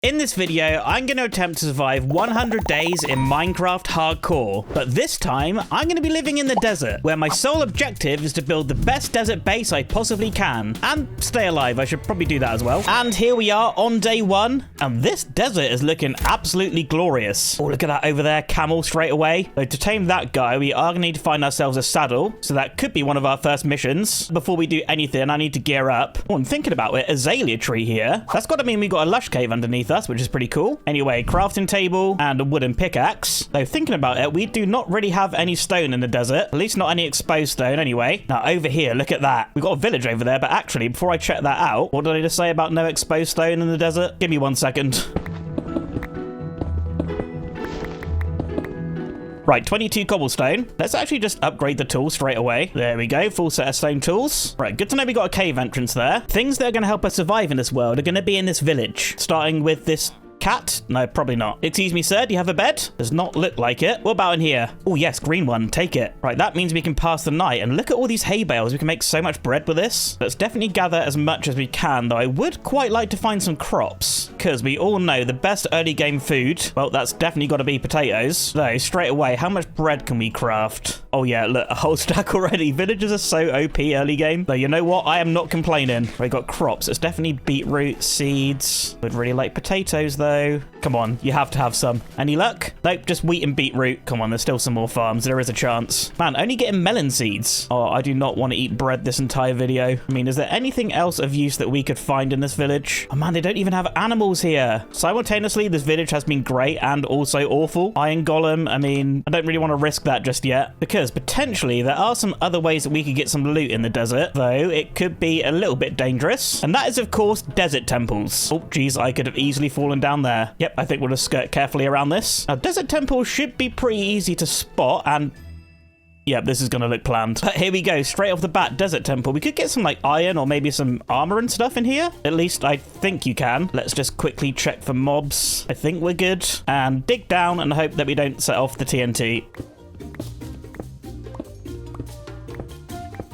In this video, I'm going to attempt to survive 100 days in Minecraft Hardcore, but this time, I'm going to be living in the desert, where my sole objective is to build the best desert base I possibly can, and stay alive. I should probably do that as well. And here we are on day one, and this desert is looking absolutely glorious. Oh, look at that over there, Camel straight away. So to tame that guy, we are going to need to find ourselves a saddle, so that could be one of our first missions. Before we do anything, I need to gear up. Oh, I'm thinking about it, azalea tree here. That's got to mean we got a lush cave underneath us, which is pretty cool. Anyway, crafting table and a wooden pickaxe. Though thinking about it, we do not really have any stone in the desert, at least not any exposed stone anyway. Now over here, look at that. We've got a village over there, but actually, before I check that out, what did I just say about no exposed stone in the desert? Give me 1 second. Right, 22 cobblestone. Let's actually just upgrade the tools straight away. There we go, full set of stone tools. Right, good to know we got a cave entrance there. Things that are going to help us survive in this world are going to be in this village. Starting with this cat? No, probably not. Excuse me, sir, do you have a bed? Does not look like it. What about in here? Oh, yes, green one. Take it. Right, that means we can pass the night. And look at all these hay bales. We can make so much bread with this. Let's definitely gather as much as we can, though I would quite like to find some crops, because we all know the best early game food, well, that's definitely got to be potatoes. So, straight away, how much bread can we craft? Oh, yeah, look, a whole stack already. Villagers are so OP early game. Though, you know what? I am not complaining. We got crops. It's definitely beetroot, seeds. Would really like potatoes, though. Come on, you have to have some. Any luck? Nope, just wheat and beetroot. Come on, there's still some more farms. There is a chance. Man, only getting melon seeds. Oh, I do not want to eat bread this entire video. I mean, is there anything else of use that we could find in this village? Oh man, they don't even have animals here. Simultaneously, this village has been great and also awful. Iron golem, I mean, I don't really want to risk that just yet, because potentially there are some other ways that we could get some loot in the desert, though it could be a little bit dangerous. And that is, of course, desert temples. Oh, geez, I could have easily fallen down there. Yep, I think we'll just skirt carefully around this. Now, desert temples should be pretty easy to spot, and yeah, this is going to look planned. But here we go, straight off the bat, desert temple. We could get some, like, iron or maybe some armor and stuff in here. At least I think you can. Let's just quickly check for mobs. I think we're good. And dig down and hope that we don't set off the TNT.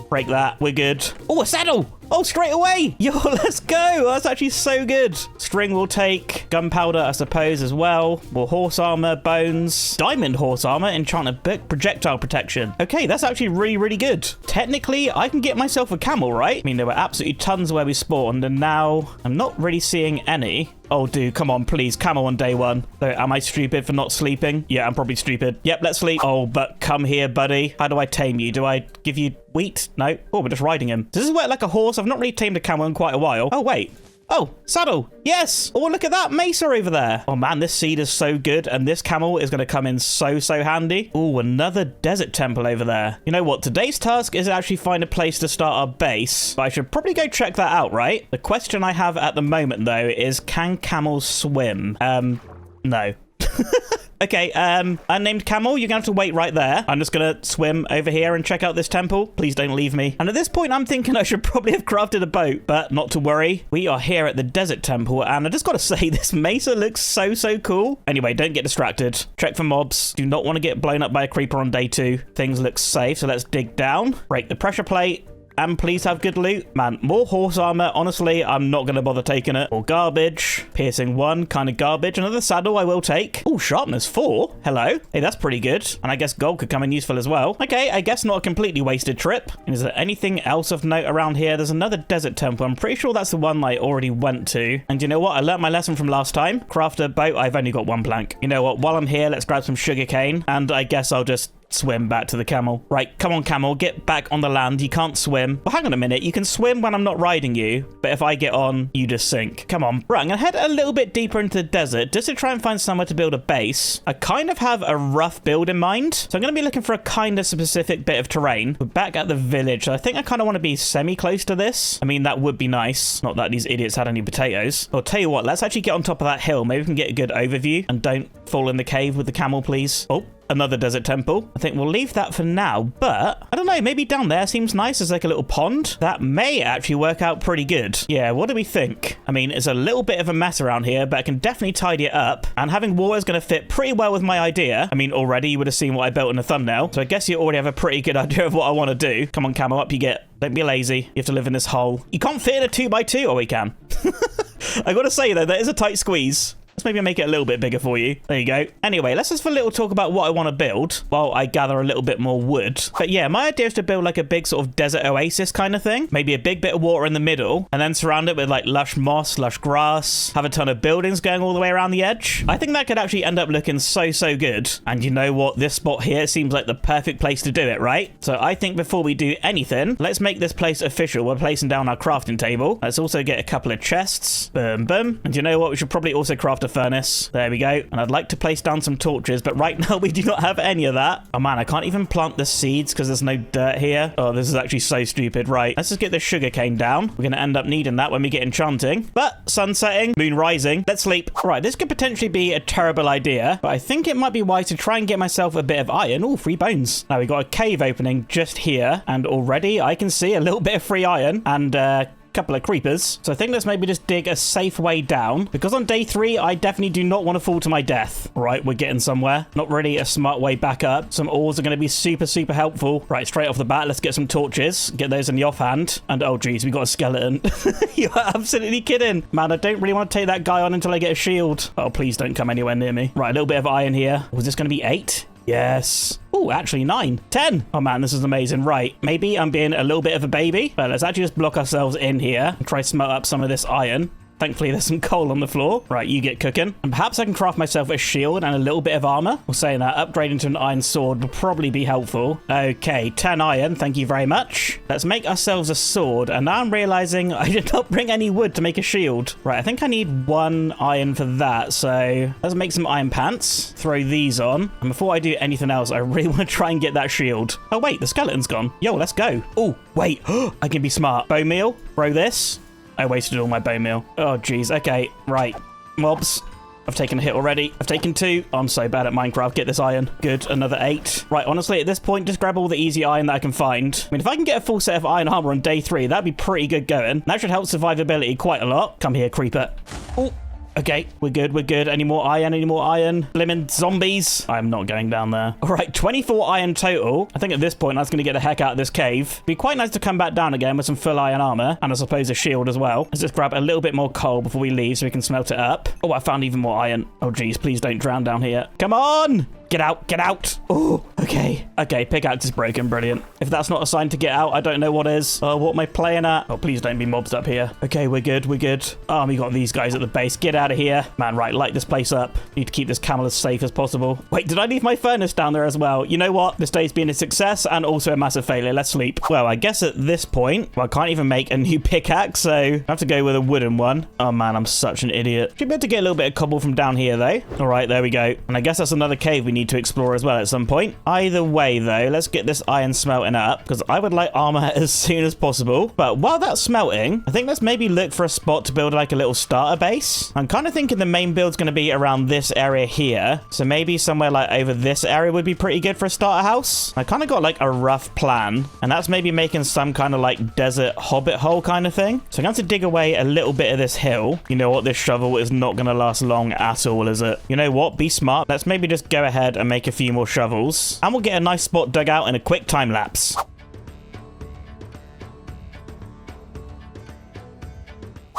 Break that. We're good. Oh, a saddle! Oh, straight away! Yo, let's go! That's actually so good. String will take. Gunpowder, I suppose, as well. More horse armor, bones. Diamond horse armor, enchanted book, projectile protection. Okay, that's actually really, really good. Technically, I can get myself a camel, right? I mean, there were absolutely tons where we spawned, and now I'm not really seeing any. Oh, dude, come on, please. Camel on day one. So, am I stupid for not sleeping? Yeah, I'm probably stupid. Yep, let's sleep. Oh, but come here, buddy. How do I tame you? Do I give you wheat? No. Oh, we're just riding him. Does this work like a horse? I've not really tamed a camel in quite a while. Oh, wait. Oh, saddle. Yes. Oh, look at that mesa over there. Oh, man, this seed is so good. And this camel is going to come in so handy. Oh, another desert temple over there. You know what? Today's task is actually find a place to start our base. But I should probably go check that out, right? The question I have at the moment, though, is can camels swim? No. Okay, unnamed camel, you're gonna have to wait right there. I'm just gonna swim over here and check out this temple. Please don't leave me. And at this point, I'm thinking I should probably have crafted a boat, but not to worry. We are here at the desert temple, and I just gotta say, this mesa looks so cool. Anyway, don't get distracted. Check for mobs. Do not want to get blown up by a creeper on day 2. Things look safe, so let's dig down. Break the pressure plate. And please have good loot. Man, more horse armor. Honestly, I'm not going to bother taking it. Or garbage. Piercing 1, kind of garbage. Another saddle I will take. Oh, sharpness 4. Hello. Hey, that's pretty good. And I guess gold could come in useful as well. Okay, I guess not a completely wasted trip. And is there anything else of note around here? There's another desert temple. I'm pretty sure that's the one I already went to. And you know what? I learned my lesson from last time. Craft a boat. I've only got 1 plank. You know what? While I'm here, let's grab some sugarcane. And I guess I'll just swim back to the camel. Right, come on, camel, get back on the land. You can't swim. Well, hang on a minute. You can swim when I'm not riding you, but if I get on, you just sink. Come on. Right, I'm gonna head a little bit deeper into the desert just to try and find somewhere to build a base. I kind of have a rough build in mind, so I'm gonna be looking for a kind of specific bit of terrain. We're back at the village, so I think I kind of want to be semi-close to this. I mean, that would be nice. Not that these idiots had any potatoes. I'll tell you what, let's actually get on top of that hill. Maybe we can get a good overview, and don't fall in the cave with the camel, please. Oh, another desert temple. I think we'll leave that for now, but I don't know, maybe down there seems nice. There's like a little pond. That may actually work out pretty good. Yeah, what do we think? I mean, it's a little bit of a mess around here, but I can definitely tidy it up, and having water is going to fit pretty well with my idea. I mean, already you would have seen what I built in the thumbnail, so I guess you already have a pretty good idea of what I want to do. Come on, camel, up you get. Don't be lazy. You have to live in this hole. You can't fit in a 2x2. Oh, we can. I gotta say, though, that is a tight squeeze. Let's maybe make it a little bit bigger for you. There you go. Anyway, let's just have a little talk about what I want to build while I gather a little bit more wood. But yeah, my idea is to build like a big sort of desert oasis kind of thing. Maybe a big bit of water in the middle and then surround it with like lush moss, lush grass, have a ton of buildings going all the way around the edge. I think that could actually end up looking so good. And you know what? This spot here seems like the perfect place to do it, right? So I think before we do anything, let's make this place official. We're placing down our crafting table. Let's also get a couple of chests. Boom, boom. And you know what? We should probably also craft a furnace. There we go. And I'd like to place down some torches, but right now we do not have any of that. Oh man, I can't even plant the seeds because there's no dirt here. Oh, this is actually so stupid. Right, let's just get the sugarcane down. We're going to end up needing that when we get enchanting. But sun setting, moon rising. Let's sleep. Right, this could potentially be a terrible idea, but I think it might be wise to try and get myself a bit of iron. Oh, 3 bones. Now we got a cave opening just here, and already I can see a little bit of free iron and couple of creepers. So I think let's maybe just dig a safe way down, because on day 3 I definitely do not want to fall to my death. Right, we're getting somewhere. Not really a smart way back up. Some ores are going to be super helpful. Right, straight off the bat, let's get some torches, get those in the offhand, and oh geez, we got a skeleton. You're absolutely kidding, man. I don't really want to take that guy on until I get a shield. Oh, please don't come anywhere near me. Right, a little bit of iron here. Was this going to be 8? Yes. Oh, actually 9. 10. Oh man, this is amazing. Right, maybe I'm being a little bit of a baby, but let's actually just block ourselves in here and try to smelt up some of this iron. Thankfully, there's some coal on the floor. Right, you get cooking. And perhaps I can craft myself a shield and a little bit of armor. Well, saying that, upgrading to an iron sword will probably be helpful. Okay, 10 iron. Thank you very much. Let's make ourselves a sword. And now I'm realizing I did not bring any wood to make a shield. Right, I think I need 1 iron for that. So let's make some iron pants. Throw these on. And before I do anything else, I really want to try and get that shield. Oh, wait, the skeleton's gone. Yo, let's go. Oh, wait. I can be smart. Bone meal. Throw this. I wasted all my bone meal. Oh, geez. Okay, right. Mobs. I've taken a hit already. I've taken 2. Oh, I'm so bad at Minecraft. Get this iron. Good. Another 8. Right, honestly, at this point, just grab all the easy iron that I can find. I mean, if I can get a full set of iron armor on day 3, that'd be pretty good going. That should help survivability quite a lot. Come here, creeper. Oh. Okay, we're good. Any more iron? Blimmin' zombies. I'm not going down there. All right, 24 iron total. I think at this point, that's going to get the heck out of this cave. Be quite nice to come back down again with some full iron armor, and I suppose a shield as well. Let's just grab a little bit more coal before we leave so we can smelt it up. Oh, I found even more iron. Oh, geez, please don't drown down here. Come on! Get out. Oh, okay. Okay, pickaxe is broken. Brilliant. If that's not a sign to get out, I don't know what is. What am I playing at? Oh, please don't be mobs up here. Okay, we're good. Oh, we got these guys at the base. Get out of here. Man, right, light this place up. Need to keep this camel as safe as possible. Wait, did I leave my furnace down there as well? You know what? This day's been a success and also a massive failure. Let's sleep. Well, I guess at this point, well, I can't even make a new pickaxe, so I have to go with a wooden one. Oh, man, I'm such an idiot. Should be able to get a little bit of cobble from down here, though. All right, there we go. And I guess that's another cave we need to explore as well at some point. Either way, though, let's get this iron smelting up, because I would like armor as soon as possible. But while that's smelting, I think let's maybe look for a spot to build like a little starter base. I'm kind of thinking the main build's going to be around this area here. So maybe somewhere like over this area would be pretty good for a starter house. I kind of got like a rough plan, and that's maybe making some kind of like desert hobbit hole kind of thing. So I'm going to dig away a little bit of this hill. You know what? This shovel is not going to last long at all, is it? You know what? Be smart. Let's maybe just go ahead and make a few more shovels, and we'll get a nice spot dug out in a quick time lapse.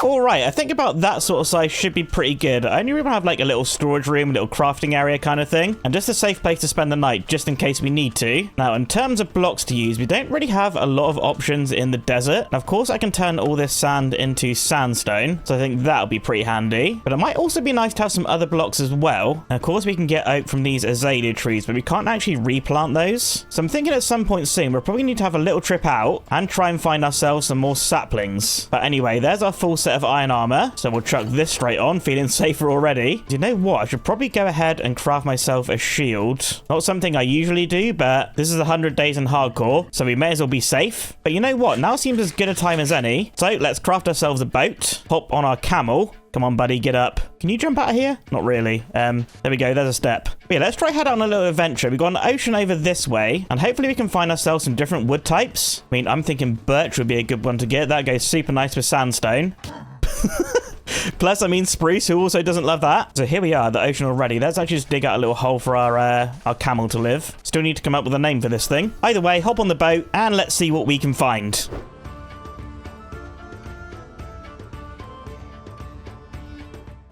All right, I think about that sort of size should be pretty good. I only really have like a little storage room, a little crafting area kind of thing, and just a safe place to spend the night just in case we need to. Now, in terms of blocks to use, we don't really have a lot of options in the desert. And of course, I can turn all this sand into sandstone, so I think that'll be pretty handy. But it might also be nice to have some other blocks as well. And of course, we can get oak from these azalea trees, but we can't actually replant those. So I'm thinking at some point soon, we'll probably need to have a little trip out and try and find ourselves some more saplings. But anyway, there's our full set of iron armor, so we'll chuck this straight on, feeling safer already. Do you know what? I should probably go ahead and craft myself a shield. Not something I usually do, but this is 100 days in hardcore, so we may as well be safe. But you know what? Now seems as good a time as any. So let's craft ourselves a boat, hop on our camel. Come on, buddy, get up. Can you jump out of here? Not really. There we go. There's a step. But yeah, let's try head on a little adventure. We've got an ocean over this way, and hopefully we can find ourselves some different wood types. I mean, I'm thinking birch would be a good one to get. That goes super nice with sandstone. Plus, I mean, spruce, who also doesn't love that. So here we are, the ocean already. Let's actually just dig out a little hole for our camel to live. Still need to come up with a name for this thing. Either way, hop on the boat, and let's see what we can find.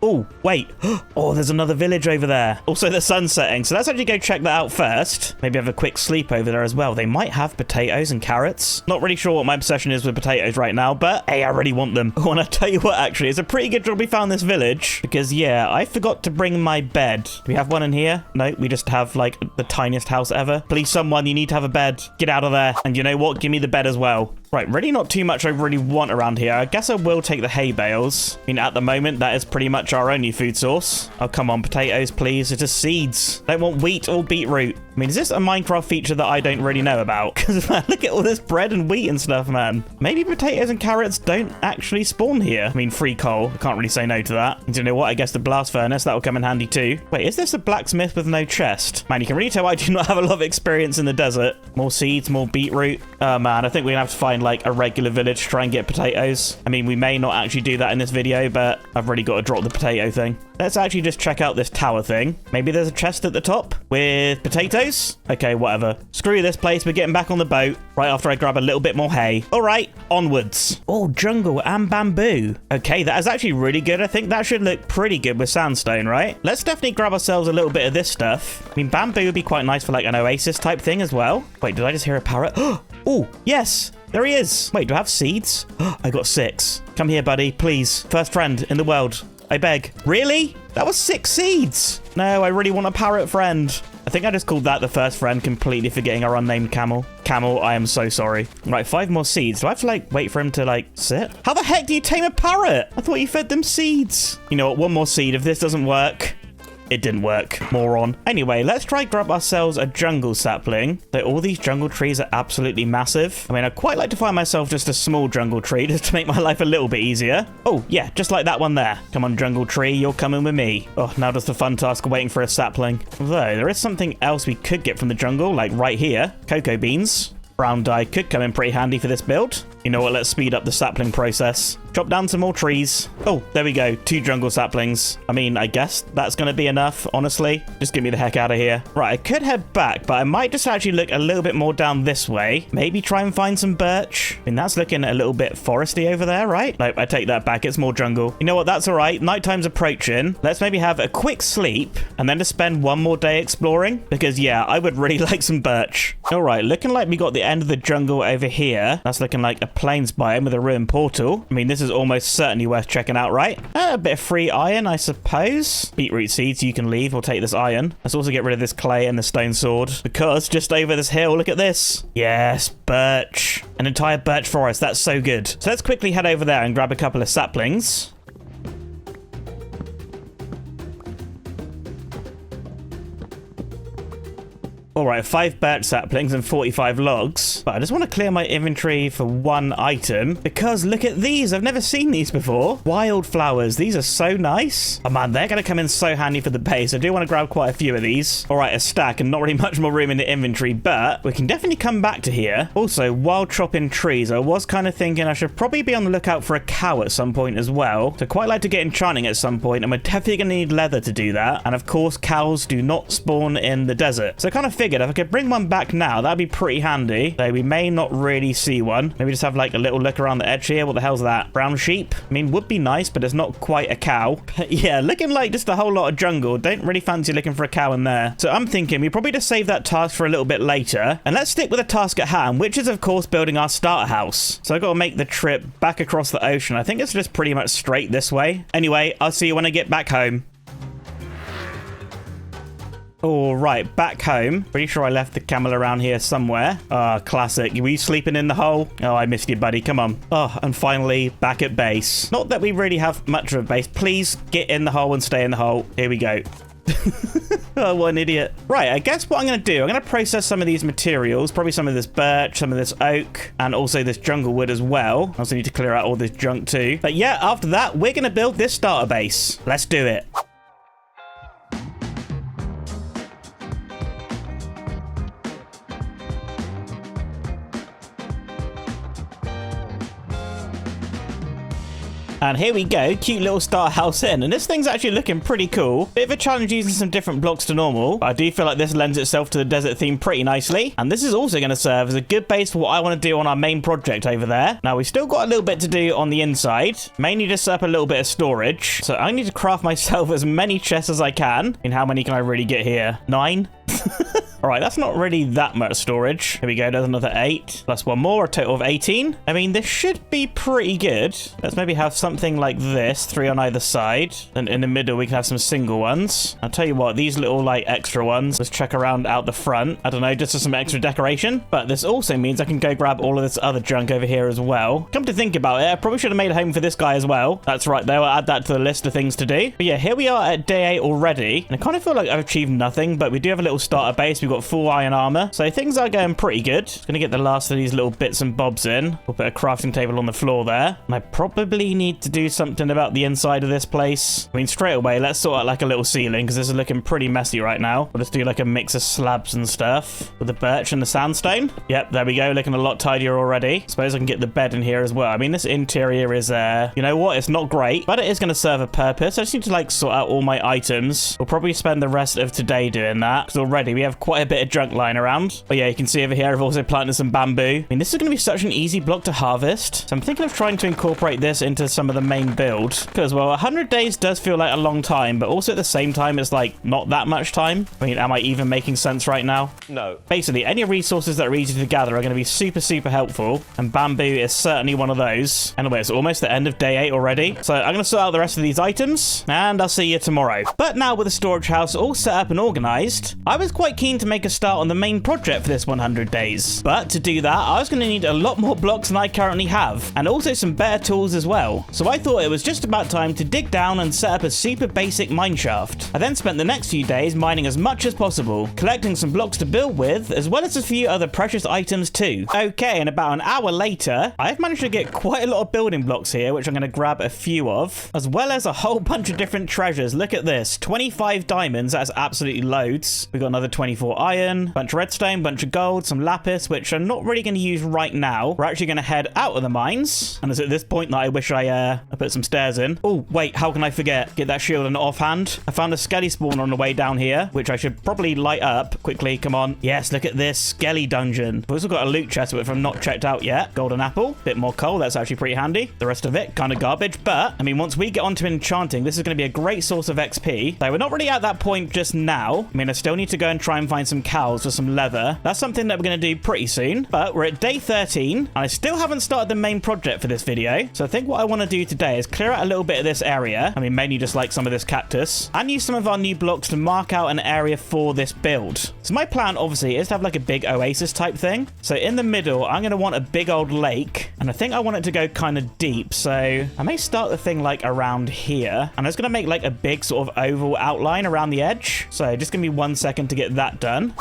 Oh, wait. Oh, there's another village over there. Also, the sun's setting. So let's actually go check that out first. Maybe have a quick sleep over there as well. They might have potatoes and carrots. Not really sure what my obsession is with potatoes right now, but hey, I really want them. Oh, and I tell you what, actually, it's a pretty good job we found this village because, yeah, I forgot to bring my bed. Do we have one in here? No, we just have, like, the tiniest house ever. Please, someone, you need to have a bed. Get out of there. And you know what? Give me the bed as well. Right, really not too much I really want around here. I guess I will take the hay bales. I mean, at the moment, that is pretty much our only food source. Oh, come on, potatoes, please. It's just seeds. Don't want wheat or beetroot. I mean, is this a Minecraft feature that I don't really know about? Because, man, look at all this bread and wheat and stuff, man. Maybe potatoes and carrots don't actually spawn here. I mean, free coal. I can't really say no to that. And you know what? I guess the blast furnace, that will come in handy too. Wait, is this a blacksmith with no chest? Man, you can really tell I do not have a lot of experience in the desert. More seeds, more beetroot. Oh, man, I think we're going to have to find, like, a regular village to try and get potatoes. I mean, we may not actually do that in this video, but I've really got to drop the potato thing. Let's actually just check out this tower thing. Maybe there's a chest at the top with potatoes? Okay, whatever. Screw this place. We're getting back on the boat right after I grab a little bit more hay. All right, onwards. Oh, jungle and bamboo. Okay, that is actually really good. I think that should look pretty good with sandstone, right? Let's definitely grab ourselves a little bit of this stuff. I mean, bamboo would be quite nice for like an Oasis type thing as well. Wait, did I just hear a parrot? Oh, yes. There he is. Wait, do I have seeds? I got 6. Come here, buddy, please. First friend in the world. I beg. Really? That was 6 seeds. No, I really want a parrot friend. I think I just called that the first friend, completely forgetting our unnamed camel. Camel, I am so sorry. Right, 5 more seeds. Do I have to, like, wait for him to, like, sit? How the heck do you tame a parrot? I thought you fed them seeds. You know what? 1 more seed. If this doesn't work... It didn't work, moron. Anyway, let's try grab ourselves a jungle sapling. Though all these jungle trees are absolutely massive. I mean, I'd quite like to find myself just a small jungle tree just to make my life a little bit easier. Oh, yeah, just like that one there. Come on, jungle tree, you're coming with me. Oh, now just the fun task of waiting for a sapling. Though, there is something else we could get from the jungle, like right here. Cocoa beans. Brown dye could come in pretty handy for this build. You know what, let's speed up the sapling process. Chop down some more trees. Oh, there we go. 2 jungle saplings. I mean, I guess that's going to be enough, honestly. Just get me the heck out of here. Right, I could head back, but I might just actually look a little bit more down this way. Maybe try and find some birch. I mean, that's looking a little bit foresty over there, right? Nope, I take that back. It's more jungle. You know what? That's all right. Nighttime's approaching. Let's maybe have a quick sleep and then just spend 1 more day exploring. Because, yeah, I would really like some birch. All right, looking like we got the end of the jungle over here. That's looking like a plains biome with a ruined portal. I mean, this is almost certainly worth checking out, right? A bit of free iron, I suppose. Beetroot seeds you can leave. We'll take this iron. Let's also get rid of this clay and the stone sword. Because just over this hill, look at this. Yes, birch. An entire birch forest. That's so good. So let's quickly head over there and grab a couple of saplings. All right, 5 birch saplings and 45 logs. But I just want to clear my inventory for 1 item because look at these. I've never seen these before. Wildflowers. These are so nice. Oh man, they're going to come in so handy for the base. I do want to grab quite a few of these. All right, a stack and not really much more room in the inventory, but we can definitely come back to here. Also, while chopping trees, I was kind of thinking I should probably be on the lookout for a cow at some point as well. So quite like to get enchanting at some point, and we're definitely going to need leather to do that. And of course, cows do not spawn in the desert. So I kind of figured if I could bring one back now, that'd be pretty handy. Though we may not really see one. Maybe just have like a little look around the edge here. What the hell's that? Brown sheep? I mean, would be nice, but it's not quite a cow. But yeah, looking like just a whole lot of jungle. Don't really fancy looking for a cow in there. So I'm thinking we probably just save that task for a little bit later. And let's stick with the task at hand, which is of course building our starter house. So I've got to make the trip back across the ocean. I think it's just pretty much straight this way. Anyway, I'll see you when I get back home. All right, back home. Pretty sure I left the camel around here somewhere. Ah, classic. Were you sleeping in the hole? Oh, I missed you, buddy. Come on. Oh, and finally, back at base. Not that we really have much of a base. Please get in the hole and stay in the hole. Here we go. Oh, what an idiot. Right, I guess what I'm going to do, I'm going to process some of these materials. Probably some of this birch, some of this oak, and also this jungle wood as well. I also need to clear out all this junk too. But yeah, after that, we're going to build this starter base. Let's do it. And here we go, cute little starter house in. And this thing's actually looking pretty cool. Bit of a challenge using some different blocks to normal, but I do feel like this lends itself to the desert theme pretty nicely. And this is also going to serve as a good base for what I want to do on our main project over there. Now, we've still got a little bit to do on the inside, mainly just set up a little bit of storage. So I need to craft myself as many chests as I can. And how many can I really get here? 9? All right, that's not really that much storage. Here we go, there's another 8. Plus one more, a total of 18. I mean, this should be pretty good. Let's maybe have something like this, 3 on either side. And in the middle, we can have some single ones. I'll tell you what, these little, like, extra ones, let's check around out the front. I don't know, just for some extra decoration. But this also means I can go grab all of this other junk over here as well. Come to think about it, I probably should have made a home for this guy as well. That's right, though, I'll add that to the list of things to do. But yeah, here we are at day 8 already. And I kind of feel like I've achieved nothing, but we do have a little starter base. We've got full iron armor, so things are going pretty good. Gonna get the last of these little bits and bobs in. We'll put a crafting table on the floor there, and I probably need to do something about the inside of this place. I mean, straight away, let's sort out like a little ceiling, because this is looking pretty messy right now. We'll just do like a mix of slabs and stuff with the birch and the sandstone. Yep, there we go, looking a lot tidier already. Suppose I can get the bed in here as well. I mean, this interior is you know what, it's not great, but it is going to serve a purpose. I just need to like sort out all my items. We'll probably spend the rest of today doing that, because already we have quite a bit of junk lying around. But yeah, you can see over here I've also planted some bamboo. I mean, this is going to be such an easy block to harvest, so I'm thinking of trying to incorporate this into some of the main build, because well, 100 days does feel like a long time, but also at the same time it's like not that much time. I mean, am I even making sense right now? No. Basically, any resources that are easy to gather are going to be super helpful, and bamboo is certainly one of those. Anyway, it's almost the end of day 8 already, so I'm going to sort out the rest of these items, and I'll see you tomorrow. But now with the storage house all set up and organized, I was quite keen to make a start on the main project for this 100 days. But to do that, I was going to need a lot more blocks than I currently have, and also some better tools as well. So I thought it was just about time to dig down and set up a super basic mine shaft. I then spent the next few days mining as much as possible, collecting some blocks to build with, as well as a few other precious items too. Okay, and about an hour later, I've managed to get quite a lot of building blocks here, which I'm going to grab a few of, as well as a whole bunch of different treasures. Look at this, 25 diamonds, that's absolutely loads. We've got another 24 iron, bunch of redstone, bunch of gold, some lapis, which I'm not really going to use right now. We're actually going to head out of the mines, and it's at this point that I wish I put some stairs in. Oh, wait, how can I forget? Get that shield and offhand. I found a skelly spawner on the way down here, which I should probably light up quickly. Come on. Yes, look at this skelly dungeon. We've also got a loot chest, which I've not checked out yet. Golden apple, bit more coal. That's actually pretty handy. The rest of it, kind of garbage, but I mean, once we get onto enchanting, this is going to be a great source of XP. Though we're not really at that point just now. I mean, I still need to go and try and find some cows for some leather. That's something that we're going to do pretty soon, but we're at day 13, and I still haven't started the main project for this video. So I think what I want to do today is clear out a little bit of this area. I mean, mainly just like some of this cactus, and use some of our new blocks to mark out an area for this build. So my plan, obviously, is to have like a big oasis type thing. So in the middle, I'm going to want a big old lake, and I think I want it to go kind of deep. So I may start the thing like around here, and I was going to make like a big sort of oval outline around the edge. So just give me 1 second to get that done.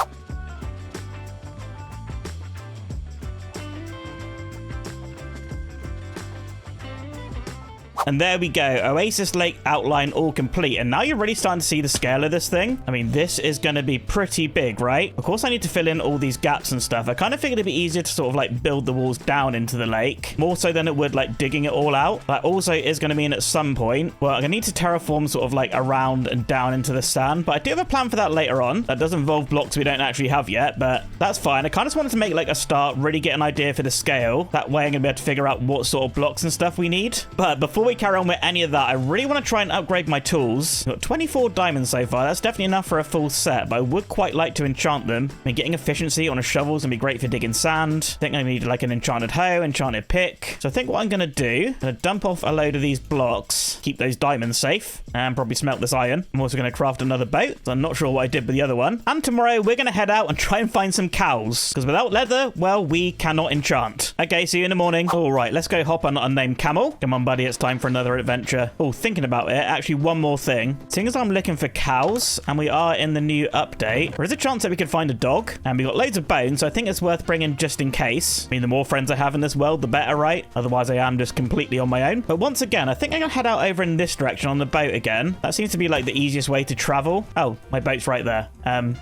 And there we go, Oasis Lake outline all complete. And now you're really starting to see the scale of this thing. I mean, this is going to be pretty big, right? Of course, I need to fill in all these gaps and stuff. I kind of figured it'd be easier to sort of like build the walls down into the lake, more so than it would like digging it all out. That also is going to mean at some point, well, I'm going to need to terraform sort of like around and down into the sand. But I do have a plan for that later on. That does involve blocks we don't actually have yet, but that's fine. I kind of just wanted to make like a start, really get an idea for the scale. That way I'm going to be able to figure out what sort of blocks and stuff we need. But before we carry on with any of that, I really want to try and upgrade my tools. I've got 24 diamonds so far. That's definitely enough for a full set, but I would quite like to enchant them. I mean, getting efficiency on a shovel is going to be great for digging sand. I think I need like an enchanted hoe, enchanted pick. So I think what I'm going to do, I'm going to dump off a load of these blocks, keep those diamonds safe, and probably smelt this iron. I'm also going to craft another boat. So I'm not sure what I did with the other one. And tomorrow we're going to head out and try and find some cows, because without leather, well, we cannot enchant. Okay, see you in the morning. All right, let's go hop on unnamed camel. Come on, buddy, it's time for another adventure. Oh, thinking about it, actually one more thing. Seeing as I'm looking for cows, and we are in the new update, there is a chance that we could find a dog, and we got loads of bones, so I think it's worth bringing just in case. I mean, the more friends I have in this world, the better, right? Otherwise, I am just completely on my own. But once again, I think I'm gonna head out over in this direction on the boat again. That seems to be like the easiest way to travel. Oh, my boat's right there.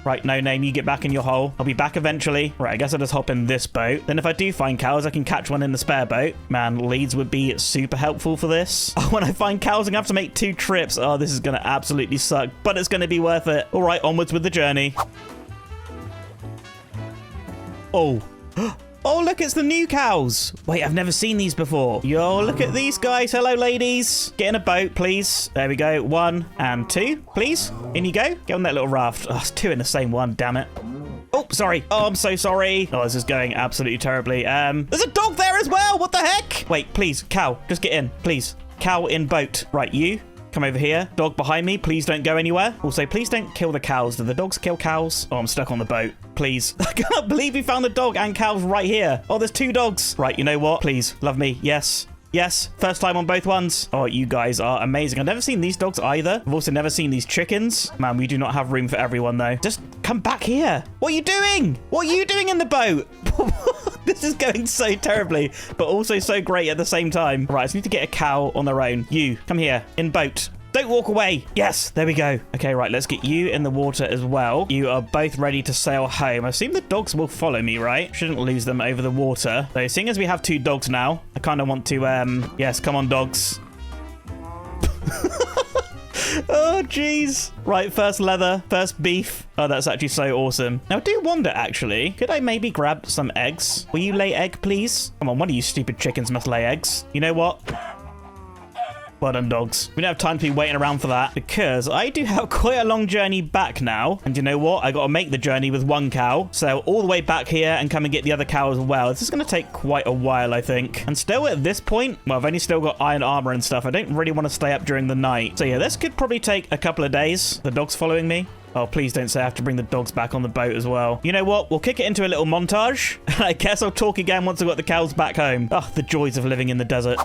Right, no name, you get back in your hole. I'll be back eventually. Right, I guess I'll just hop in this boat. Then if I do find cows, I can catch one in the spare boat. Man, leads would be super helpful for this. this. Oh, when I find cows, I'm gonna have to make 2 trips. Oh, this is gonna absolutely suck, but it's gonna be worth it. All right, onwards with the journey. Oh. Oh, look, it's the new cows. Wait, I've never seen these before. Yo, look at these guys. Hello, ladies. Get in a boat, please. There we go. 1 and 2, please. In you go. Get on that little raft. Oh, it's 2 in the same one. Damn it. Oh, sorry. Oh, I'm so sorry. Oh, this is going absolutely terribly. There's a dog there as well. What the heck? Wait, please. Cow, just get in, please. Cow in boat. Right, you. Come over here. Dog behind me. Please don't go anywhere. Also, please don't kill the cows. Do the dogs kill cows? Oh, I'm stuck on the boat. Please. I can't believe we found the dog and cows right here. Oh, there's 2 dogs. Right, you know what? Please, love me. Yes. Yes, first time on both ones. Oh, you guys are amazing. I've never seen these dogs either. I've also never seen these chickens. Man, we do not have room for everyone, though. Just come back here. What are you doing? What are you doing in the boat? This is going so terribly, but also so great at the same time. Right, I just need to get a cow on their own. You, come here, in boat. Don't walk away. Yes, there we go. Okay, right, let's get you in the water as well. You are both ready to sail home. I assume the dogs will follow me, right? Shouldn't lose them over the water. So seeing as we have 2 dogs now, I kind of want to, yes, come on, dogs. Oh, jeez. Right, first leather, first beef. Oh, that's actually so awesome. Now, I do wonder, actually, could I maybe grab some eggs? Will you lay egg, please? Come on, one of you stupid chickens must lay eggs. You know what? Well done, dogs. We don't have time to be waiting around for that because I do have quite a long journey back now. And you know what? I got to make the journey with 1 cow. So all the way back here and come and get the other cow as well. This is going to take quite a while, I think. And still at this point, well, I've only still got iron armor and stuff. I don't really want to stay up during the night. So yeah, this could probably take a couple of days. The dog's following me. Oh, please don't say I have to bring the dogs back on the boat as well. You know what? We'll kick it into a little montage. I guess I'll talk again once I've got the cows back home. Oh, the joys of living in the desert.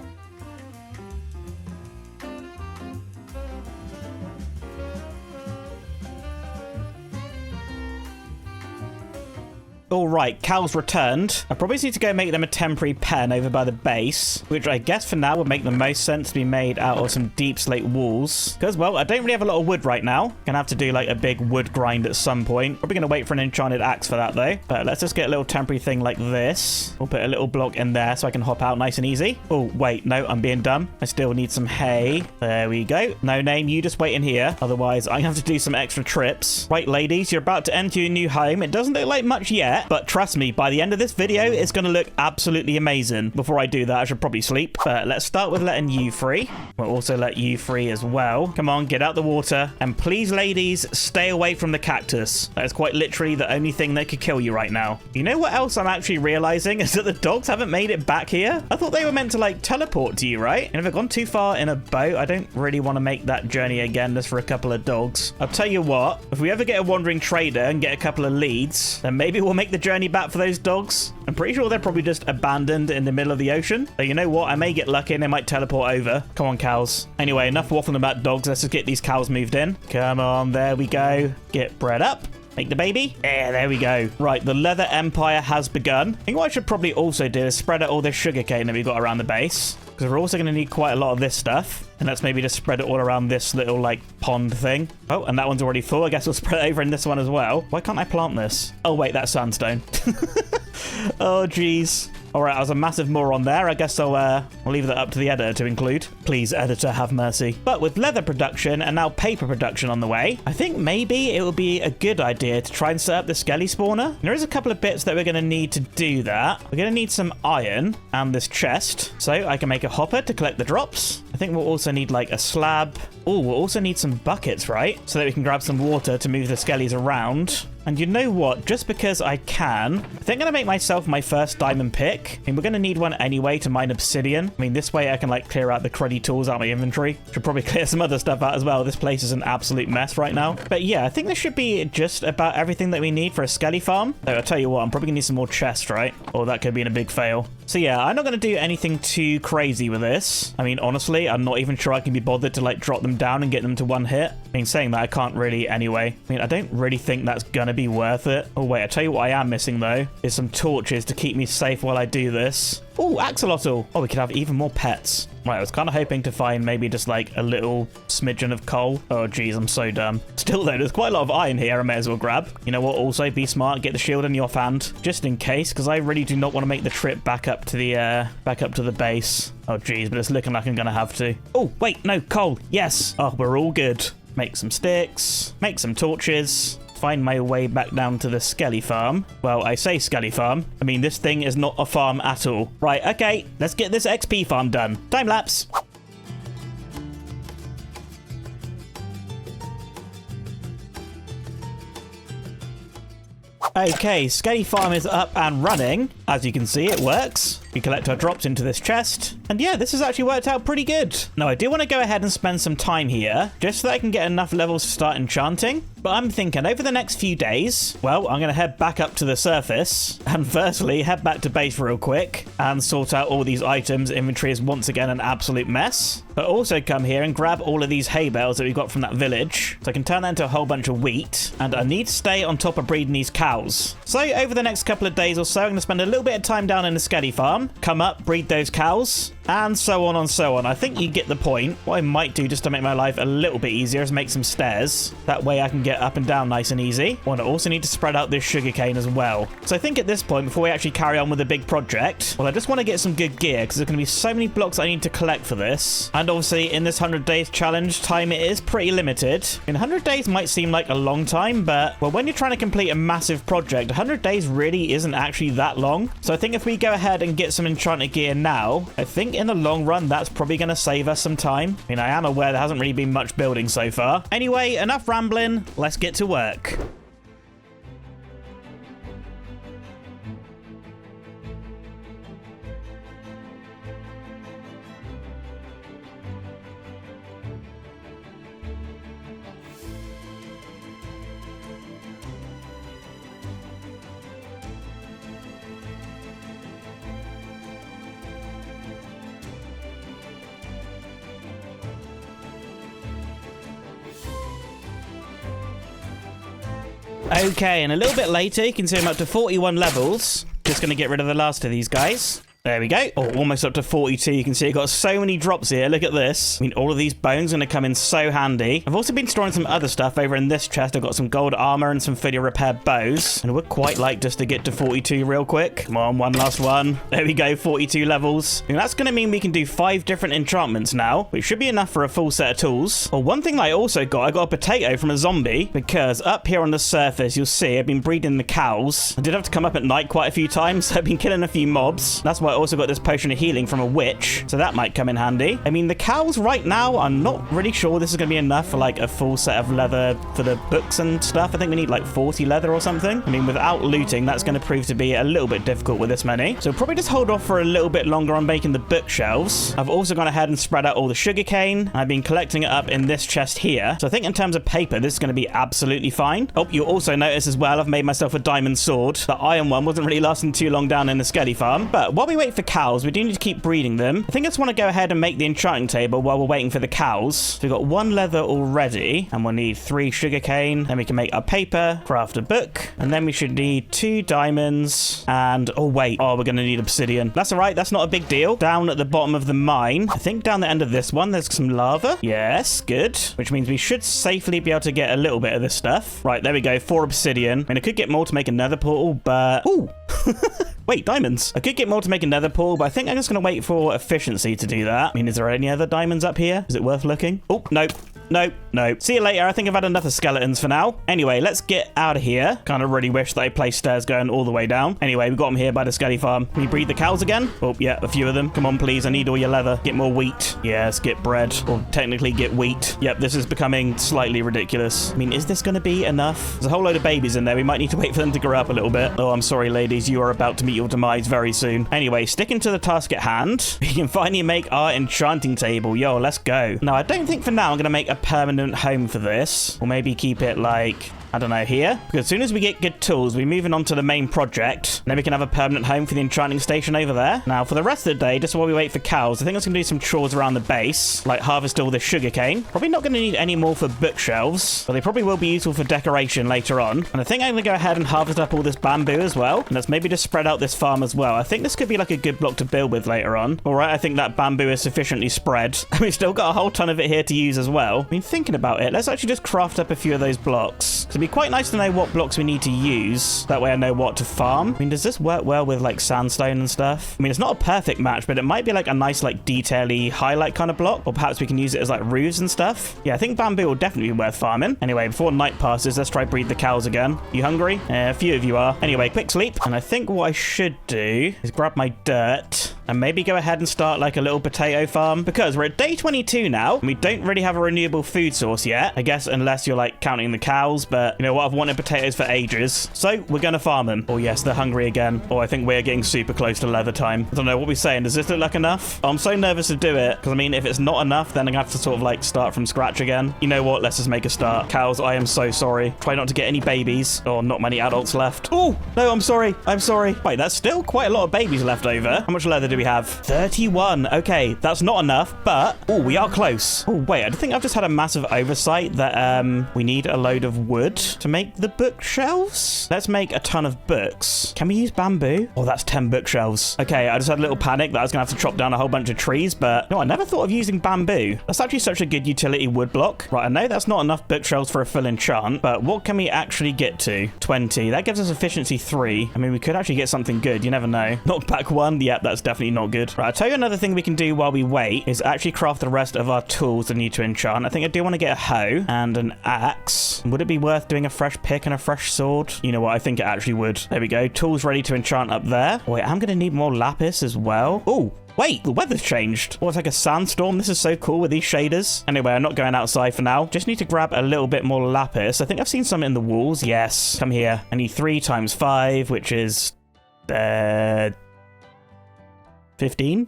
All right, cows returned. I probably need to go make them a temporary pen over by the base, which I guess for now would make the most sense to be made out of some deep slate walls. Because, well, I don't really have a lot of wood right now. Gonna have to do like a big wood grind at some point. Probably gonna wait for an enchanted axe for that though. But let's just get a little temporary thing like this. We'll put a little block in there so I can hop out nice and easy. Oh, wait, no, I'm being dumb. I still need some hay. There we go. No name, you just wait in here. Otherwise, I'm gonna have to do some extra trips. Right, ladies, you're about to enter your new home. It doesn't look like much yet. But trust me, by the end of this video, it's going to look absolutely amazing. Before I do that, I should probably sleep. But let's start with letting you free. We'll also let you free as well. Come on, get out the water. And please, ladies, stay away from the cactus. That is quite literally the only thing that could kill you right now. You know what else I'm actually realizing is that the dogs haven't made it back here. I thought they were meant to, like, teleport to you, right? And if I've gone too far in a boat, I don't really want to make that journey again just for a couple of dogs. I'll tell you what, if we ever get a wandering trader and get a couple of leads, then maybe we'll make the journey back for those dogs. I'm pretty sure they're probably just abandoned in the middle of the ocean. So you know what? I may get lucky and they might teleport over. Come on, cows. Anyway, enough waffling about dogs. Let's just get these cows moved in. Come on, there we go. Get bred up. Make the baby. There we go. Right, the leather empire has begun. I think what I should probably also do is spread out all this sugarcane that we've got around the base. Because we're also going to need quite a lot of this stuff. And let's maybe just spread it all around this little, like, pond thing. Oh, and that one's already full. I guess we'll spread it over in this one as well. Why can't I plant this? Oh, wait, that's sandstone. Oh, jeez. All right, I was a massive moron there. I guess I'll leave that up to the editor to include. Please, editor, have mercy. But with leather production and now paper production on the way, I think maybe it would be a good idea to try and set up the skelly spawner. There is a couple of bits that we're going to need to do that. We're going to need some iron and this chest. So I can make a hopper to collect the drops. I think we'll also need like a slab. Oh, we'll also need some buckets, right? So that we can grab some water to move the skellies around. And you know what? Just because I can, I think I'm going to make myself my first diamond pick. I mean, we're going to need one anyway to mine obsidian. I mean, this way I can like clear out the cruddy tools out of my inventory. Should probably clear some other stuff out as well. This place is an absolute mess right now. But yeah, I think this should be just about everything that we need for a skelly farm. So I'll tell you what, I'm probably going to need some more chests, right? Or that could be in a big fail. So yeah, I'm not going to do anything too crazy with this. I mean, honestly, I'm not even sure I can be bothered to like drop them down and get them to one hit. I I mean, saying that, I can't really anyway. I mean, I don't really think that's gonna be worth it. Oh, wait, I'll tell you what I am missing, though, is some torches to keep me safe while I do this. Oh, axolotl. Oh, we could have even more pets. Right, I was kind of hoping to find maybe just like a little smidgen of coal. Oh, geez, I'm so dumb. Still, though, there's quite a lot of iron here I may as well grab. You know what? Also, be smart. Get the shield in your offhand, just in case, because I really do not want to make the trip back up to the base. Oh, geez, but it's looking like I'm going to have to. Oh, wait, no, coal. Yes. Oh, we're all good. Make some sticks. Make some torches. Find my way back down to the Skelly farm. Well, I say Skelly farm. I mean, this thing is not a farm at all. Right, okay, let's get this XP farm done. Time lapse. Okay, Skelly farm is up and running. As you can see, it works. We collect our drops into this chest. And yeah, this has actually worked out pretty good. Now, I do want to go ahead and spend some time here, just so that I can get enough levels to start enchanting. But I'm thinking over the next few days, well, I'm going to head back up to the surface. And firstly, head back to base real quick and sort out all these items. Inventory is once again an absolute mess. But also come here and grab all of these hay bales that we got from that village, so I can turn that into a whole bunch of wheat. And I need to stay on top of breeding these cows. So over the next couple of days or so, I'm going to spend a little bit of time down in the Skelly farm, come up, breed those cows, and so on and so on. I think you get the point. What I might do just to make my life a little bit easier is make some stairs. That way I can get up and down nice and easy. Well, I also need to spread out this sugarcane as well. So I think at this point, before we actually carry on with the big project, well, I just want to get some good gear, because there's going to be so many blocks I need to collect for this. And obviously in this 100 days challenge, time it is pretty limited. In 100 days might seem like a long time, but well, when you're trying to complete a massive project, 100 days really isn't actually that long. So I think if we go ahead and get some enchanted gear now, I think in the long run, that's probably going to save us some time. I mean, I am aware there hasn't really been much building so far. Anyway, enough rambling. Let's get to work. Okay, and a little bit later, you can see I'm up to 41 levels. Just going to get rid of the last of these guys. There we go. Oh, almost up to 42. You can see I've got so many drops here. Look at this. I mean, all of these bones are going to come in so handy. I've also been storing some other stuff over in this chest. I've got some gold armor and some fully repaired bows. And I would quite like just to get to 42 real quick. Come on, one last one. There we go, 42 levels. And that's going to mean we can do 5 different enchantments now, which should be enough for a full set of tools. Well, one thing I also got, I got a potato from a zombie, because up here on the surface, you'll see I've been breeding the cows. I did have to come up at night quite a few times, so I've been killing a few mobs. That's why I also got this potion of healing from a witch, so that might come in handy. I mean, the cows right now, I'm not really sure this is going to be enough for like a full set of leather for the books and stuff. I think we need like 40 leather or something. I mean, without looting, that's going to prove to be a little bit difficult with this many. So probably just hold off for a little bit longer on making the bookshelves. I've also gone ahead and spread out all the sugarcane. I've been collecting it up in this chest here. So I think in terms of paper, this is going to be absolutely fine. Oh, you'll also notice as well, I've made myself a diamond sword. The iron one wasn't really lasting too long down in the Skelly farm. But while we wait for cows, we do need to keep breeding them. I think I just want to go ahead and make the enchanting table while we're waiting for the cows. So we've got 1 leather already, and we'll need 3 sugarcane. Then we can make our paper, craft a book, and then we should need 2 diamonds. And oh wait, we're going to need obsidian. That's all right. That's not a big deal. Down at the bottom of the mine, I think down the end of this one, there's some lava. Yes, good. Which means we should safely be able to get a little bit of this stuff. Right, there we go. 4 obsidian. I mean, I could get more to make another portal, but ooh. Wait, diamonds. I could get more to make another pool, but I think I'm just going to wait for efficiency to do that. I mean, is there any other diamonds up here? Is it worth looking? Oh, nope. Nope, nope. See you later. I think I've had enough of skeletons for now. Anyway, let's get out of here. Kind of really wish that I placed stairs going all the way down. Anyway, we got them here by the Skelly farm. Can we breed the cows again? Oh, yeah, a few of them. Come on, please. I need all your leather. Get more wheat. Yes, get bread. Or technically get wheat. Yep, this is becoming slightly ridiculous. I mean, is this going to be enough? There's a whole load of babies in there. We might need to wait for them to grow up a little bit. Oh, I'm sorry, ladies. You are about to meet your demise very soon. Anyway, sticking to the task at hand, we can finally make our enchanting table. Yo, let's go. Now, I don't think for now I'm going to make a permanent home for this, or maybe keep it like I don't know, here? Because as soon as we get good tools, we're moving on to the main project. Then we can have a permanent home for the Enchanting Station over there. Now, for the rest of the day, just while we wait for cows, I think I'm going to do some chores around the base, like harvest all this sugarcane. Probably not going to need any more for bookshelves, but they probably will be useful for decoration later on. And I think I'm going to go ahead and harvest up all this bamboo as well. And let's maybe just spread out this farm as well. I think this could be like a good block to build with later on. All right, I think that bamboo is sufficiently spread. And we've still got a whole ton of it here to use as well. I mean, thinking about it, let's actually just craft up a few of those blocks. So it'd be quite nice to know what blocks we need to use. That way I know what to farm. I mean, does this work well with like sandstone and stuff? I mean, it's not a perfect match, but it might be like a nice like detail-y highlight kind of block. Or perhaps we can use it as like roofs and stuff. Yeah, I think bamboo will definitely be worth farming. Anyway, before night passes, let's try breed the cows again. You hungry? A few of you are. Anyway, quick sleep. And I think what I should do is grab my dirt and maybe go ahead and start like a little potato farm, because we're at day 22 now and we don't really have a renewable food source yet, I guess, unless you're like counting the cows. But you know what, I've wanted potatoes for ages, so we're gonna farm them. Oh yes, they're hungry again. Oh, I think we're getting super close to leather time. I don't know what we're saying. Does this look like enough? Oh, I'm so nervous to do it, because I mean, if it's not enough, then I'm gonna have to sort of like start from scratch again. You know what, let's just make a start. Cows, I am so sorry. Try not to get any babies, or not many adults left. Oh no, I'm sorry, wait, that's still quite a lot of babies left over. How much leather do we have? 31. Okay, that's not enough, but oh, we are close. Oh wait, I think I've just had a massive oversight that we need a load of wood to make the bookshelves. Let's make a ton of books. Can we use bamboo? Oh, that's 10 bookshelves. Okay, I just had a little panic that I was gonna have to chop down a whole bunch of trees, but no, I never thought of using bamboo. That's actually such a good utility wood block. Right, I know that's not enough bookshelves for a full enchant, but what can we actually get to? 20. That gives us efficiency 3. I mean, we could actually get something good. You never know. Knockback 1. Yep, that's definitely not good. Right, I'll tell you another thing we can do while we wait is actually craft the rest of our tools that need to enchant. I think I do want to get a hoe and an axe. Would it be worth doing a fresh pick and a fresh sword? You know what? I think it actually would. There we go. Tools ready to enchant up there. Wait, I'm going to need more lapis as well. Oh, wait, the weather's changed. Oh, it's like a sandstorm. This is so cool with these shaders. Anyway, I'm not going outside for now. Just need to grab a little bit more lapis. I think I've seen some in the walls. Yes. Come here. I need 3 times 5, which is 15?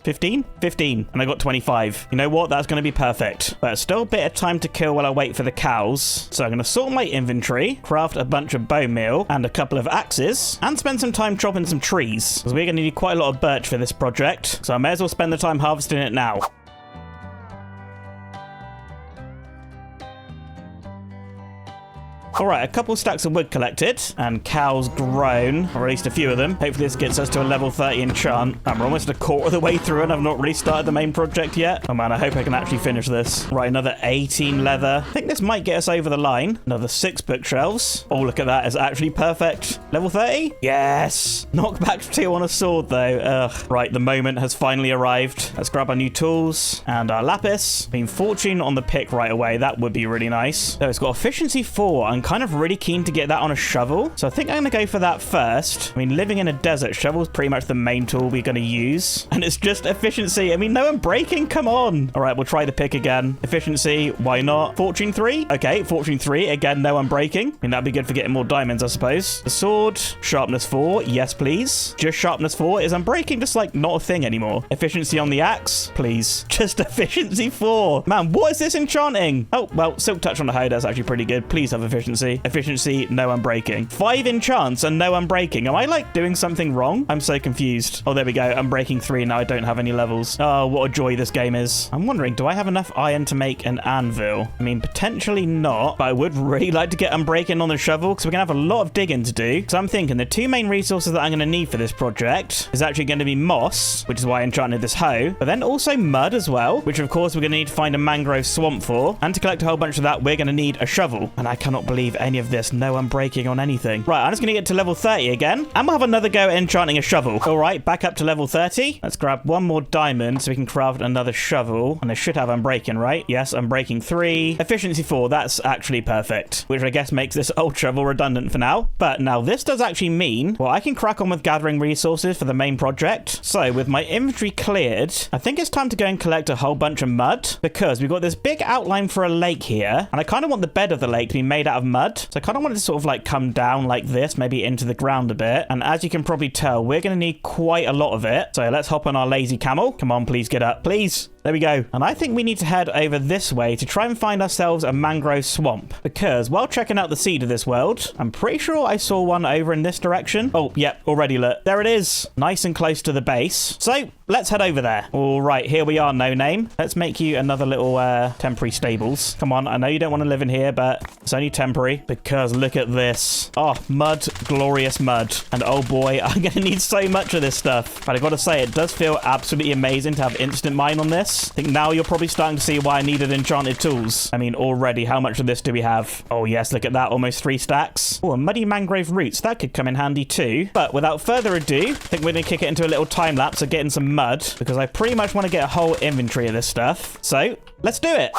And I got 25. You know what? That's going to be perfect. But still a bit of time to kill while I wait for the cows. So I'm going to sort my inventory, craft a bunch of bone meal and a couple of axes, and spend some time chopping some trees, because we're going to need quite a lot of birch for this project. So I may as well spend the time harvesting it now. All right, a couple stacks of wood collected and cows grown, or at least a few of them. Hopefully this gets us to a level 30 enchant. And we're almost a quarter of the way through and I've not really started the main project yet. Oh man, I hope I can actually finish this. Right, another 18 leather. I think this might get us over the line. Another 6 bookshelves. Oh, look at that. It's actually perfect. Level 30? Yes. Knockback 2 on a sword though. Ugh. Right, the moment has finally arrived. Let's grab our new tools and our lapis. I mean, fortune on the pick right away. That would be really nice. So it's got efficiency 4. I'm kind of really keen to get that on a shovel, so I think I'm gonna go for that first. I mean, living in a desert, shovel's pretty much the main tool we're gonna use, and it's just efficiency. I mean, no, I'm breaking, come on. All right, we'll try the pick again. Efficiency, why not? Fortune 3. Okay, fortune 3 again. No, I'm breaking. I mean, that'd be good for getting more diamonds, I suppose. The sword, sharpness 4. Yes, please. Just sharpness 4. Is unbreaking just like not a thing anymore? Efficiency on the axe, please. Just efficiency 4. Man, what is this enchanting? Oh well, silk touch on the hoe. That's actually pretty good. Please have efficiency. Efficiency, no unbreaking. 5 enchants and no unbreaking. Am I like doing something wrong? I'm so confused. Oh, there we go. Unbreaking 3. Now I don't have any levels. Oh, what a joy this game is. I'm wondering, do I have enough iron to make an anvil? I mean, potentially not, but I would really like to get unbreaking on the shovel because we're gonna have a lot of digging to do. So I'm thinking the 2 main resources that I'm gonna need for this project is actually going to be moss, which is why I enchanted this hoe, but then also mud as well, which of course we're gonna need to find a mangrove swamp for, and to collect a whole bunch of that we're gonna need a shovel. And I cannot believe any of this. No unbreaking on anything. Right, I'm just gonna get to level 30 again, and we'll have another go at enchanting a shovel. All right, back up to level 30. Let's grab 1 more diamond so we can craft another shovel, and I should have unbreaking, right? Yes, unbreaking 3. Efficiency 4. That's actually perfect, which I guess makes this old shovel redundant for now. But now this does actually mean, well, I can crack on with gathering resources for the main project. So with my inventory cleared, I think it's time to go and collect a whole bunch of mud, because we've got this big outline for a lake here, and I kind of want the bed of the lake to be made out of mud. So I kind of want it to sort of like come down like this, maybe into the ground a bit. And as you can probably tell, we're going to need quite a lot of it. So let's hop on our lazy camel. Come on, please get up. Please. There we go. And I think we need to head over this way to try and find ourselves a mangrove swamp. Because while checking out the seed of this world, I'm pretty sure I saw one over in this direction. Oh, yep, already look. There it is. Nice and close to the base. So let's head over there. All right, here we are, no name. Let's make you another little temporary stables. Come on, I know you don't want to live in here, but it's only temporary. Because look at this. Oh, mud, glorious mud. And oh boy, I'm going to need so much of this stuff. But I got to say, it does feel absolutely amazing to have instant mine on this. I think now you're probably starting to see why I needed enchanted tools. I mean, already, how much of this do we have? Oh yes, look at that, almost 3 stacks. Oh, and muddy mangrove roots, that could come in handy too. But without further ado, I think we're going to kick it into a little time lapse of getting some mud, because I pretty much want to get a whole inventory of this stuff. So, let's do it.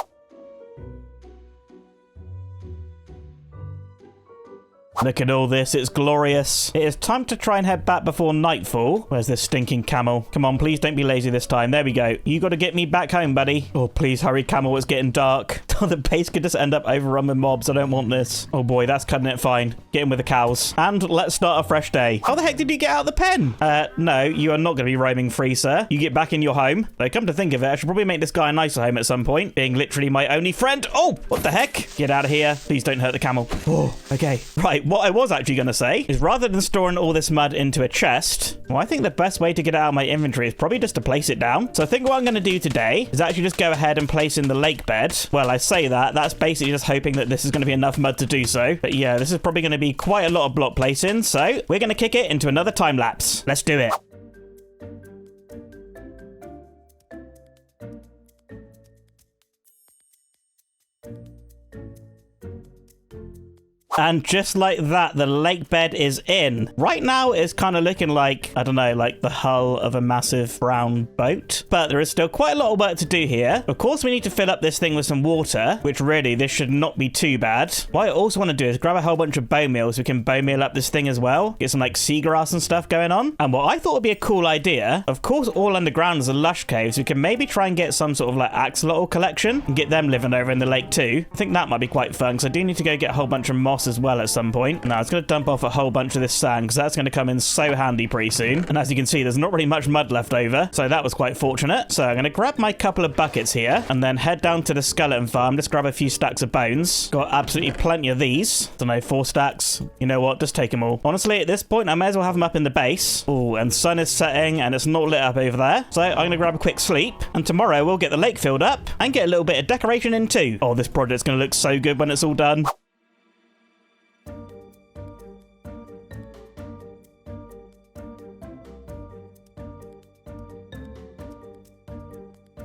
Look at all this, it's glorious. It is time to try and head back before nightfall. Where's this stinking camel? Come on, please don't be lazy this time. There we go. You got to get me back home, buddy. Oh, please hurry, camel, it's getting dark. The base could just end up overrun with mobs. I don't want this. Oh boy, that's cutting it fine. Get in with the cows. And let's start a fresh day. How the heck did you get out of the pen? No, you are not going to be roaming free, sir. You get back in your home. Though, come to think of it, I should probably make this guy a nicer home at some point. Being literally my only friend. Oh, what the heck? Get out of here. Please don't hurt the camel. Oh, okay. Right, what I was actually going to say is rather than storing all this mud into a chest, well, I think the best way to get it out of my inventory is probably just to place it down. So I think what I'm going to do today is actually just go ahead and place in the lake bed. Well, I say that's basically just hoping that this is going to be enough mud to do so. But yeah, this is probably going to be quite a lot of block placing. So we're going to kick it into another time lapse. Let's do it. And just like that, the lake bed is in. Right now, it's kind of looking like, I don't know, like the hull of a massive brown boat. But there is still quite a lot of work to do here. Of course, we need to fill up this thing with some water, which really, this should not be too bad. What I also want to do is grab a whole bunch of bone meal so we can bone meal up this thing as well. Get some like seagrass and stuff going on. And what I thought would be a cool idea, of course, all underground is a lush cave, so we can maybe try and get some sort of like axolotl collection and get them living over in the lake too. I think that might be quite fun, because I do need to go get a whole bunch of moss as well at some point. Now, it's going to dump off a whole bunch of this sand, because that's going to come in so handy pretty soon. And as you can see, there's not really much mud left over, so that was quite fortunate. So I'm going to grab my couple of buckets here and then head down to the skeleton farm, just grab a few stacks of bones. Got absolutely plenty of these. Don't know, 4 stacks. You know what? Just take them all. Honestly, at this point, I may as well have them up in the base. Oh, and sun is setting and it's not lit up over there. So I'm going to grab a quick sleep, and tomorrow we'll get the lake filled up and get a little bit of decoration in too. Oh, this project's going to look so good when it's all done.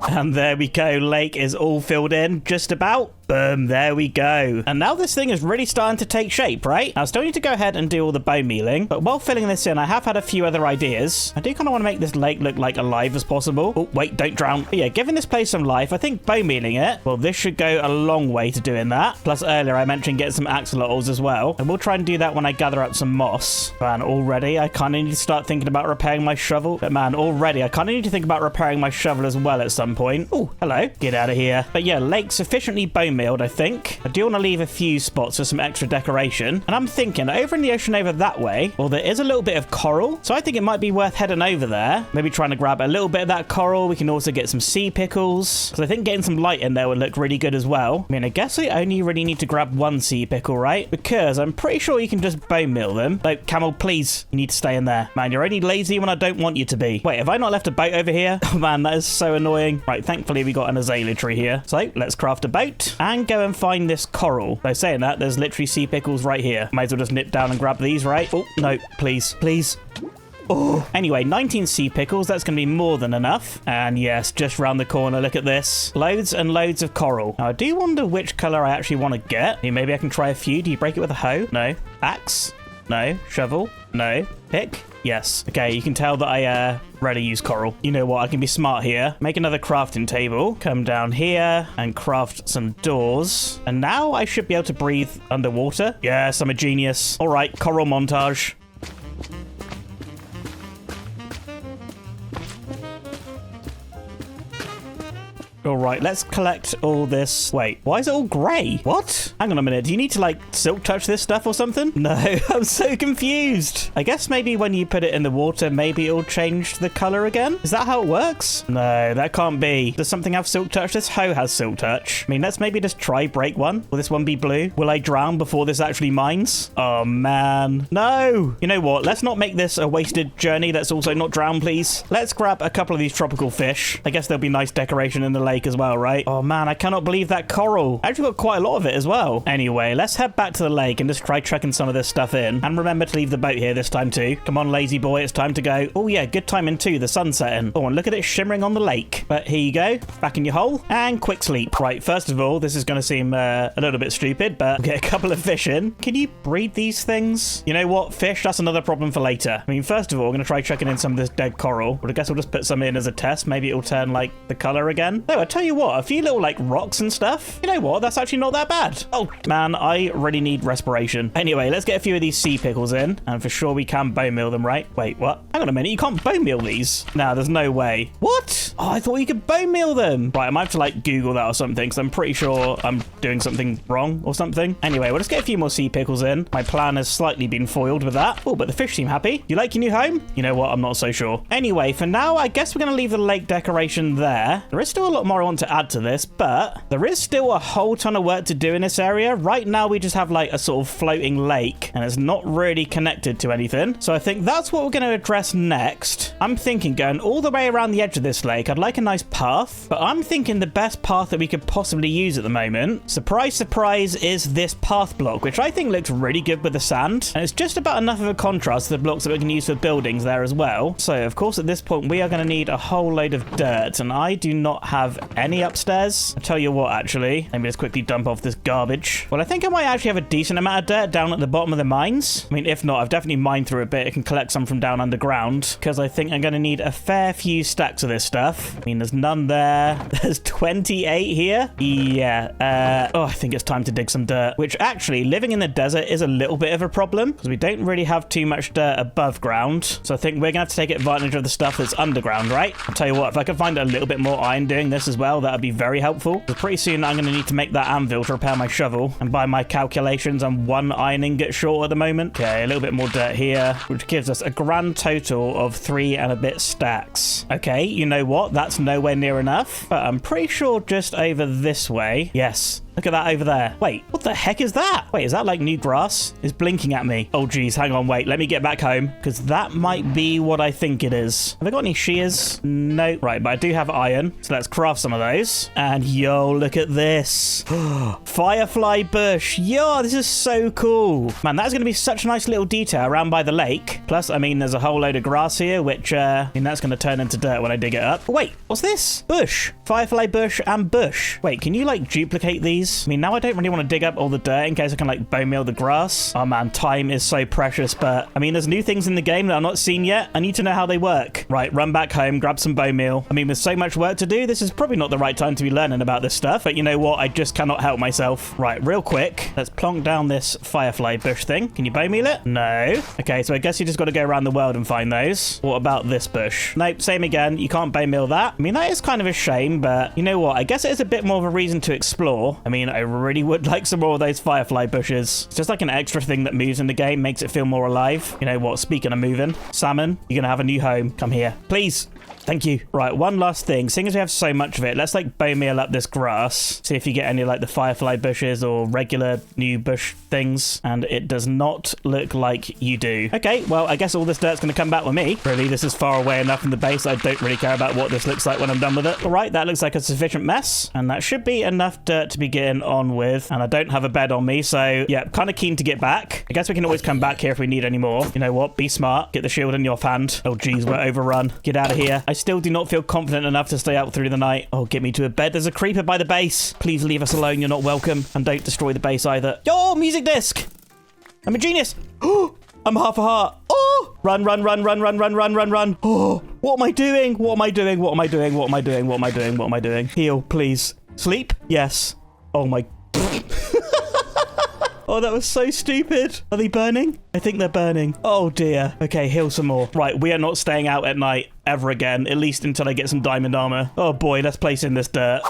And there we go, lake is all filled in, just about. Boom, there we go. And now this thing is really starting to take shape, right? I still need to go ahead and do all the bone mealing, but while filling this in, I have had a few other ideas. I do kind of want to make this lake look like alive as possible. Oh, wait, don't drown. But yeah, giving this place some life, I think bone mealing it, well, this should go a long way to doing that. Plus, earlier I mentioned getting some axolotls as well, and we'll try and do that when I gather up some moss. Man, already, I kind of need to start thinking about repairing my shovel. But man, already, I kind of need to think about repairing my shovel as well at some point. Oh, hello. Get out of here. But yeah, lake sufficiently bone mealed, I think. I do want to leave a few spots for some extra decoration. And I'm thinking, over in the ocean over that way, well, there is a little bit of coral. So I think it might be worth heading over there. Maybe trying to grab a little bit of that coral. We can also get some sea pickles, because I think getting some light in there would look really good as well. I mean, I guess I only really need to grab 1 sea pickle, right? Because I'm pretty sure you can just bone meal them. Like, Camel, please, you need to stay in there. Man, you're only lazy when I don't want you to be. Wait, have I not left a boat over here? Oh man, that is so annoying. Right, thankfully we got an azalea tree here. So let's craft a boat and go and find this coral. By saying that, there's literally sea pickles right here. Might as well just nip down and grab these, right? Oh, no, please, please. Oh, anyway, 19 sea pickles, that's going to be more than enough. And yes, just round the corner, look at this. Loads and loads of coral. Now, I do wonder which color I actually want to get. Maybe I can try a few. Do you break it with a hoe? No. Axe? No. Shovel? No. Pick? Yes. Okay, you can tell that I rarely use coral. You know what? I can be smart here. Make another crafting table. Come down here and craft some doors. And now I should be able to breathe underwater. Yes, I'm a genius. All right, coral montage. All right, let's collect all this. Wait, why is it all grey? What? Hang on a minute. Do you need to like silk touch this stuff or something? No, I'm so confused. I guess maybe when you put it in the water, maybe it'll change the color again. Is that how it works? No, that can't be. Does something have silk touch? This hoe has silk touch. I mean, let's maybe just try break one. Will this one be blue? Will I drown before this actually mines? Oh man, no. You know what? Let's not make this a wasted journey. Let's also not drown, please. Let's grab a couple of these tropical fish. I guess there'll be nice decoration in the lake as well, right? Oh man, I cannot believe that coral. I actually got quite a lot of it as well. Anyway, let's head back to the lake and just try chucking some of this stuff in. And remember to leave the boat here this time too. Come on, lazy boy, it's time to go. Oh yeah, good timing too, the sun's setting. Oh, and look at it shimmering on the lake. But here you go, back in your hole, and quick sleep. Right, first of all, this is going to seem a little bit stupid, but we'll get a couple of fish in. Can you breed these things? You know what, fish, that's another problem for later. I mean, first of all, I'm going to try chucking in some of this dead coral. But I guess we'll just put some in as a test. Maybe it'll turn like the color again. No, I tell you what, a few little like rocks and stuff. You know what, that's actually not that bad. Oh man, I really need respiration. Anyway, let's get a few of these sea pickles in, and for sure we can bone meal them, right? Wait, what? Hang on a minute, you can't bone meal these? Nah, there's no way. What? Oh, I thought you could bone meal them. Right, I might have to like Google that or something, because I'm pretty sure I'm doing something wrong or something. Anyway, we'll just get a few more sea pickles in. My plan has slightly been foiled with that. Oh, but the fish seem happy. You like your new home? You know what, I'm not so sure. Anyway, for now, I guess we're going to leave the lake decoration there. There is still a lot more I want to add to this, but there is still a whole ton of work to do in this area. Right now, we just have like a sort of floating lake, and it's not really connected to anything. So I think that's what we're going to address next. I'm thinking going all the way around the edge of this lake. I'd like a nice path, but I'm thinking the best path that we could possibly use at the moment, surprise, surprise, is this path block, which I think looks really good with the sand. And it's just about enough of a contrast to the blocks that we can use for buildings there as well. So of course, at this point, we are going to need a whole load of dirt, and I do not have any upstairs. I'll tell you what, actually, let me just quickly dump off this garbage. Well, I think I might actually have a decent amount of dirt down at the bottom of the mines. I mean, if not, I've definitely mined through a bit. I can collect some from down underground, because I think I'm going to need a fair few stacks of this stuff. I mean, there's none there. There's 28 here. Yeah. Oh, I think it's time to dig some dirt, which actually, living in the desert is a little bit of a problem, because we don't really have too much dirt above ground. So I think we're going to have to take advantage of the stuff that's underground, right? I'll tell you what, if I could find a little bit more iron doing this as well, that would be very helpful. So pretty soon I'm going to need to make that anvil to repair my shovel, and by my calculations, I'm one iron ingot short at the moment. Okay, a little bit more dirt here, which gives us a grand total of 3 and a bit stacks. Okay, you know what? That's nowhere near enough, but I'm pretty sure just over this way. Yes. Look at that over there. Wait, what the heck is that? Wait, is that like new grass? It's blinking at me. Oh, geez, hang on, wait. Let me get back home, because that might be what I think it is. Have I got any shears? No. Right, but I do have iron, so let's craft some of those. And yo, look at this. Firefly bush. Yo, this is so cool. Man, that's going to be such a nice little detail around by the lake. Plus, I mean, there's a whole load of grass here, which, I mean, that's going to turn into dirt when I dig it up. Wait, what's this? Bush. Firefly bush and bush. Wait, can you, like, duplicate these? I mean, now I don't really want to dig up all the dirt in case I can like bone meal the grass. Oh man, time is so precious, but I mean, there's new things in the game that I've not seen yet. I need to know how they work. Right, run back home, grab some bone meal. I mean, with so much work to do, this is probably not the right time to be learning about this stuff, but you know what? I just cannot help myself. Right, real quick, let's plonk down this firefly bush thing. Can you bone meal it? No. Okay, so I guess you just got to go around the world and find those. What about this bush? Nope, same again. You can't bone meal that. I mean, that is kind of a shame, but you know what? I guess it is a bit more of a reason to explore. I mean, I really would like some more of those firefly bushes. It's just like an extra thing that moves in the game, makes it feel more alive. You know what? Speaking of moving, salmon, you're gonna have a new home. Come here, please. Thank you. Right, one last thing. Seeing as we have so much of it, let's like bone meal up this grass. See if you get any like the firefly bushes or regular new bush things. And it does not look like you do. Okay, well, I guess all this dirt's going to come back with me. Really, this is far away enough from the base. I don't really care about what this looks like when I'm done with it. All right, that looks like a sufficient mess. And that should be enough dirt to be getting on with. And I don't have a bed on me, so yeah, kind of keen to get back. I guess we can always come back here if we need any more. You know what? Be smart. Get the shield in your hand. Oh, geez, we're overrun. Get out of here. I still do not feel confident enough to stay out through the night. Oh, get me to a bed. There's a creeper by the base. Please leave us alone. You're not welcome. And don't destroy the base either. Yo, music disc. I'm a genius. Oh, I'm half a heart. Oh, run, run, run, run, run, run, run, run, run. Oh, what am I doing? What am I doing? What am I doing? What am I doing? What am I doing? What am I doing? Heal, please. Sleep? Yes. Oh my. Oh, that was so stupid. Are they burning? I think they're burning. Oh, dear. Okay, heal some more. Right, we are not staying out at night ever again, at least until I get some diamond armor. Oh, boy, let's place in this dirt.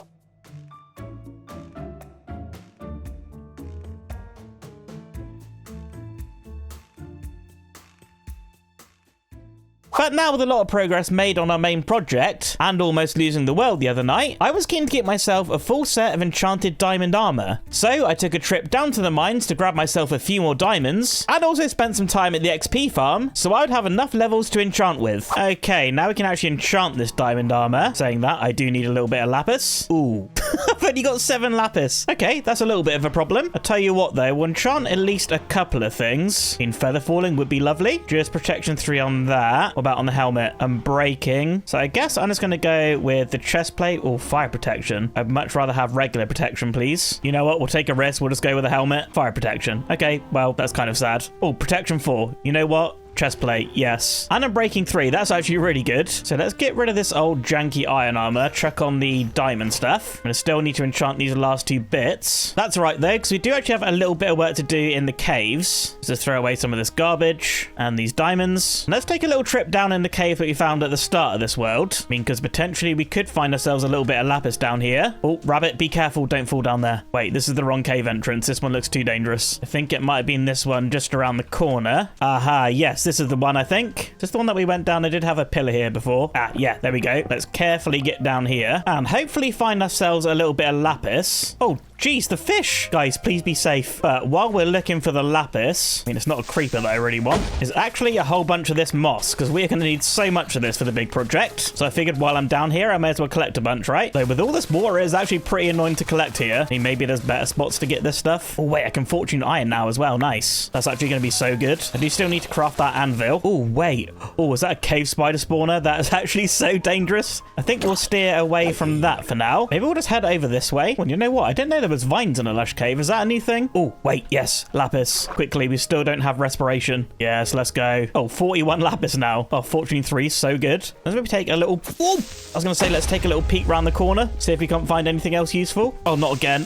But now with a lot of progress made on our main project, and almost losing the world the other night, I was keen to get myself a full set of enchanted diamond armor. So I took a trip down to the mines to grab myself a few more diamonds, and also spent some time at the XP farm, so I would have enough levels to enchant with. Okay, now we can actually enchant this diamond armor. Saying that, I do need a little bit of lapis. Ooh, I've only got 7 lapis. Okay, that's a little bit of a problem. I'll tell you what though, we'll enchant at least a couple of things. In feather falling would be lovely. Just protection 3 on that. What about on the helmet? And breaking. So I guess I'm just going to go with the chest plate or fire protection. I'd much rather have regular protection, please. You know what? We'll take a risk. We'll just go with the helmet. Fire protection. Okay, well, that's kind of sad. Oh, protection 4. You know what? Chest plate, yes. And I'm breaking 3. That's actually really good. So let's get rid of this old janky iron armor. Chuck on the diamond stuff. I'm going to still need to enchant these last 2 bits. That's all right though, because we do actually have a little bit of work to do in the caves. So throw away some of this garbage and these diamonds. And let's take a little trip down in the cave that we found at the start of this world. I mean, because potentially we could find ourselves a little bit of lapis down here. Oh, rabbit, be careful. Don't fall down there. Wait, this is the wrong cave entrance. This one looks too dangerous. I think it might have been this one just around the corner. Aha, yes. This is the one, I think. Just the one that we went down. I did have a pillar here before. Ah, yeah, there we go. Let's carefully get down here and hopefully find ourselves a little bit of lapis. Oh, geez, the fish. Guys, please be safe. But while we're looking for the lapis, I mean, it's not a creeper that I really want. It's actually a whole bunch of this moss, because we're going to need so much of this for the big project. So I figured while I'm down here, I may as well collect a bunch, right? So with all this water, it's actually pretty annoying to collect here. I mean, maybe there's better spots to get this stuff. Oh, wait, I can fortune iron now as well. Nice. That's actually going to be so good. I do still need to craft that anvil. Oh, wait. Oh, is that a cave spider spawner? That is actually so dangerous. I think we'll steer away from that for now. Maybe we'll just head over this way. Well, you know what? I didn't know there was vines in a lush cave. Is that a new thing? Oh, wait. Yes. Lapis. Quickly. We still don't have respiration. Yes, let's go. Oh, 41 lapis now. Oh, fortune 3. So good. Let's maybe take a little... Oh, I was going to say, let's take a little peek around the corner. See if we can't find anything else useful. Oh, not again.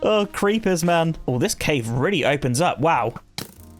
Oh, creepers, man. Oh, this cave really opens up. Wow.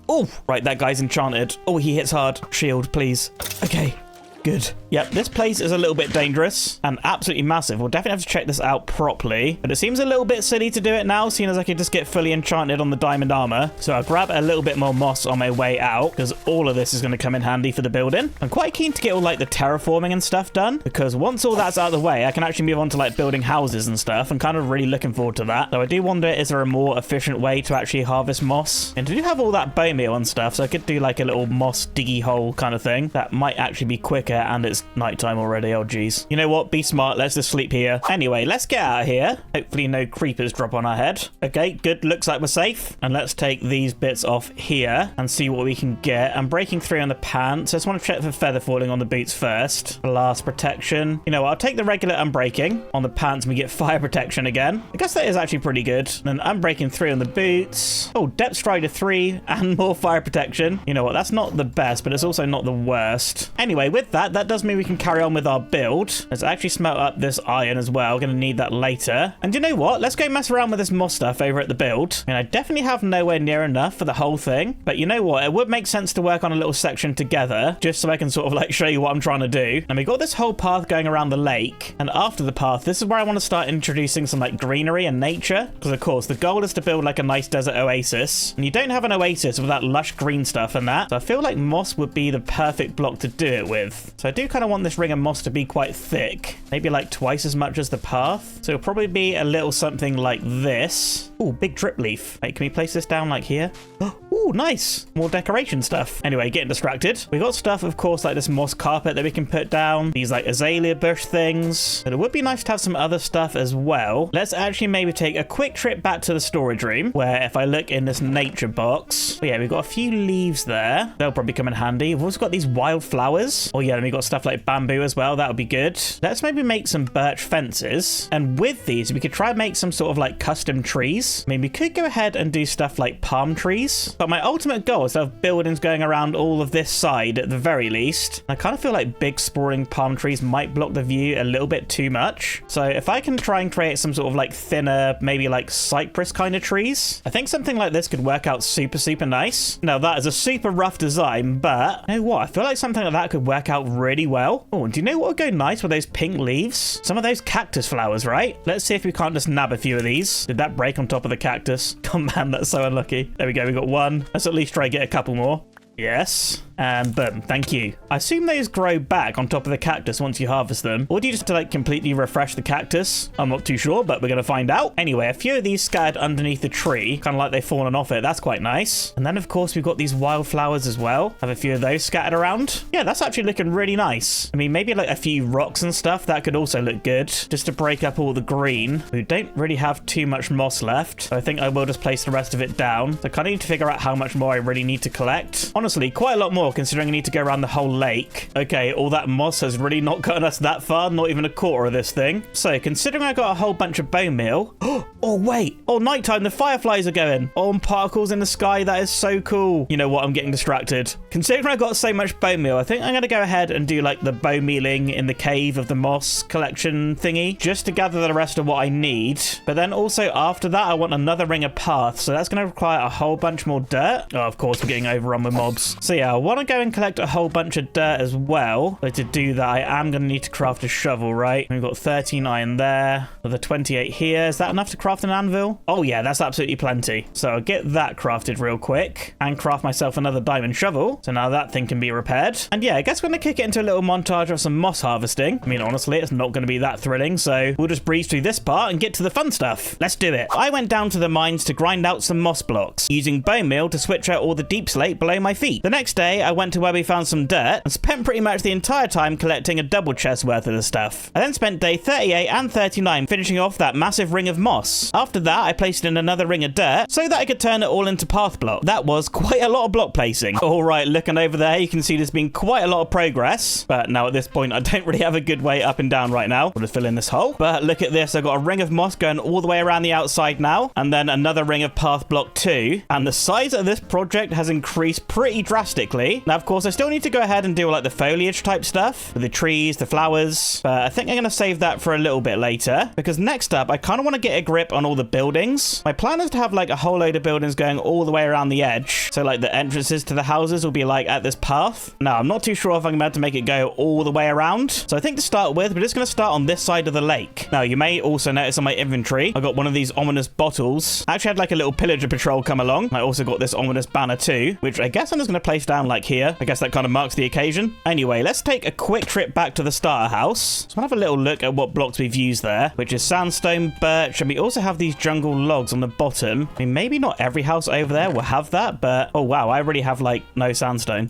Oh, right, that guy's enchanted. Oh, he hits hard. Shield, please. Okay, good. Yep, this place is a little bit dangerous and absolutely massive. We'll definitely have to check this out properly, but it seems a little bit silly to do it now, seeing as I could just get fully enchanted on the diamond armor. So I'll grab a little bit more moss on my way out, because all of this is going to come in handy for the building. I'm quite keen to get all like the terraforming and stuff done, because once all that's out of the way, I can actually move on to like building houses and stuff. I'm kind of really looking forward to that. Though I do wonder, is there a more efficient way to actually harvest moss? And to do have all that bone meal and stuff, so I could do like a little moss diggy hole kind of thing. That might actually be quicker, and it's nighttime already. Oh geez. You know what? Be smart. Let's just sleep here. Anyway, let's get out of here. Hopefully no creepers drop on our head. Okay, good. Looks like we're safe. And let's take these bits off here and see what we can get. I'm breaking 3 on the pants. I just want to check for feather falling on the boots first. Blast protection. You know what? I'll take the regular unbreaking on the pants and we get fire protection again. I guess that is actually pretty good. And unbreaking 3 on the boots. Oh, depth strider 3 and more fire protection. You know what? That's not the best, but it's also not the worst. Anyway, with that does mean we can carry on with our build. Let's actually smelt up this iron as well. Gonna need that later. And you know what? Let's go mess around with this moss stuff over at the build. And I definitely have nowhere near enough for the whole thing. But you know what? It would make sense to work on a little section together, just so I can sort of like show you what I'm trying to do. And we got this whole path going around the lake. And after the path, this is where I want to start introducing some like greenery and nature. Because of course, the goal is to build like a nice desert oasis. And you don't have an oasis without lush green stuff and that. So I feel like moss would be the perfect block to do it with. So I do kind of want this ring of moss to be quite thick, maybe like twice as much as the path. So it'll probably be a little something like this. Oh, big drip leaf. Wait, can we place this down like here? Oh, nice. More decoration stuff. Anyway, getting distracted. We got stuff, of course, like this moss carpet that we can put down. These like azalea bush things. But it would be nice to have some other stuff as well. Let's actually maybe take a quick trip back to the storage room, where if I look in this nature box, oh yeah, we've got a few leaves there. They'll probably come in handy. We've also got these wild flowers. Oh yeah, and we've got stuff like bamboo as well. That would be good. Let's maybe make some birch fences. And with these, we could try and make some sort of like custom trees. I mean, we could go ahead and do stuff like palm trees. But my ultimate goal is to have buildings going around all of this side at the very least. I kind of feel like big sprawling palm trees might block the view a little bit too much. So if I can try and create some sort of like thinner, maybe like cypress kind of trees, I think something like this could work out super, super nice. Now that is a super rough design, but you know what? I feel like something like that could work out really well. Oh, and do you know what would go nice with those pink leaves? Some of those cactus flowers, right? Let's see if we can't just nab a few of these. Did that break on top of the cactus? Oh man, that's so unlucky. There we go, we got one. Let's at least try and get a couple more. Yes, and boom, thank you. I assume those grow back on top of the cactus once you harvest them, or do you just like completely refresh the cactus? I'm not too sure, but we're gonna find out. Anyway, a few of these scattered underneath the tree, kind of like they've fallen off it. That's quite nice. And then of course we've got these wildflowers as well. Have a few of those scattered around. Yeah, that's actually looking really nice. I mean, maybe like a few rocks and stuff that could also look good, just to break up all the green. We don't really have too much moss left, so I think I will just place the rest of it down. So I kind of need to figure out how much more I really need to collect. Honestly, quite a lot more considering I need to go around the whole lake. Okay, all that moss has really not gotten us that far, not even a quarter of this thing. So considering I got a whole bunch of bone meal. Oh wait, oh nighttime, the fireflies are going. Oh, and particles in the sky, that is so cool. You know what, I'm getting distracted. Considering I got so much bone meal, I think I'm going to go ahead and do like the bone mealing in the cave of the moss collection thingy, just to gather the rest of what I need. But then also after that, I want another ring of path, so that's going to require a whole bunch more dirt. Oh, of course, we're getting overrun with mobs. So yeah, I want to go and collect a whole bunch of dirt as well. So to do that, I am going to need to craft a shovel, right? We've got 13 iron there, with a 28 here. Is that enough to craft an anvil? Oh yeah, that's absolutely plenty. So I'll get that crafted real quick and craft myself another diamond shovel. So now that thing can be repaired. And yeah, I guess we're going to kick it into a little montage of some moss harvesting. I mean, honestly, it's not going to be that thrilling. So we'll just breeze through this part and get to the fun stuff. Let's do it. I went down to the mines to grind out some moss blocks, using bone meal to switch out all the deep slate below my feet. The next day, I went to where we found some dirt and spent pretty much the entire time collecting a double chest worth of the stuff. I then spent day 38 and 39 finishing off that massive ring of moss. After that, I placed in another ring of dirt so that I could turn it all into path block. That was quite a lot of block placing. All right, looking over there, you can see there's been quite a lot of progress. But now at this point, I don't really have a good way up and down right now. We'll just fill in this hole. But look at this. I've got a ring of moss going all the way around the outside now. And then another ring of path block 2. And the size of this project has increased pretty drastically. Now, of course, I still need to go ahead and do like the foliage type stuff with the trees, the flowers. But I think I'm going to save that for a little bit later, because next up, I kind of want to get a grip on all the buildings. My plan is to have like a whole load of buildings going all the way around the edge. So like the entrances to the houses will be like at this path. Now, I'm not too sure if I'm about to make it go all the way around. So I think to start with, we're just going to start on this side of the lake. Now, you may also notice on my inventory, I got one of these ominous bottles. I actually had like a little pillager patrol come along. I also got this ominous banner too, which I guess I'm just going to place down like here. I guess that kind of marks the occasion. Anyway, let's take a quick trip back to the starter house. So I'll have a little look at what blocks we've used there, which is sandstone, birch, and we also have these jungle logs on the bottom. I mean, maybe not every house over there will have that, but oh wow, I already have like no sandstone.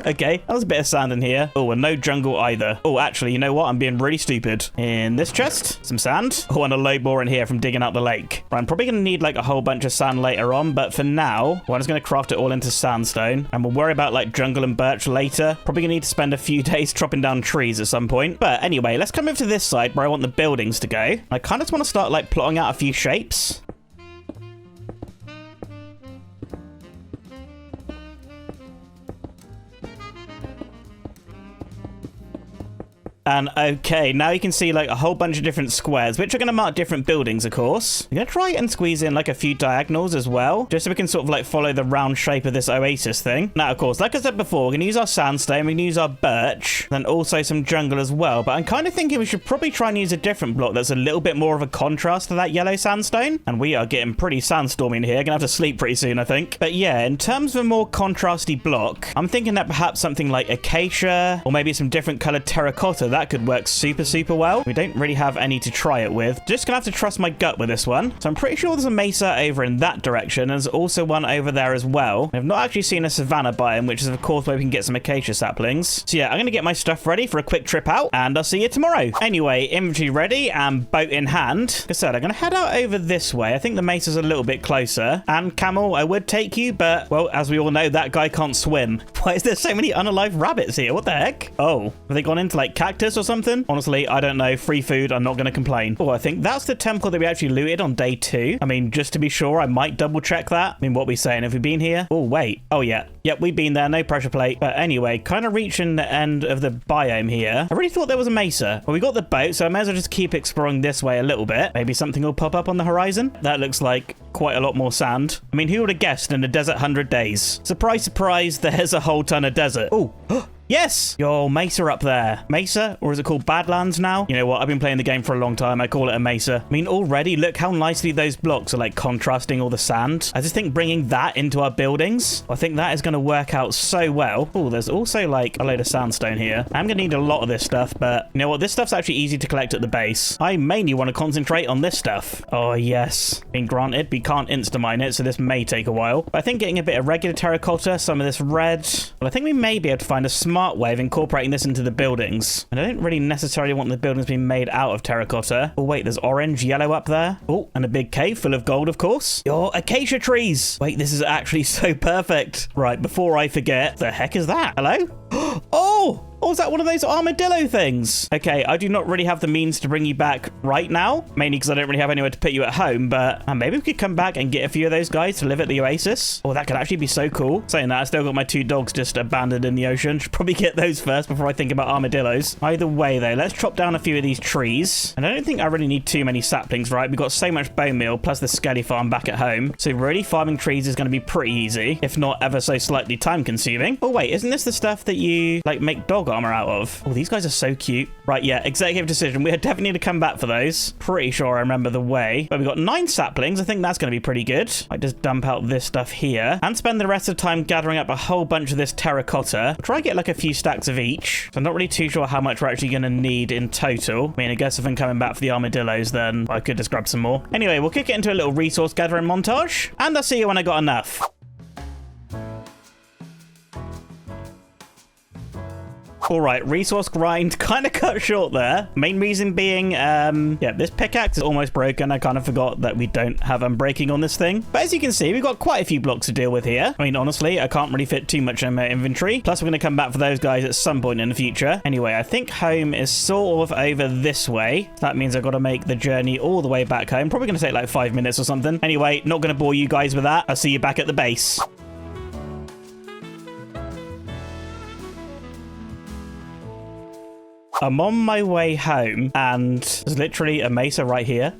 Okay, that was a bit of sand in here. Oh, and no jungle either. Oh, actually, you know what? I'm being really stupid. In this chest, some sand. Oh, and a load more in here from digging out the lake. Right, I'm probably going to need like a whole bunch of sand later on, but for now, we're just going to craft it all into sandstone, and we'll worry about like jungle and birch later. Probably going to need to spend a few days chopping down trees at some point. But anyway, let's come over to this side where I want the buildings to go. I kind of just want to start like plotting out a few shapes. And okay, now you can see like a whole bunch of different squares, which are going to mark different buildings, of course. I'm going to try and squeeze in like a few diagonals as well, just so we can sort of like follow the round shape of this Oasis thing. Now, of course, like I said before, we're going to use our sandstone, we can use our birch, then also some jungle as well. But I'm kind of thinking we should probably try and use a different block that's a little bit more of a contrast to that yellow sandstone. And we are getting pretty sandstormy in here. Going to have to sleep pretty soon, I think. But yeah, in terms of a more contrasty block, I'm thinking that perhaps something like acacia or maybe some different colored terracotta, that could work super, super well. We don't really have any to try it with. Just gonna have to trust my gut with this one. So I'm pretty sure there's a mesa over in that direction. And there's also one over there as well. I've not actually seen a savanna biome, which is of course where we can get some acacia saplings. So yeah, I'm gonna get my stuff ready for a quick trip out, and I'll see you tomorrow. Anyway, inventory ready and boat in hand. Like I said, I'm gonna head out over this way. I think the mesa's a little bit closer. And Camel, I would take you, but well, as we all know, that guy can't swim. Why is there so many unalive rabbits here? What the heck? Oh, have they gone into like cactus cactus or something? Honestly, I don't know. Free food, I'm not going to complain. Oh, I think that's the temple that we actually looted on day 2. I mean, just to be sure, I might double check that. I mean, what are we saying? Have we been here? Oh, wait. Oh, yeah. Yep, we've been there. No pressure plate. But anyway, kind of reaching the end of the biome here. I really thought there was a mesa. Well, we got the boat, so I may as well just keep exploring this way a little bit. Maybe something will pop up on the horizon. That looks like quite a lot more sand. I mean, who would have guessed in a desert 100 days? Surprise, surprise, there's a whole ton of desert. Oh, yes! Yo, mesa up there. Mesa? Or is it called Badlands now? You know what? I've been playing the game for a long time. I call it a mesa. I mean, already, look how nicely those blocks are like contrasting all the sand. I just think bringing that into our buildings, I think that is going to work out so well. Oh, there's also like a load of sandstone here. I'm going to need a lot of this stuff, but you know what? This stuff's actually easy to collect at the base. I mainly want to concentrate on this stuff. Oh, yes. I mean, granted, we can't insta-mine it, so this may take a while. But I think getting a bit of regular terracotta, some of this red, well, I think we may be able to find a smart way of incorporating this into the buildings. And I don't really necessarily want the buildings being made out of terracotta. Oh, wait, there's orange, yellow up there. Oh, and a big cave full of gold, of course. Your acacia trees. Wait, this is actually so perfect. Right, before I forget, the heck is that? Hello? Oh! Oh, is that one of those armadillo things? Okay, I do not really have the means to bring you back right now, mainly because I don't really have anywhere to put you at home, but maybe we could come back and get a few of those guys to live at the Oasis. Oh, that could actually be so cool. Saying that, I still got my 2 dogs just abandoned in the ocean. Should probably get those first before I think about armadillos. Either way, though, let's chop down a few of these trees. And I don't think I really need too many saplings, right? We've got so much bone meal, plus the skelly farm back at home. So really, farming trees is going to be pretty easy, if not ever so slightly time-consuming. Oh, wait, isn't this the stuff that you, like, make dog armor out of? Oh, these guys are so cute. Right, yeah, executive decision. We definitely need to come back for those. Pretty sure I remember the way. But we've got 9 saplings. I think that's going to be pretty good. I just dump out this stuff here and spend the rest of the time gathering up a whole bunch of this terracotta. I'll try to get like a few stacks of each. So I'm not really too sure how much we're actually going to need in total. I mean, I guess if I'm coming back for the armadillos, then I could just grab some more. Anyway, we'll kick it into a little resource gathering montage, and I'll see you when I got enough. All right, resource grind kind of cut short there. Main reason being, yeah, this pickaxe is almost broken. I kind of forgot that we don't have unbreaking on this thing. But as you can see, we've got quite a few blocks to deal with here. I mean, honestly, I can't really fit too much in my inventory. Plus, we're going to come back for those guys at some point in the future. Anyway, I think home is sort of over this way. That means I've got to make the journey all the way back home. Probably going to take like 5 minutes or something. Anyway, not going to bore you guys with that. I'll see you back at the base. I'm on my way home, and there's literally a mesa right here.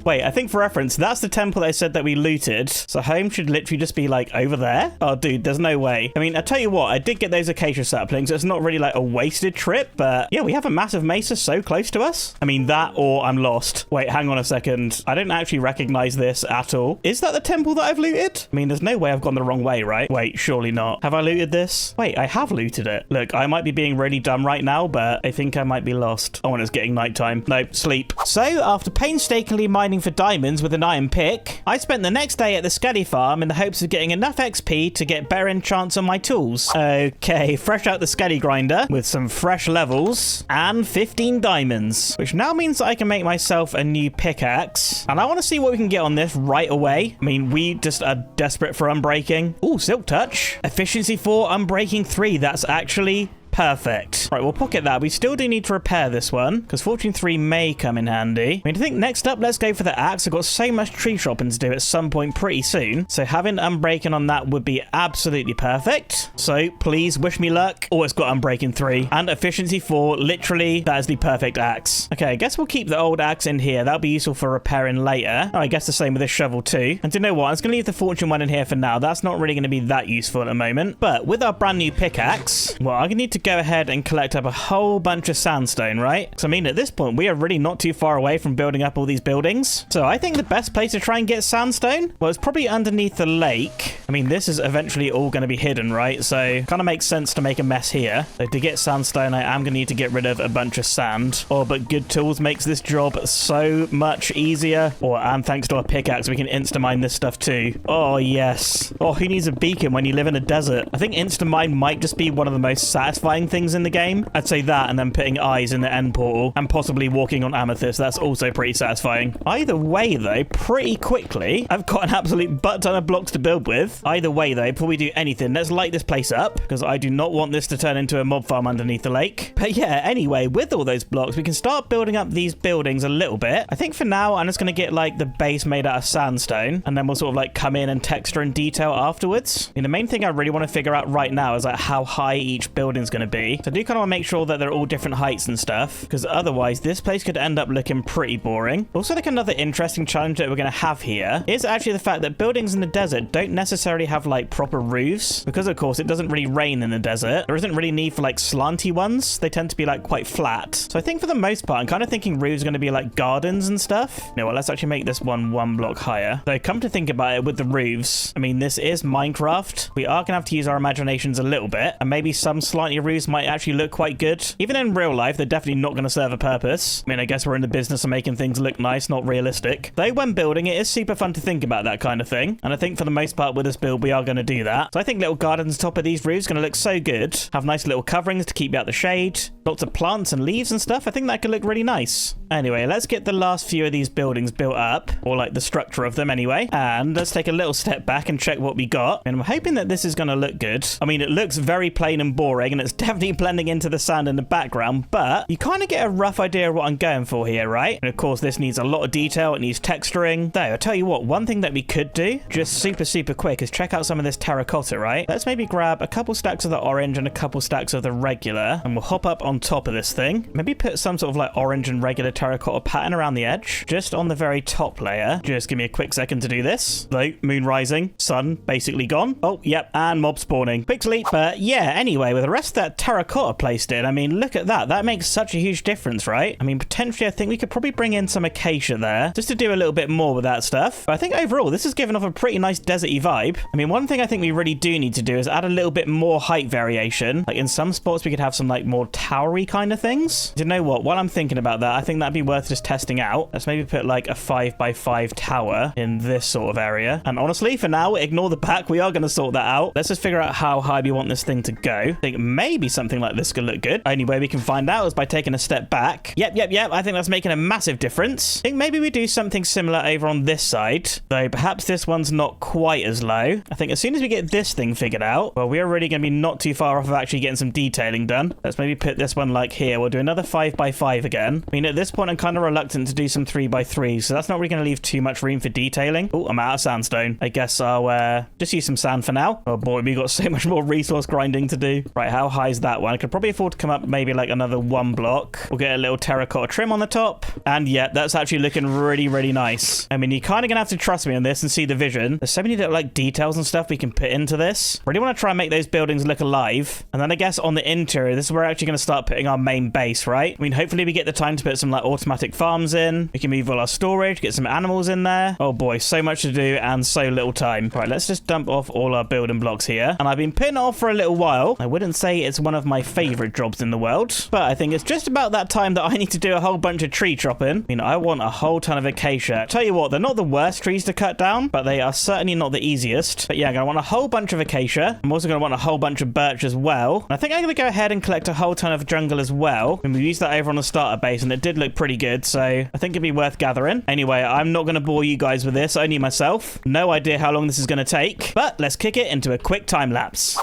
Wait, I think for reference, that's the temple they said that we looted. So home should literally just be like over there. Oh, dude, there's no way. I mean, I tell you what, I did get those acacia saplings. It's not really like a wasted trip, but yeah, we have a massive mesa so close to us. I mean, that or I'm lost. Wait, hang on a second. I don't actually recognize this at all. Is that the temple that I've looted? I mean, there's no way I've gone the wrong way, right? Wait, surely not. Have I looted this? Wait, I have looted it. Look, I might be being really dumb right now, but I think I might be lost. Oh, and it's getting nighttime. Nope, sleep. So after painstakingly mining for diamonds with an iron pick, I spent the next day at the Skelly farm in the hopes of getting enough XP to get better enchants on my tools. Okay, fresh out the Skelly grinder with some fresh levels and 15 diamonds, which now means that I can make myself a new pickaxe. And I want to see what we can get on this right away. I mean, we just are desperate for unbreaking. Ooh, silk touch. Efficiency 4, unbreaking 3. That's actually perfect. Right, we'll pocket that. We still do need to repair this one, because Fortune 3 may come in handy. I mean, I think next up, let's go for the axe. I've got so much tree shopping to do at some point pretty soon, so having unbreaking on that would be absolutely perfect. So please wish me luck. Oh, it's got unbreaking 3 and efficiency 4. Literally, that is the perfect axe. Okay, I guess we'll keep the old axe in here. That'll be useful for repairing later. Oh, I guess the same with this shovel too. And you know what? I'm just going to leave the Fortune 1 in here for now. That's not really going to be that useful at the moment. But with our brand new pickaxe, well, I'm going to need to go ahead and collect up a whole bunch of sandstone, right? So I mean, at this point, we are really not too far away from building up all these buildings. So I think the best place to try and get sandstone, well, it's probably underneath the lake. I mean, this is eventually all going to be hidden, right? So kind of makes sense to make a mess here. So to get sandstone, I am going to need to get rid of a bunch of sand. Oh, but good tools makes this job so much easier. Oh, and thanks to our pickaxe, we can insta-mine this stuff too. Oh, yes. Oh, who needs a beacon when you live in a desert? I think insta-mine might just be one of the most satisfying things in the game. I'd say that, and then putting eyes in the end portal and possibly walking on amethyst. That's also pretty satisfying. Either way, though, pretty quickly, I've got an absolute butt ton of blocks to build with. stuff. Either way, though, before we do anything, let's light this place up, because I do not want this to turn into a mob farm underneath the lake. But yeah, anyway, with all those blocks, we can start building up these buildings a little bit. I think for now, I'm just going to get like the base made out of sandstone, and then we'll sort of like come in and texture and detail afterwards. And the main thing I really want to figure out right now is like how high each building's going to be. So I do kind of want to make sure that they're all different heights and stuff, because otherwise this place could end up looking pretty boring. Also, like another interesting challenge that we're going to have here is actually the fact that buildings in the desert don't necessarily have like proper roofs, because of course it doesn't really rain in the desert. There isn't really need for like slanty ones. They tend to be like quite flat. So I think for the most part, I'm kind of thinking roofs are going to be like gardens and stuff. You know what, let's actually make this one block higher. Though come to think about it with the roofs, I mean, this is Minecraft. We are going to have to use our imaginations a little bit, and maybe some slightly roofs might actually look quite good. Even in real life, they're definitely not going to serve a purpose. I mean, I guess we're in the business of making things look nice, not realistic. Though when building, it is super fun to think about that kind of thing. And I think for the most part with this build, we are going to do that. So I think little gardens top of these roofs are going to look so good. Have nice little coverings to keep out the shade. Lots of plants and leaves and stuff. I think that could look really nice. Anyway, let's get the last few of these buildings built up, or like the structure of them anyway. And let's take a little step back and check what we got. And I'm hoping that this is going to look good. I mean, it looks very plain and boring, and it's definitely blending into the sand in the background, but you kind of get a rough idea of what I'm going for here, right? And of course, this needs a lot of detail. It needs texturing. Though, I'll tell you what, one thing that we could do, just super quick, is check out some of this terracotta, right? Let's maybe grab a couple stacks of the orange and a couple stacks of the regular, and we'll hop up on top of this thing. Maybe put some sort of like orange and regular terracotta pattern around the edge, just on the very top layer. Just give me a quick second to do this. Though, moon rising, sun basically gone. Oh, yep, and mob spawning. Quick sleep. But yeah, anyway, with the rest of that terracotta placed in, I mean, look at that. That makes such a huge difference, right? I mean, potentially, I think we could probably bring in some acacia there, just to do a little bit more with that stuff. But I think overall, this is giving off a pretty nice deserty vibe. I mean, one thing I think we really do need to do is add a little bit more height variation. Like in some spots, we could have some like more towery kind of things. Do you know what? While I'm thinking about that, I think that'd be worth just testing out. Let's maybe put like a 5x5 tower in this sort of area. And honestly, for now, ignore the back. We are going to sort that out. Let's just figure out how high we want this thing to go. I think maybe something like this could look good. Only way we can find out is by taking a step back. Yep. I think that's making a massive difference. I think maybe we do something similar over on this side, though perhaps this one's not quite as low. I think as soon as we get this thing figured out, well, we're really going to be not too far off of actually getting some detailing done. Let's maybe put this one like here. We'll do another 5x5 again. I mean, at this point, I'm kind of reluctant to do some 3x3, so that's not really going to leave too much room for detailing. Oh, I'm out of sandstone. I guess I'll just use some sand for now. Oh boy, we got so much more resource grinding to do. Right, how high is that one? I could probably afford to come up maybe like another one block. We'll get a little terracotta trim on the top. And yeah, that's actually looking really nice. I mean, you're kind of going to have to trust me on this and see the vision. There's so many little like details and stuff we can put into this. Really want to try and make those buildings look alive. And then I guess on the interior, this is where we're actually going to start putting our main base, right? I mean, hopefully we get the time to put some like automatic farms in. We can move all our storage, get some animals in there. Oh boy, so much to do and so little time. Right, let's just dump off all our building blocks here. And I've been putting it off for a little while. I wouldn't say it's one of my favorite jobs in the world, but I think it's just about that time that I need to do a whole bunch of tree chopping. I mean, I want a whole ton of acacia. Tell you what, they're not the worst trees to cut down, but they are certainly not the easiest. But yeah, I'm going to want a whole bunch of acacia. I'm also going to want a whole bunch of birch as well. And I think I'm going to go ahead and collect a whole ton of jungle as well. And we used that over on the starter base, and it did look pretty good, so I think it'd be worth gathering. Anyway, I'm not going to bore you guys with this, only myself. No idea how long this is going to take, but let's kick it into a quick time lapse.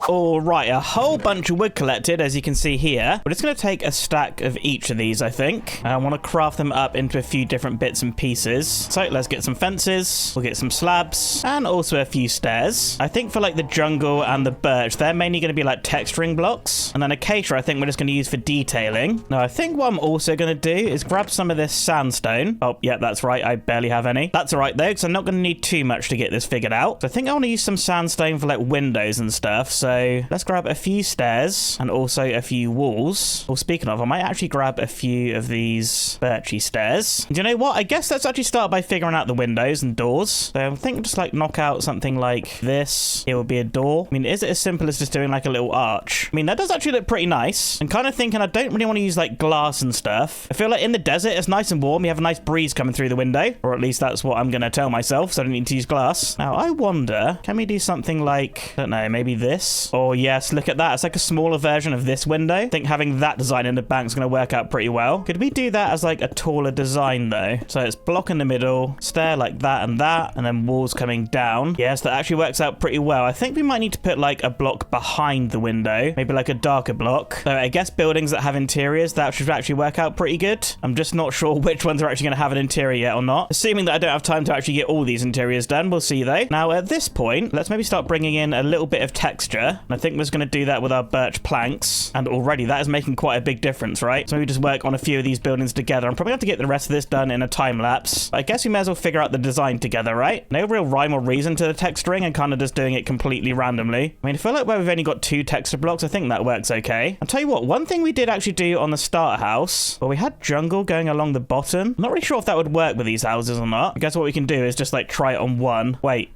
All right, a whole bunch of wood collected, as you can see here. We're just going to take a stack of each of these, I think. I want to craft them up into a few different bits and pieces. So let's get some fences. We'll get some slabs and also a few stairs. I think for like the jungle and the birch, they're mainly going to be like texturing blocks. And then acacia, I think we're just going to use for detailing. Now, I think what I'm also going to do is grab some of this sandstone. Oh, yeah, that's right. I barely have any. That's all right, though, because I'm not going to need too much to get this figured out. So I think I want to use some sandstone for like windows and stuff. So So let's grab a few stairs and also a few walls. Well, speaking of, I might actually grab a few of these birchy stairs. And you know what? I guess let's actually start by figuring out the windows and doors. So I think just like knock out something like this. It would be a door. I mean, is it as simple as just doing like a little arch? I mean, that does actually look pretty nice. I'm kind of thinking I don't really want to use like glass and stuff. I feel like in the desert, it's nice and warm. You have a nice breeze coming through the window, or at least that's what I'm going to tell myself. So I don't need to use glass. Now, I wonder, can we do something like, I don't know, maybe this? Or yes, look at that. It's like a smaller version of this window. I think having that design in the back is going to work out pretty well. Could we do that as like a taller design though? So it's block in the middle, stair like that, and then walls coming down. Yes, that actually works out pretty well. I think we might need to put like a block behind the window, maybe like a darker block. So I guess buildings that have interiors, that should actually work out pretty good. I'm just not sure which ones are actually going to have an interior yet or not. Assuming that I don't have time to actually get all these interiors done, we'll see though. Now at this point, let's maybe start bringing in a little bit of texture. And I think we're just going to do that with our birch planks. And already that is making quite a big difference, right? So maybe just work on a few of these buildings together. I'm probably going to have to get the rest of this done in a time lapse. I guess we may as well figure out the design together, right? No real rhyme or reason to the texturing and kind of just doing it completely randomly. I mean, I feel like where we've only got 2 texture blocks, I think that works okay. I'll tell you what, one thing we did actually do on the starter house, well, we had jungle going along the bottom. I'm not really sure if that would work with these houses or not. I guess what we can do is just like try it on one. Wait.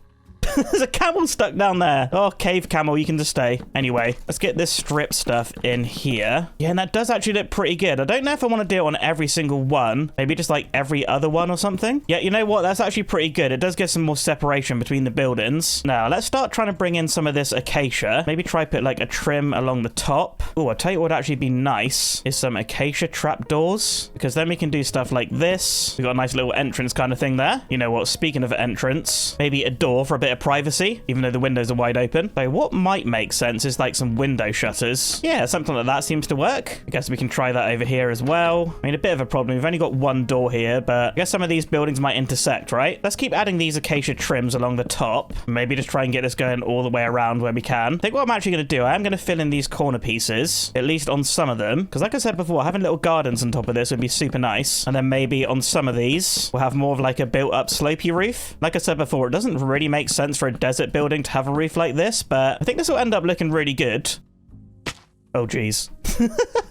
There's a camel stuck down there. Oh, cave camel, you can just stay. Anyway, let's get this strip stuff in here. Yeah, and that does actually look pretty good. I don't know if I want to do it on every single one. Maybe just like every other one or something. Yeah, you know what? That's actually pretty good. It does give some more separation between the buildings. Now, let's start trying to bring in some of this acacia. Maybe try put like a trim along the top. Oh, I'll tell you what would actually be nice is some acacia trapdoors, because then we can do stuff like this. We've got a nice little entrance kind of thing there. You know what? Speaking of entrance, maybe a door for a bit of privacy, even though the windows are wide open. So what might make sense is like some window shutters. Yeah, something like that seems to work. I guess we can try that over here as well. I mean, a bit of a problem. We've only got one door here, but I guess some of these buildings might intersect, right? Let's keep adding these acacia trims along the top. Maybe just try and get this going all the way around where we can. I think what I'm actually going to do, I am going to fill in these corner pieces, at least on some of them. Because like I said before, having little gardens on top of this would be super nice. And then maybe on some of these, we'll have more of like a built-up slopey roof. Like I said before, it doesn't really make sense for a desert building to have a roof like this, but I think this will end up looking really good. Oh, geez.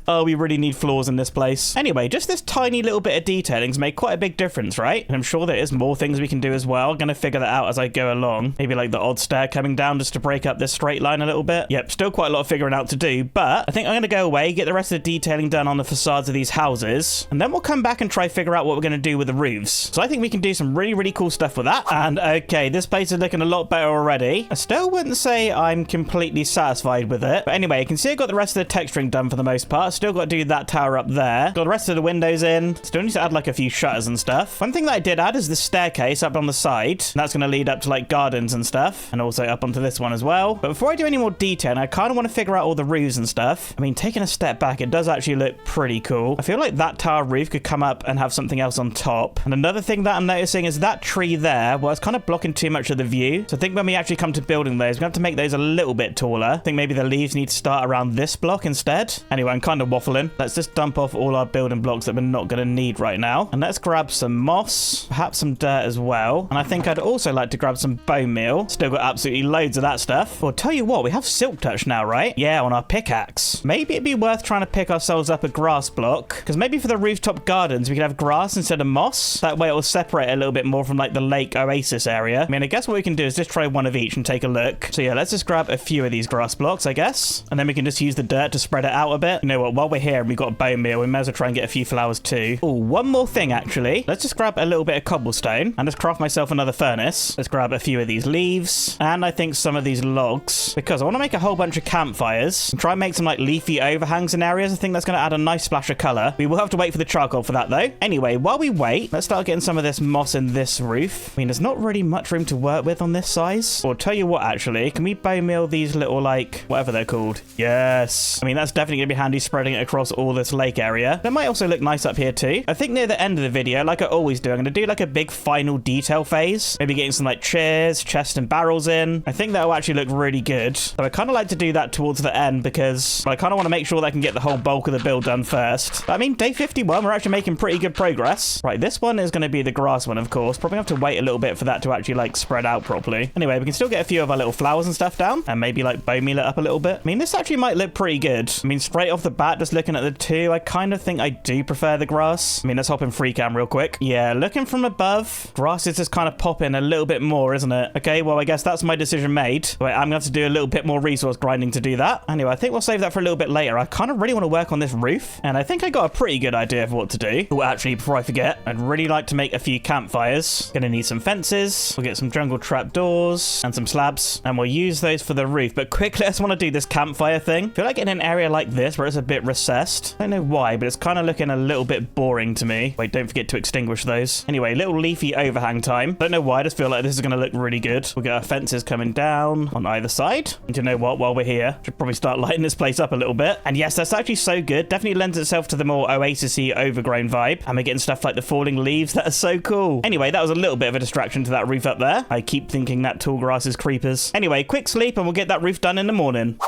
Oh, we really need floors in this place. Anyway, just this tiny little bit of detailing's made quite a big difference, right? And I'm sure there is more things we can do as well. I'm going to figure that out as I go along. Maybe like the odd stair coming down just to break up this straight line a little bit. Yep, still quite a lot of figuring out to do, but I think I'm going to go away, get the rest of the detailing done on the facades of these houses, and then we'll come back and try figure out what we're going to do with the roofs. So I think we can do some really, really cool stuff with that. And okay, this place is looking a lot better already. I still wouldn't say I'm completely satisfied with it. But anyway, you can see I got the rest of the texturing done for the most part. Still got to do that tower up there. Got the rest of the windows in. Still need to add like a few shutters and stuff. One thing that I did add is the staircase up on the side. And that's going to lead up to like gardens and stuff. And also up onto this one as well. But before I do any more detailing, I kind of want to figure out all the roofs and stuff. I mean, taking a step back, it does actually look pretty cool. I feel like that tower roof could come up and have something else on top. And another thing that I'm noticing is that tree there, well, it's kind of blocking too much of the view. So I think when we actually come to building those, we're going to have to make those a little bit taller. I think maybe the leaves need to start around this block instead. Anyway, I'm kind of waffling. Let's just dump off all our building blocks that we're not going to need right now. And let's grab some moss, perhaps some dirt as well. And I think I'd also like to grab some bone meal. Still got absolutely loads of that stuff. Well, tell you what, we have silk touch now, right? Yeah, on our pickaxe. Maybe it'd be worth trying to pick ourselves up a grass block, because maybe for the rooftop gardens, we could have grass instead of moss. That way it will separate a little bit more from like the lake Oasis area. I mean, I guess what we can do is just try one of each and take a look. So yeah, let's just grab a few of these grass blocks, I guess. And then we can just use the dirt to spread it out a bit. You know what, while we're here and we've got bone meal, we may as well try and get a few flowers too. Oh, one more thing actually. Let's just grab a little bit of cobblestone and just craft myself another furnace. Let's grab a few of these leaves and I think some of these logs, because I want to make a whole bunch of campfires and try and make some like leafy overhangs in areas. I think that's going to add a nice splash of color. We will have to wait for the charcoal for that though. Anyway, while we wait, let's start getting some of this moss in this roof. I mean, there's not really much room to work with on this size. Or tell you what, actually, can we bone meal these little like, whatever they're called? Yes. I mean, that's definitely it'd be handy spreading it across all this lake area. It might also look nice up here too. I think near the end of the video, like I always do, I'm going to do like a big final detail phase. Maybe getting some like chairs, chests and barrels in. I think that'll actually look really good. So I kind of like to do that towards the end because I kind of want to make sure that I can get the whole bulk of the build done first. But I mean, day 51, we're actually making pretty good progress. Right, this one is going to be the grass one, of course. Probably have to wait a little bit for that to actually like spread out properly. Anyway, we can still get a few of our little flowers and stuff down and maybe like bone meal it up a little bit. I mean, this actually might look pretty good. I mean, straight off the bat, just looking at the two, I kind of think I do prefer the grass. I mean, let's hop in free cam real quick. Yeah, looking from above, grass is just kind of popping a little bit more, isn't it? Okay, well, I guess that's my decision made. Wait, I'm going to have to do a little bit more resource grinding to do that. Anyway, I think we'll save that for a little bit later. I kind of really want to work on this roof, and I think I got a pretty good idea of what to do. Oh, actually, before I forget, I'd really like to make a few campfires. Gonna need some fences. We'll get some jungle trapdoors and some slabs, and we'll use those for the roof. But quickly, I just want to do this campfire thing. I feel like in an area like this where it's a bit recessed, I don't know why, but it's kind of looking a little bit boring to me. Wait, don't forget to extinguish those. Anyway, little leafy overhang time. Don't know why, I just feel like this is going to look really good. We'll get our fences coming down on either side. And you know what, while we're here, should probably start lighting this place up a little bit. And yes, that's actually so good. Definitely lends itself to the more Oasis-y overgrown vibe. And we're getting stuff like the falling leaves. That is so cool. Anyway, that was a little bit of a distraction to that roof up there. I keep thinking that tall grass is creepers. Anyway, quick sleep and we'll get that roof done in the morning.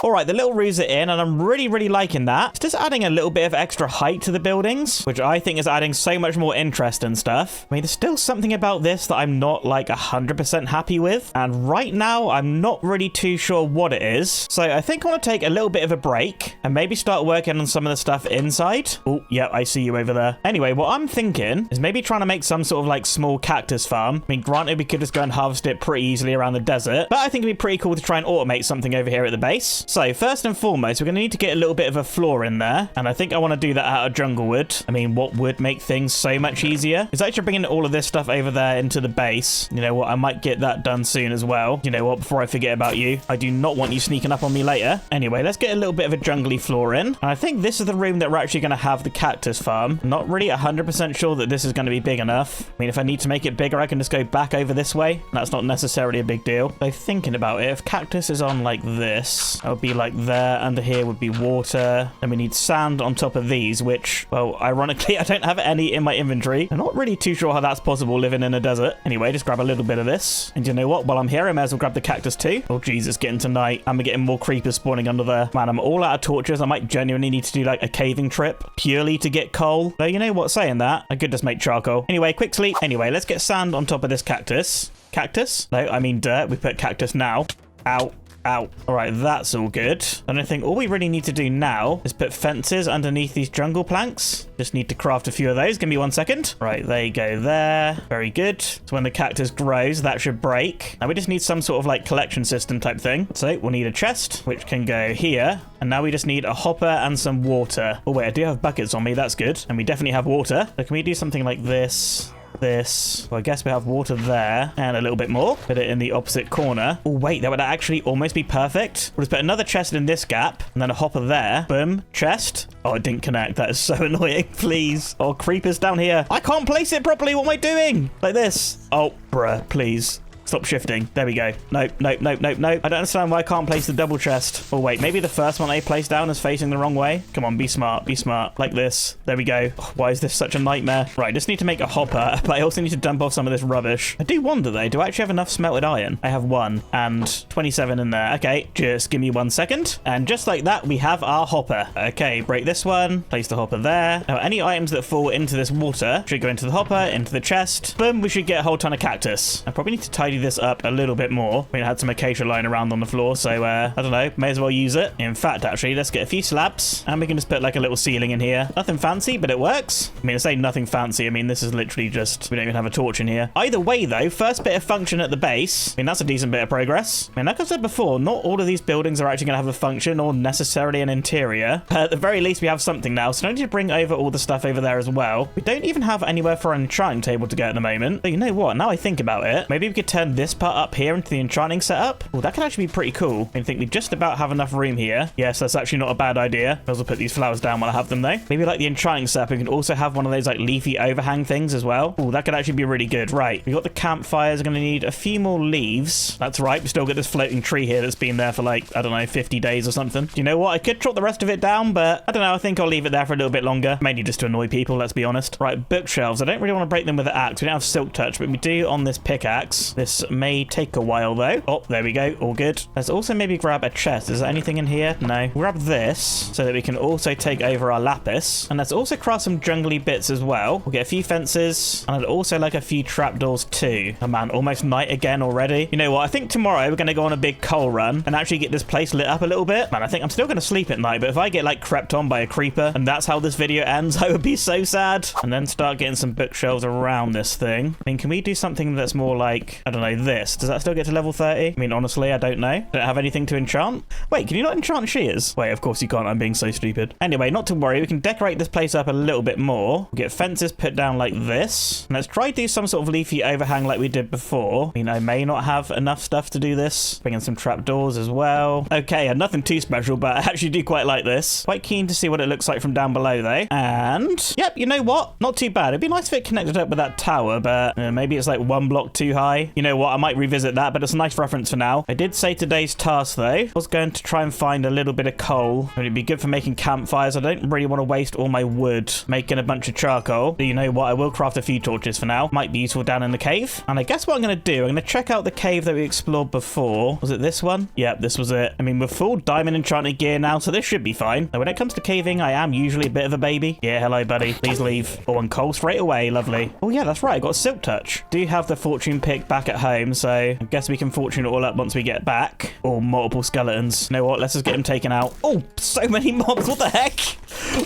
All right, the little roofs are in, and I'm really liking that. It's just adding a little bit of extra height to the buildings, which I think is adding so much more interest and stuff. I mean, there's still something about this that I'm not like 100% happy with. And right now, I'm not really too sure what it is. So I think I want to take a little bit of a break and maybe start working on some of the stuff inside. Oh, yeah, I see you over there. Anyway, what I'm thinking is maybe trying to make some sort of like small cactus farm. I mean, granted, we could just go and harvest it pretty easily around the desert, but I think it'd be pretty cool to try and automate something over here at the base. So first and foremost, we're going to need to get a little bit of a floor in there. And I think I want to do that out of jungle wood. I mean, what would make things so much easier? It's actually bringing all of this stuff over there into the base. You know what? I might get that done soon as well. You know what? Before I forget about you, I do not want you sneaking up on me later. Anyway, let's get a little bit of a jungly floor in. And I think this is the room that we're actually going to have the cactus farm. I'm not really 100% sure that this is going to be big enough. I mean, if I need to make it bigger, I can just go back over this way. That's not necessarily a big deal. So thinking about it, if cactus is on like this, that would be like there. Under here would be water. Then we need sand on top of these, which, well, ironically, I don't have any in my inventory. I'm not really too sure how that's possible living in a desert. Anyway, just grab a little bit of this. And you know what? While I'm here, I may as well grab the cactus too. Oh, jeez, it's getting to night. And we're getting more creepers spawning under there. Man, I'm all out of torches. I might genuinely need to do like a caving trip purely to get coal. Though, you know what? Saying that, I could just make charcoal. Anyway, quick sleep. Anyway, let's get sand on top of this cactus. Cactus? No, I mean dirt. We put cactus now. Ow. Ow. All right, that's all good. And I think all we really need to do now is put fences underneath these jungle planks. Just need to craft a few of those. Give me 1 second. Right, there you go there. Very good. So when the cactus grows, that should break. Now we just need some sort of like collection system type thing. So we'll need a chest, which can go here. And now we just need a hopper and some water. Oh wait, I do have buckets on me. That's good. And we definitely have water. So can we do something like this? This. Well, I guess we have water there and a little bit more. Put it in the opposite corner. Oh, wait, that would actually almost be perfect. We'll just put another chest in this gap and then a hopper there. Boom. Chest. Oh, it didn't connect. That is so annoying. Please. Oh, creepers down here. I can't place it properly. What am I doing? Like this. Oh, bruh, please. Stop shifting. There we go. Nope. I don't understand why I can't place the double chest. Oh, wait. Maybe the first one I placed down is facing the wrong way. Come on, be smart. Be smart. Like this. There we go. Oh, why is this such a nightmare? Right, I just need to make a hopper, but I also need to dump off some of this rubbish. I do wonder, though. Do I actually have enough smelted iron? I have 1 and 27 in there. Okay, just give me 1 second. And just like that, we have our hopper. Okay, break this one. Place the hopper there. Now, any items that fall into this water should go into the hopper, into the chest. Boom, we should get a whole ton of cactus. I probably need to tidy this up a little bit more. I mean, I had some acacia lying around on the floor, so I don't know, may as well use it. In fact, actually, let's get a few slabs and we can just put like a little ceiling in here. Nothing fancy, but it works. I mean, I say nothing fancy. I mean, this is literally just, we don't even have a torch in here. Either way, though, first bit of function at the base. I mean, that's a decent bit of progress. I mean, like I said before, not all of these buildings are actually going to have a function or necessarily an interior. But at the very least, we have something now. So I need to bring over all the stuff over there as well. We don't even have anywhere for an enchanting table to go at the moment. But you know what? Now I think about it, maybe we could turn turn this part up here into the enchanting setup. Oh, that could actually be pretty cool. I think we just about have enough room here. Yes, that's actually not a bad idea. I'll also put these flowers down while I have them though. Maybe like the enchanting setup, we can also have one of those like leafy overhang things as well. Oh, that could actually be really good. Right, we got the campfires. We're going to need a few more leaves. That's right, we still got this floating tree here that's been there for like, I don't know, 50 days or something. Do you know what? I could chop the rest of it down, but I don't know. I think I'll leave it there for a little bit longer. Mainly just to annoy people, let's be honest. Right, bookshelves. I don't really want to break them with an axe. We don't have silk touch, but we do on this pickaxe. This may take a while though. Oh, there we go. All good. Let's also maybe grab a chest. Is there anything in here? No. Grab this so that we can also take over our lapis. And let's also craft some jungly bits as well. We'll get a few fences and I'd also like a few trapdoors too. Oh man, almost night again already. You know what? I think tomorrow we're going to go on a big coal run and actually get this place lit up a little bit. Man, I think I'm still going to sleep at night, but if I get like crept on by a creeper and that's how this video ends, I would be so sad. And then start getting some bookshelves around this thing. I mean, can we do something that's more like, I don't know, this? Does that still get to level 30? I mean, honestly, I don't know. Don't have anything to enchant. Wait, can you not enchant shears? Wait, of course you can't. I'm being so stupid. Anyway, not to worry. We can decorate this place up a little bit more. We'll get fences put down like this. And let's try to do some sort of leafy overhang like we did before. I mean, I may not have enough stuff to do this. Bring in some trapdoors as well. Okay, nothing too special, but I actually do quite like this. Quite keen to see what it looks like from down below though. And yep, you know what? Not too bad. It'd be nice if it connected up with that tower, but maybe it's like one block too high. You know what? I might revisit that, but it's a nice reference for now. I did say today's task though. I was going to try and find a little bit of coal. It'd be good for making campfires. I don't really want to waste all my wood making a bunch of charcoal. But you know what? I will craft a few torches for now. Might be useful down in the cave. And I guess what I'm going to do, I'm going to check out the cave that we explored before. Was it this one? Yep, this was it. I mean, we're full diamond enchanted gear now, so this should be fine. Now, when it comes to caving, I am usually a bit of a baby. Yeah, hello, buddy. Please leave. Oh, and coal straight away. Lovely. Oh, yeah, that's right. I got silk touch. Do have the fortune pick back at home, so I guess we can fortune it all up once we get back. Oh, multiple skeletons. You know what? Let's just get them taken out. Oh, so many mobs. What the heck?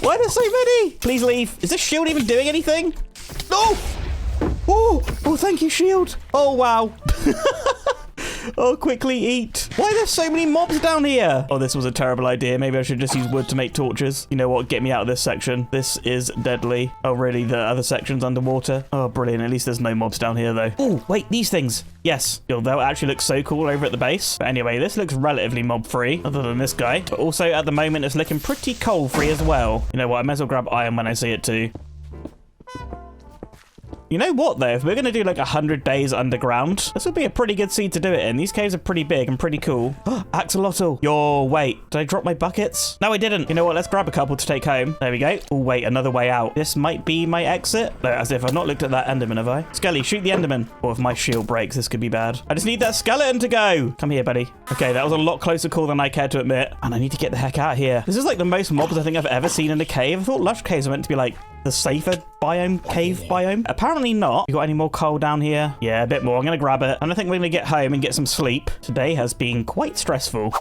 Why are there so many? Please leave. Is this shield even doing anything? No! Oh, thank you, shield. Oh, wow. Oh, quickly eat. Why are there so many mobs down here? Oh, this was a terrible idea. Maybe I should just use wood to make torches. You know what? Get me out of this section. This is deadly. Oh, really? The other section's underwater? Oh, brilliant. At least there's no mobs down here, though. Oh, wait, these things. Yes. Yo, they'll actually look so cool over at the base. But anyway, this looks relatively mob-free, other than this guy. But also, at the moment, it's looking pretty coal-free as well. You know what? I might as well grab iron when I see it, too. You know what, though? If we're going to do like 100 days underground, this would be a pretty good seed to do it in. These caves are pretty big and pretty cool. Axolotl. Yo, wait. Did I drop my buckets? No, I didn't. You know what? Let's grab a couple to take home. There we go. Oh, wait. Another way out. This might be my exit. No, as if I've not looked at that Enderman, have I? Skelly, shoot the Enderman. Or if my shield breaks, this could be bad. I just need that skeleton to go. Come here, buddy. Okay, that was a lot closer call than I care to admit. And I need to get the heck out of here. This is like the most mobs I think I've ever seen in a cave. I thought lush caves were meant to be like the safer biome, cave biome. Apparently not. You got any more coal down here? Yeah, a bit more. I'm going to grab it. And I think we're going to get home and get some sleep. Today has been quite stressful.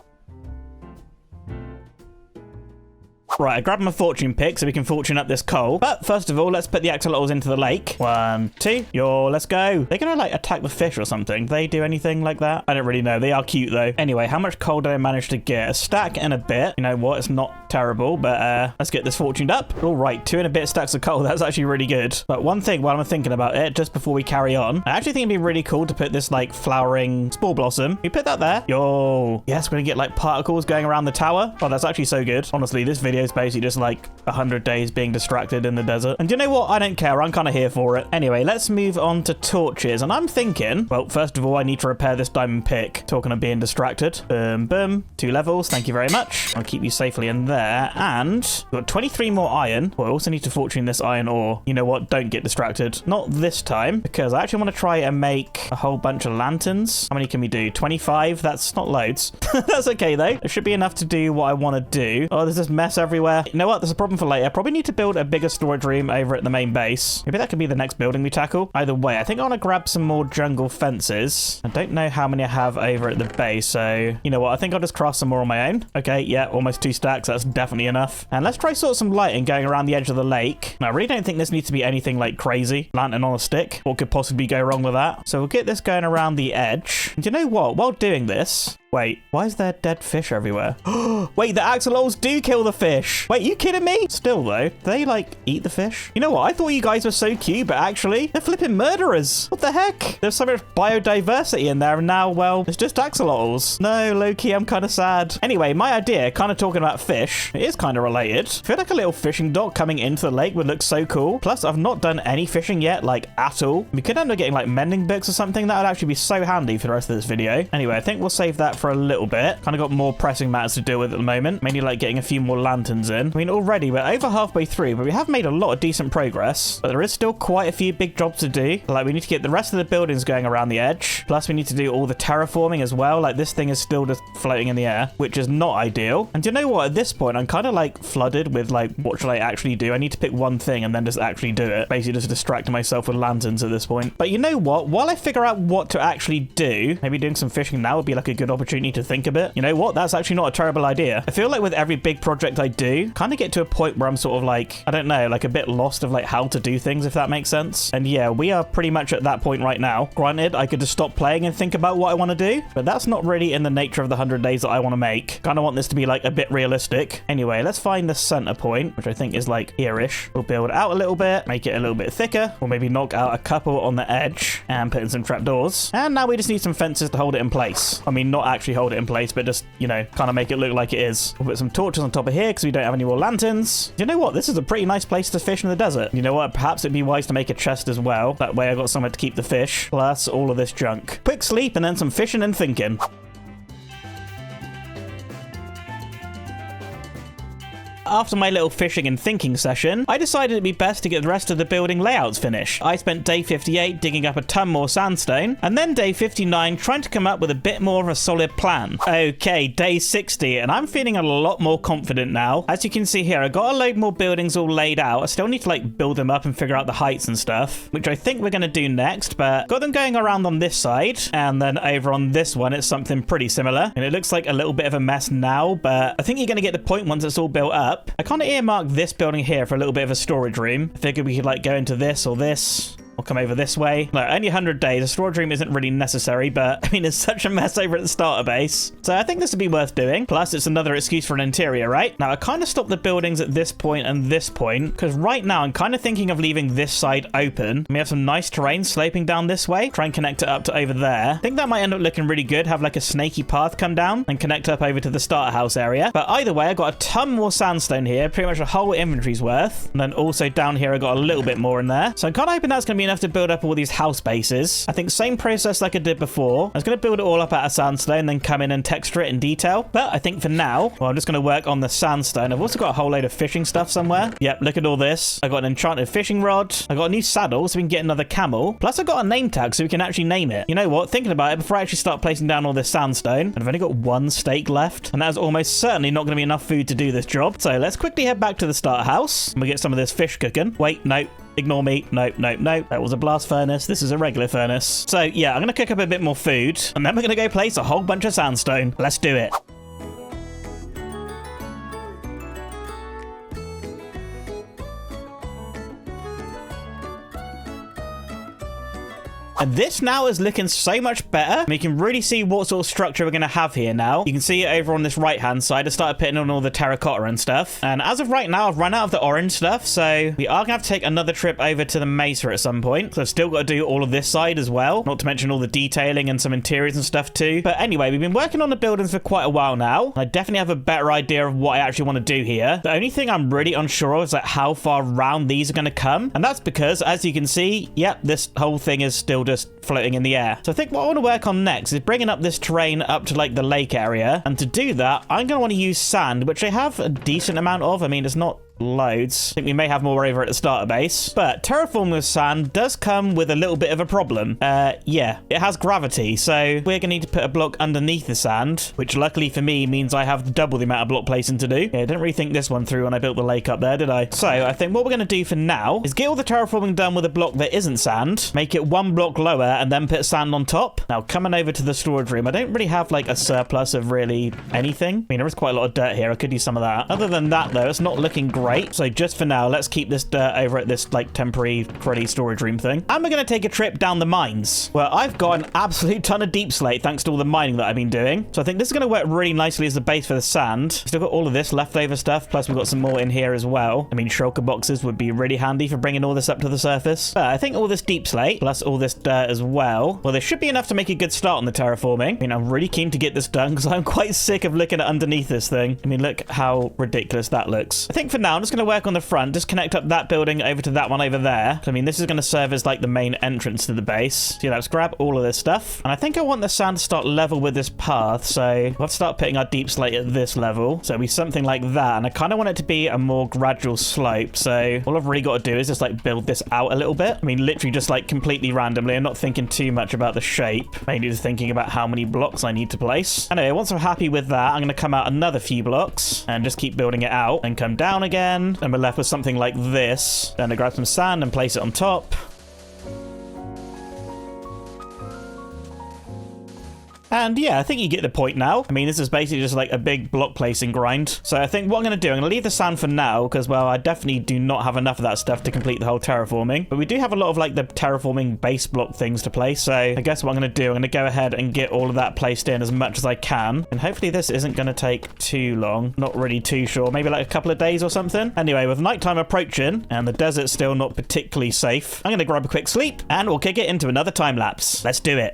Right, I grabbed my fortune pick so we can fortune up this coal. But first of all, let's put the axolotls into the lake. 1, 2. Yo, let's go. They're going to like attack the fish or something. Do they do anything like that? I don't really know. They are cute though. Anyway, how much coal did I manage to get? A stack and a bit. You know what? It's not terrible, but let's get this fortuned up. All right, 2 and a bit stacks of coal. That's actually really good. But one thing while I'm thinking about it, just before we carry on, I actually think it'd be really cool to put this like flowering spore blossom. We put that there. Yo. Yes, we're going to get like particles going around the tower. Oh, that's actually so good. Honestly, this video is basically just like 100 days being distracted in the desert. And you know what? I don't care. I'm kind of here for it. Anyway, let's move on to torches. And I'm thinking, well, first of all, I need to repair this diamond pick. Talking of being distracted. Boom, boom. 2 levels. Thank you very much. I'll keep you safely in there. And we've got 23 more iron. Well, I also need to fortune this iron ore. You know what? Don't get distracted. Not this time, because I actually want to try and make a whole bunch of lanterns. How many can we do? 25? That's not loads. That's okay, though. It should be enough to do what I want to do. Oh, there's this mess everywhere. You know what? There's a problem for later. Probably need to build a bigger storage room over at the main base. Maybe that could be the next building we tackle. Either way, I think I want to grab some more jungle fences. I don't know how many I have over at the base, so you know what? I think I'll just craft some more on my own. Okay, yeah, almost 2 stacks. That's definitely enough. And let's try sort of some lighting going around the edge of the lake. Now, I really don't think this needs to be anything like crazy. Lantern on a stick. What could possibly go wrong with that? So we'll get this going around the edge. And you know what? While doing this, Wait, why is there dead fish everywhere? Wait, the axolotls do kill the fish. Wait, you kidding me? Still though, they like eat the fish? You know what? I thought you guys were so cute, but actually they're flipping murderers. What the heck? There's so much biodiversity in there and now, well, it's just axolotls. No, low-key, I'm kind of sad. Anyway, my idea, kind of talking about fish, it is kind of related. I feel like a little fishing dock coming into the lake would look so cool. Plus, I've not done any fishing yet, like at all. We could end up getting like mending books or something. That would actually be so handy for the rest of this video. Anyway, I think we'll save that for a little bit. Kind of got more pressing matters to deal with at the moment. Mainly like getting a few more lanterns in. I mean, already we're over halfway through, but we have made a lot of decent progress. But there is still quite a few big jobs to do. Like we need to get the rest of the buildings going around the edge. Plus, we need to do all the terraforming as well. Like this thing is still just floating in the air, which is not ideal. And you know what? At this point, I'm kind of like flooded with like, what should I actually do? I need to pick one thing and then just actually do it. Basically just distracting myself with lanterns at this point. But you know what? While I figure out what to actually do, maybe doing some fishing now would be like a good opportunity to think a bit. You know what? That's actually not a terrible idea. I feel like with every big project I do, kind of get to a point where I'm sort of like, I don't know, like a bit lost of like how to do things, if that makes sense. And yeah, we are pretty much at that point right now. Granted, I could just stop playing and think about what I want to do, but that's not really in the nature of the 100 days that I want to make. Kind of want this to be like a bit realistic. Anyway, let's find the center point, which I think is like here-ish. We'll build out a little bit, make it a little bit thicker, or maybe knock out a couple on the edge and put in some trapdoors. And now we just need some fences to hold it in place. I mean, not actually hold it in place, but just, you know, kind of make it look like it is. We'll put some torches on top of here because we don't have any more lanterns. You know what? This is a pretty nice place to fish in the desert. You know what? Perhaps it'd be wise to make a chest as well. That way I got somewhere to keep the fish, plus all of this junk. Quick sleep and then some fishing and thinking. After my little fishing and thinking session, I decided it'd be best to get the rest of the building layouts finished. I spent day 58 digging up a ton more sandstone, and then day 59 trying to come up with a bit more of a solid plan. Okay, day 60, and I'm feeling a lot more confident now. As you can see here, I got a load more buildings all laid out. I still need to like build them up and figure out the heights and stuff, which I think we're going to do next, but got them going around on this side, and then over on this one, it's something pretty similar. And it looks like a little bit of a mess now, but I think you're going to get the point once it's all built up. I kind of earmarked this building here for a little bit of a storage room. I figured we could like go into this or this. I'll come over this way. Like, only 100 days. A storage room isn't really necessary, but I mean, it's such a mess over at the starter base. So I think this would be worth doing. Plus, it's another excuse for an interior, right? Now, I kind of stopped the buildings at this point and this point, because right now I'm kind of thinking of leaving this side open. We have some nice terrain sloping down this way. Try and connect it up to over there. I think that might end up looking really good. Have like a snaky path come down and connect up over to the starter house area. But either way, I got a ton more sandstone here. Pretty much a whole inventory's worth. And then also down here, I got a little bit more in there. So I'm kind of hoping that's going to be enough to build up all these house bases. I think same process like I did before. I was going to build it all up out of sandstone, then come in and texture it in detail. But I think for now, well, I'm just going to work on the sandstone. I've also got a whole load of fishing stuff somewhere. Yep, look at all this. I got an enchanted fishing rod. I got a new saddle so we can get another camel. Plus I got a name tag so we can actually name it. You know what? Thinking about it, before I actually start placing down all this sandstone, and I've only got one steak left, and that is almost certainly not going to be enough food to do this job. So let's quickly head back to the starter house and we'll get some of this fish cooking. Wait, no. Ignore me. Nope. That was a blast furnace. This is a regular furnace. So yeah, I'm going to cook up a bit more food and then we're going to go place a whole bunch of sandstone. Let's do it. And this now is looking so much better. We can really see what sort of structure we're going to have here now. You can see it over on this right-hand side. I started putting on all the terracotta and stuff. And as of right now, I've run out of the orange stuff. So we are going to have to take another trip over to the mesa at some point. So I've still got to do all of this side as well. Not to mention all the detailing and some interiors and stuff too. But anyway, we've been working on the buildings for quite a while now. I definitely have a better idea of what I actually want to do here. The only thing I'm really unsure of is like how far round these are going to come. And that's because, as you can see, yep, this whole thing is still just floating in the air. So I think what I want to work on next is bringing up this terrain up to like the lake area. And to do that, I'm going to want to use sand, which I have a decent amount of. I mean, it's not loads. I think we may have more over at the starter base. But terraforming with sand does come with a little bit of a problem. Yeah, it has gravity. So we're going to need to put a block underneath the sand, which luckily for me means I have double the amount of block placing to do. Yeah, I didn't really think this one through when I built the lake up there, did I? So I think what we're going to do for now is get all the terraforming done with a block that isn't sand, make it one block lower, and then put sand on top. Now, coming over to the storage room, I don't really have like a surplus of really anything. I mean, there is quite a lot of dirt here. I could use some of that. Other than that, though, it's not looking great great. So just for now, let's keep this dirt over at this like temporary cruddy storage room thing. And we're going to take a trip down the mines, where I've got an absolute ton of deep slate thanks to all the mining that I've been doing. So I think this is going to work really nicely as the base for the sand. Still got all of this leftover stuff, plus we've got some more in here as well. I mean, shulker boxes would be really handy for bringing all this up to the surface. But I think all this deep slate, plus all this dirt as well, there should be enough to make a good start on the terraforming. I mean, I'm really keen to get this done because I'm quite sick of looking at underneath this thing. I mean, look how ridiculous that looks. I think for now, I'm just going to work on the front, just connect up that building over to that one over there. I mean, this is going to serve as like the main entrance to the base. So yeah, let's grab all of this stuff. And I think I want the sand to start level with this path. So we'll have to start putting our deep slate at this level. So it'll be something like that. And I kind of want it to be a more gradual slope. So all I've really got to do is just like build this out a little bit. I mean, literally just like completely randomly. I'm not thinking too much about the shape, mainly just thinking about how many blocks I need to place. Anyway, once I'm happy with that, I'm going to come out another few blocks and just keep building it out and come down again. And we're left with something like this. Then I grab some sand and place it on top. And yeah, I think you get the point now. I mean, this is basically just like a big block placing grind. So I think what I'm going to do, I'm going to leave the sand for now because, well, I definitely do not have enough of that stuff to complete the whole terraforming. But we do have a lot of like the terraforming base block things to place. So I guess what I'm going to do, I'm going to go ahead and get all of that placed in as much as I can. And hopefully this isn't going to take too long. Not really too sure. Maybe like a couple of days or something. Anyway, with nighttime approaching and the desert still not particularly safe, I'm going to grab a quick sleep and we'll kick it into another time lapse. Let's do it.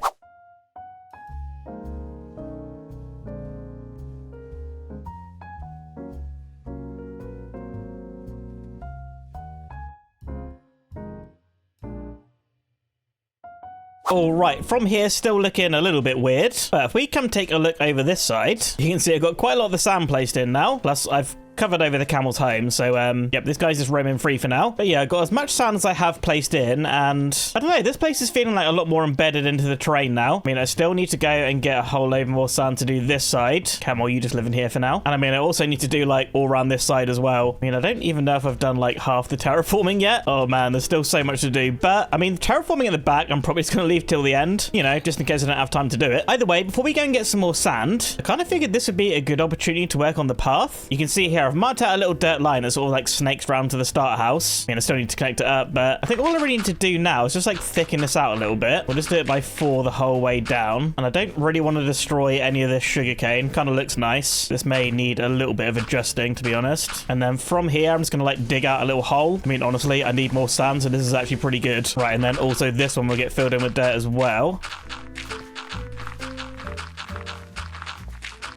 All right, from here, still looking a little bit weird. But if we come take a look over this side, you can see I've got quite a lot of the sand placed in now. Plus, I've covered over the camel's home, so yep, this guy's just roaming free for now. But yeah, I've got as much sand as I have placed in, and I don't know, this place is feeling like a lot more embedded into the terrain now. I mean, I still need to go and get a whole load more sand to do this side. Camel, you just live in here for now. And I mean, I also need to do like all around this side as well. I mean, I don't even know if I've done like half the terraforming yet. Oh man, there's still so much to do. But I mean, terraforming at the back, I'm probably just going to leave till the end, you know, just in case I don't have time to do it. Either way, before we go and get some more sand, I kind of figured this would be a good opportunity to work on the path. You can see here, I've marked out a little dirt line that sort of like snakes round to the starter house. I mean, I still need to connect it up, but I think all I really need to do now is just like thicken this out a little bit. We'll just do it by 4 the whole way down. And I don't really want to destroy any of this sugarcane. Kind of looks nice. This may need a little bit of adjusting, to be honest. And then from here, I'm just going to like dig out a little hole. I mean, honestly, I need more sand, so this is actually pretty good. Right, and then also this one will get filled in with dirt as well.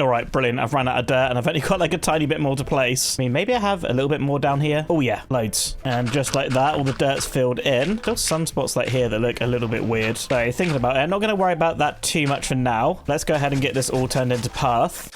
All right, brilliant. I've run out of dirt and I've only got like a tiny bit more to place. I mean, maybe I have a little bit more down here. Oh yeah, loads. And just like that, all the dirt's filled in. Still some spots like here that look a little bit weird. So thinking about it, I'm not going to worry about that too much for now. Let's go ahead and get this all turned into path.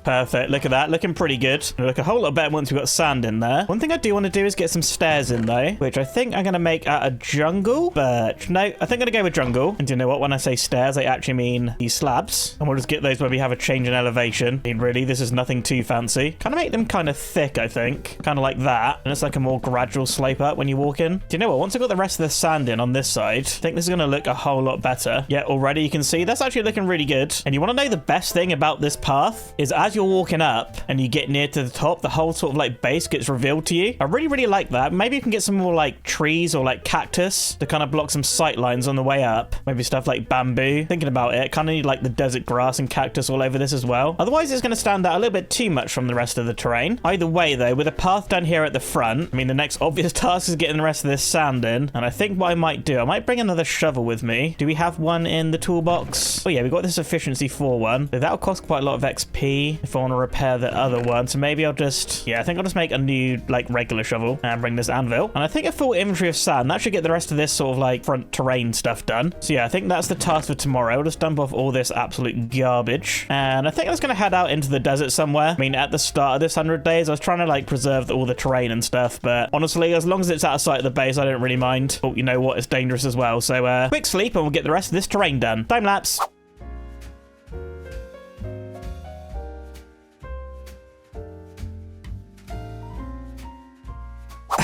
Perfect. Look at that. Looking pretty good. It'll look a whole lot better once we've got sand in there. One thing I do want to do is get some stairs in, though, which I think I'm going to make out of jungle. But no, I think I'm going to go with jungle. And do you know what? When I say stairs, I actually mean these slabs. And we'll just get those where we have a change in elevation. I mean, really, this is nothing too fancy. Kind of make them kind of thick, I think. Kind of like that. And it's like a more gradual slope up when you walk in. Do you know what? Once I've got the rest of the sand in on this side, I think this is going to look a whole lot better. Yeah, already you can see that's actually looking really good. And you want to know the best thing about this path is as you're walking up and you get near to the top, the whole sort of like base gets revealed to you. I really like that. Maybe you can get some more like trees or like cactus to kind of block some sight lines on the way up. Maybe stuff like bamboo. Thinking about it, kind of need like the desert grass and cactus all over this as well. Otherwise it's going to stand out a little bit too much from the rest of the terrain. Either way though, with a path down here at the front, I mean the next obvious task is getting the rest of this sand in. And I think what I might do, I might bring another shovel with me. Do we have one in the toolbox? Oh yeah, we got this efficiency 4 one. So that'll cost quite a lot of XP if I want to repair the other one. So maybe I'll just, yeah, I think I'll just make a new like regular shovel and bring this anvil. And I think a full inventory of sand, that should get the rest of this sort of like front terrain stuff done. So yeah, I think that's the task for tomorrow. I'll just dump off all this absolute garbage. And I think I was going to head out into the desert somewhere. I mean, at the start of this 100 days, I was trying to like preserve all the terrain and stuff. But honestly, as long as it's out of sight of the base, I don't really mind. Oh, you know what? It's dangerous as well. So quick sleep and we'll get the rest of this terrain done. Time lapse.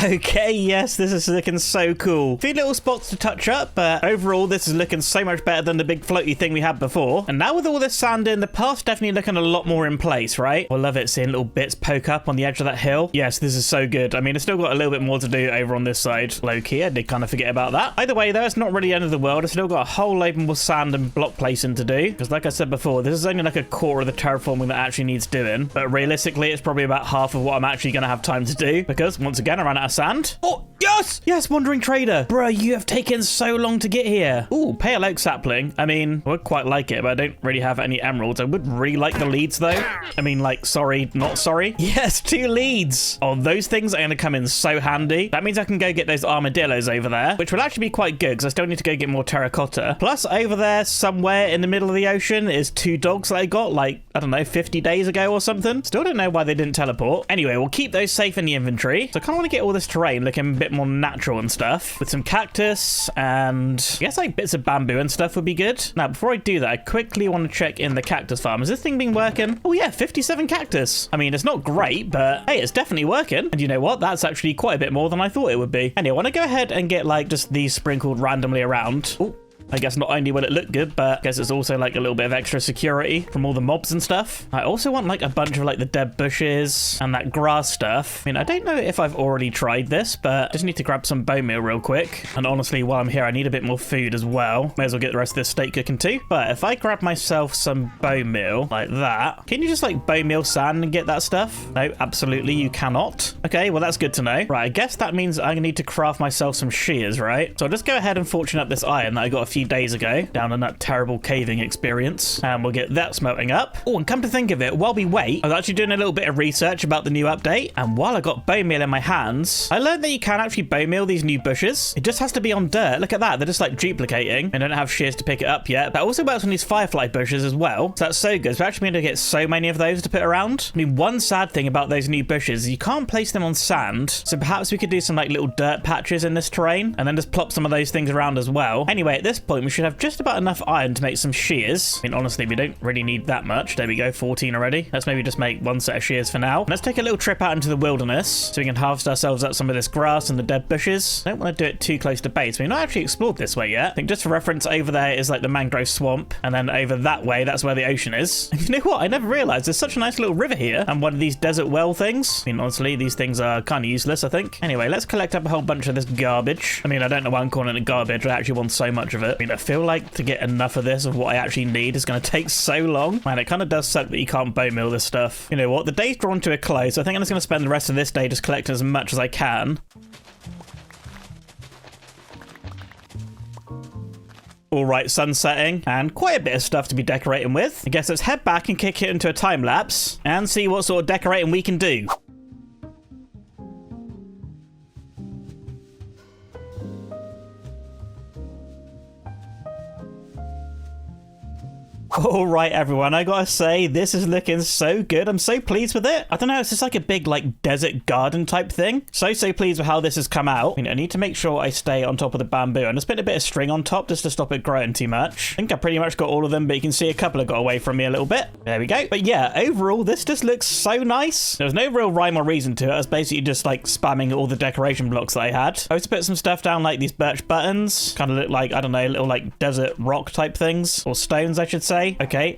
Okay, yes, this is looking so cool. A few little spots to touch up, but overall, this is looking so much better than the big floaty thing we had before. And now with all this sand in, the path's definitely looking a lot more in place, right? I love it seeing little bits poke up on the edge of that hill. Yes, this is so good. I mean, it's still got a little bit more to do over on this side. Low-key, I did kind of forget about that. Either way, though, it's not really the end of the world. It's still got a whole load more sand and block placing to do. Because like I said before, this is only like a quarter of the terraforming that actually needs doing. But realistically, it's probably about half of what I'm actually going to have time to do. Because, once again, I ran out of sand. Oh, yes! Yes, Wandering Trader. Bruh, you have taken so long to get here. Ooh, pale oak sapling. I mean, I would quite like it, but I don't really have any emeralds. I would really like the leads, though. I mean, like, sorry, not sorry. Yes, 2 leads. Oh, those things are going to come in so handy. That means I can go get those armadillos over there, which will actually be quite good, because I still need to go get more terracotta. Plus, over there, somewhere in the middle of the ocean, is 2 dogs that I got, like, I don't know, 50 days ago or something. Still don't know why they didn't teleport. Anyway, we'll keep those safe in the inventory. So I kind of want to get all this terrain looking a bit more natural and stuff, with some cactus and I guess like bits of bamboo and stuff would be good. Now, before I do that, I quickly want to check in the cactus farm. Has this thing been working? Oh yeah, 57 cactus. I mean, it's not great, but hey, it's definitely working. And you know what? That's actually quite a bit more than I thought it would be. Anyway, I want to go ahead and get like just these sprinkled randomly around. Oh, I guess not only will it look good, but I guess it's also like a little bit of extra security from all the mobs and stuff. I also want like a bunch of like the dead bushes and that grass stuff. I mean, I don't know if I've already tried this, but I just need to grab some bone meal real quick. And honestly, while I'm here, I need a bit more food as well. May as well get the rest of this steak cooking too. But if I grab myself some bone meal like that, can you just like bone meal sand and get that stuff? No, absolutely you cannot. Okay, well that's good to know. Right, I guess that means I need to craft myself some shears, right? So I'll just go ahead and fortune up this iron that I got a few days ago down in that terrible caving experience, and we'll get that smelting up. Oh, and come to think of it, while we wait, I was actually doing a little bit of research about the new update, and while I got bone meal in my hands, I learned that you can actually bone meal these new bushes. It just has to be on dirt. Look at that, they're just like duplicating. I don't have shears to pick it up yet. That also works on these firefly bushes as well, so that's so good. So we're actually going to get so many of those to put around. I mean, one sad thing about those new bushes is you can't place them on sand, so perhaps we could do some like little dirt patches in this terrain and then just plop some of those things around as well. Anyway, at this point we should have just about enough iron to make some shears. I mean, honestly, we don't really need that much. There we go, 14 already. Let's maybe just make 1 set of shears for now. Let's take a little trip out into the wilderness so we can harvest ourselves up some of this grass and the dead bushes. I don't want to do it too close to base. We've not actually explored this way yet. I think just for reference, over there is like the mangrove swamp, and then over that way, that's where the ocean is. And you know what? I never realized there's such a nice little river here and one of these desert well things. I mean, honestly, these things are kind of useless, I think. Anyway, let's collect up a whole bunch of this garbage. I mean, I don't know why I'm calling it garbage. I actually want so much of it. I mean, I feel like to get enough of this, of what I actually need, is going to take so long. Man, it kind of does suck that you can't bone meal this stuff. You know what? The day's drawn to a close, so I think I'm just going to spend the rest of this day just collecting as much as I can. All right, sun setting, and quite a bit of stuff to be decorating with. I guess let's head back and kick it into a time lapse and see what sort of decorating we can do. All right, everyone, I gotta say, this is looking so good. I'm so pleased with it. I don't know, it's just like a big, like, desert garden type thing. So pleased with how this has come out. I mean, I need to make sure I stay on top of the bamboo. And just put a bit of string on top just to stop it growing too much. I think I pretty much got all of them, but you can see a couple have got away from me a little bit. There we go. But yeah, overall, this just looks so nice. There was no real rhyme or reason to it. I was basically just, like, spamming all the decoration blocks that I had. I also put some stuff down, like these birch buttons. Kind of look like, I don't know, little, like, desert rock type things. Or stones, I should say. Okay,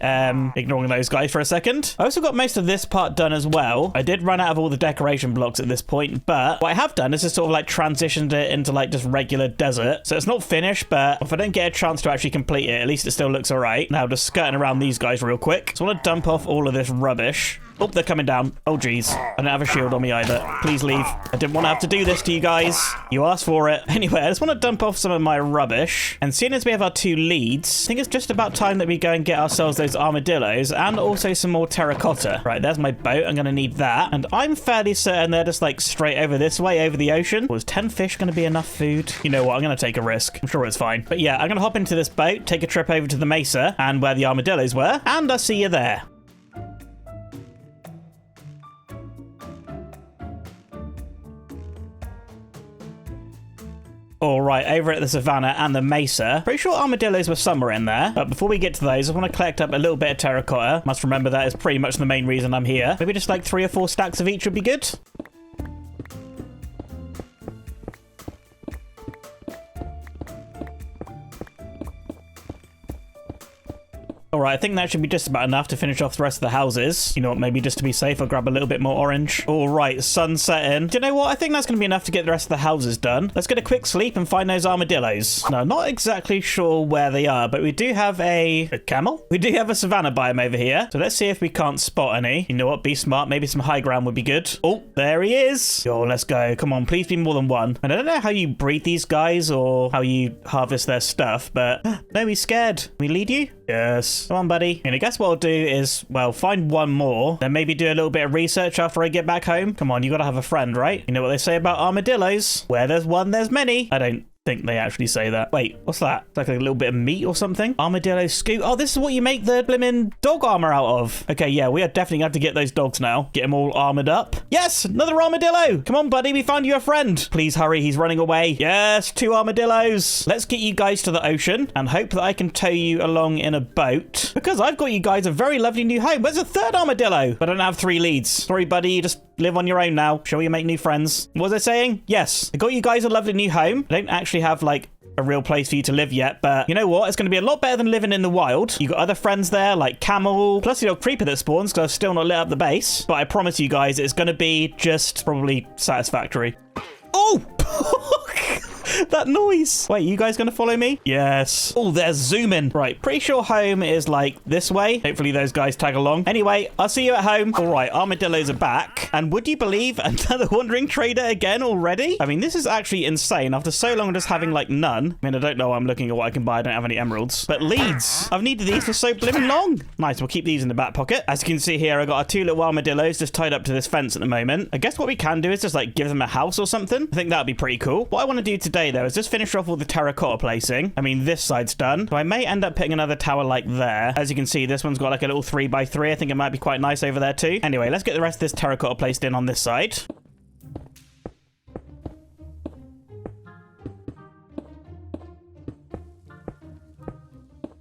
ignoring those guys for a second. I also got most of this part done as well. I did run out of all the decoration blocks at this point, but what I have done is just sort of like transitioned it into like just regular desert. So it's not finished, but if I don't get a chance to actually complete it, at least it still looks all right. Now just skirting around these guys real quick. So I want to dump off all of this rubbish. Oh, they're coming down. Oh, geez. I don't have a shield on me either. Please leave. I didn't want to have to do this to you guys. You asked for it. Anyway, I just want to dump off some of my rubbish. And seeing as we have our 2 leads, I think it's just about time that we go and get ourselves those armadillos and also some more terracotta. Right, there's my boat. I'm going to need that. And I'm fairly certain they're just like straight over this way, over the ocean. Was 10 fish going to be enough food? You know what? I'm going to take a risk. I'm sure it's fine. But yeah, I'm going to hop into this boat, take a trip over to the mesa and where the armadillos were. And I'll see you there. All right, over at the savannah and the mesa. Pretty sure armadillos were somewhere in there. But before we get to those, I want to collect up a little bit of terracotta. Must remember that is pretty much the main reason I'm here. Maybe just like 3 or 4 stacks of each would be good. All right, I think that should be just about enough to finish off the rest of the houses. You know what, maybe just to be safe, I'll grab a little bit more orange. All right, sun setting. Do you know what? I think that's going to be enough to get the rest of the houses done. Let's get a quick sleep and find those armadillos. Now, not exactly sure where they are, but we do have a camel. We do have a savanna biome over here. So let's see if we can't spot any. You know what? Be smart. Maybe some high ground would be good. Oh, there he is. Yo, let's go. Come on, please be more than one. And I don't know how you breed these guys or how you harvest their stuff, but no, he's scared. Can we lead you? Yes. Come on, buddy. And I guess what I'll do is, well, find one more, then maybe do a little bit of research after I get back home. Come on, you got to have a friend, right? You know what they say about armadillos? Where there's one, there's many. I don't think they actually say that. Wait, what's that? It's like a little bit of meat or something. Armadillo scoop. Oh, this is what you make the blimmin' dog armor out of. Okay, yeah, we are definitely going to have to get those dogs now. Get them all armored up. Yes, another armadillo. Come on, buddy, we found you a friend. Please hurry, he's running away. Yes, 2 armadillos. Let's get you guys to the ocean and hope that I can tow you along in a boat because I've got you guys a very lovely new home. Where's a 3rd armadillo? But I don't have 3 leads. Sorry, buddy, you just live on your own now. Shall we make new friends? What was I saying? Yes, I got you guys a lovely new home. I don't actually have like a real place for you to live yet, but you know what? It's going to be a lot better than living in the wild. You got other friends there like Camel, plus the old creeper that spawns because I've still not lit up the base. But I promise you guys, it's going to be just probably satisfactory. Oh! That noise. Wait, you guys gonna follow me? Yes. Oh, they're zooming. Right, pretty sure home is like this way. Hopefully those guys tag along. Anyway, I'll see you at home. All right, armadillos are back. And would you believe another wandering trader again already? I mean, this is actually insane. After so long just having like none. I mean, I don't know. I'm looking at what I can buy. I don't have any emeralds. But leads. I've needed these for so blimmin' long. Nice, we'll keep these in the back pocket. As you can see here, I got our 2 little armadillos just tied up to this fence at the moment. I guess what we can do is just like give them a house or something. I think that'd be pretty cool. What I want to do today though is just finish off all the terracotta placing. I mean, this side's done. So I may end up putting another tower like there. As you can see, this one's got like a little 3x3. I think it might be quite nice over there too. Anyway, let's get the rest of this terracotta placed in on this side.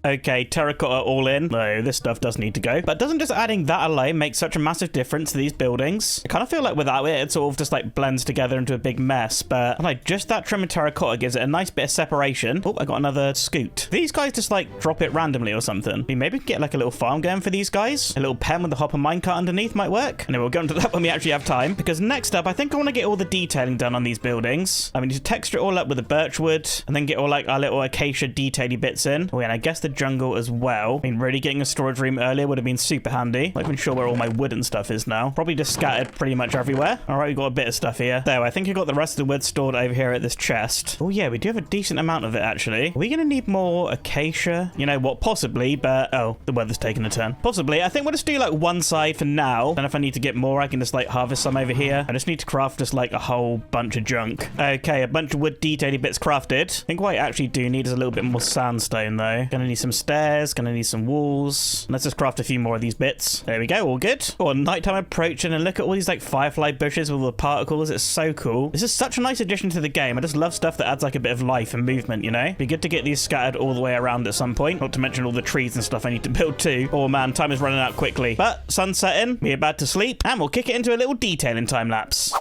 Okay, terracotta all in. No, this stuff does need to go. But doesn't just adding that alone make such a massive difference to these buildings? I kind of feel like without it, it sort of just like blends together into a big mess. But like just that trim of terracotta gives it a nice bit of separation. Oh, I got another scoot. These guys just like drop it randomly or something. I mean, maybe get like a little farm going for these guys. A little pen with the hopper minecart underneath might work. And then we'll go into that when we actually have time. Because next up, I think I want to get all the detailing done on these buildings. I mean, to texture it all up with the birch wood and then get all like our little acacia detaily bits in. Oh, yeah, and I guess the jungle as well. I mean, really getting a storage room earlier would have been super handy. Not even sure where all my wood and stuff is now. Probably just scattered pretty much everywhere. All right, we've got a bit of stuff here. There, I think I got the rest of the wood stored over here at this chest. Oh yeah, we do have a decent amount of it actually. Are we going to need more acacia? You know what, possibly, but oh, the weather's taken a turn. Possibly. I think we'll just do like one side for now. Then if I need to get more, I can just like harvest some over here. I just need to craft just like a whole bunch of junk. Okay, a bunch of wood detaily bits crafted. I think what I actually do need is a little bit more sandstone though. Gonna need some stairs. Gonna need some walls. Let's just craft a few more of these bits. There we go, all good. Oh, nighttime approaching and look at all these like firefly bushes with all the particles. It's so cool. This is such a nice addition to the game. I just love stuff that adds like a bit of life and movement, you know? Be good to get these scattered all the way around at some point. Not to mention all the trees and stuff I need to build too. Oh man, time is running out quickly. But sun's setting, we're about to sleep, and we'll kick it into a little detailing time lapse.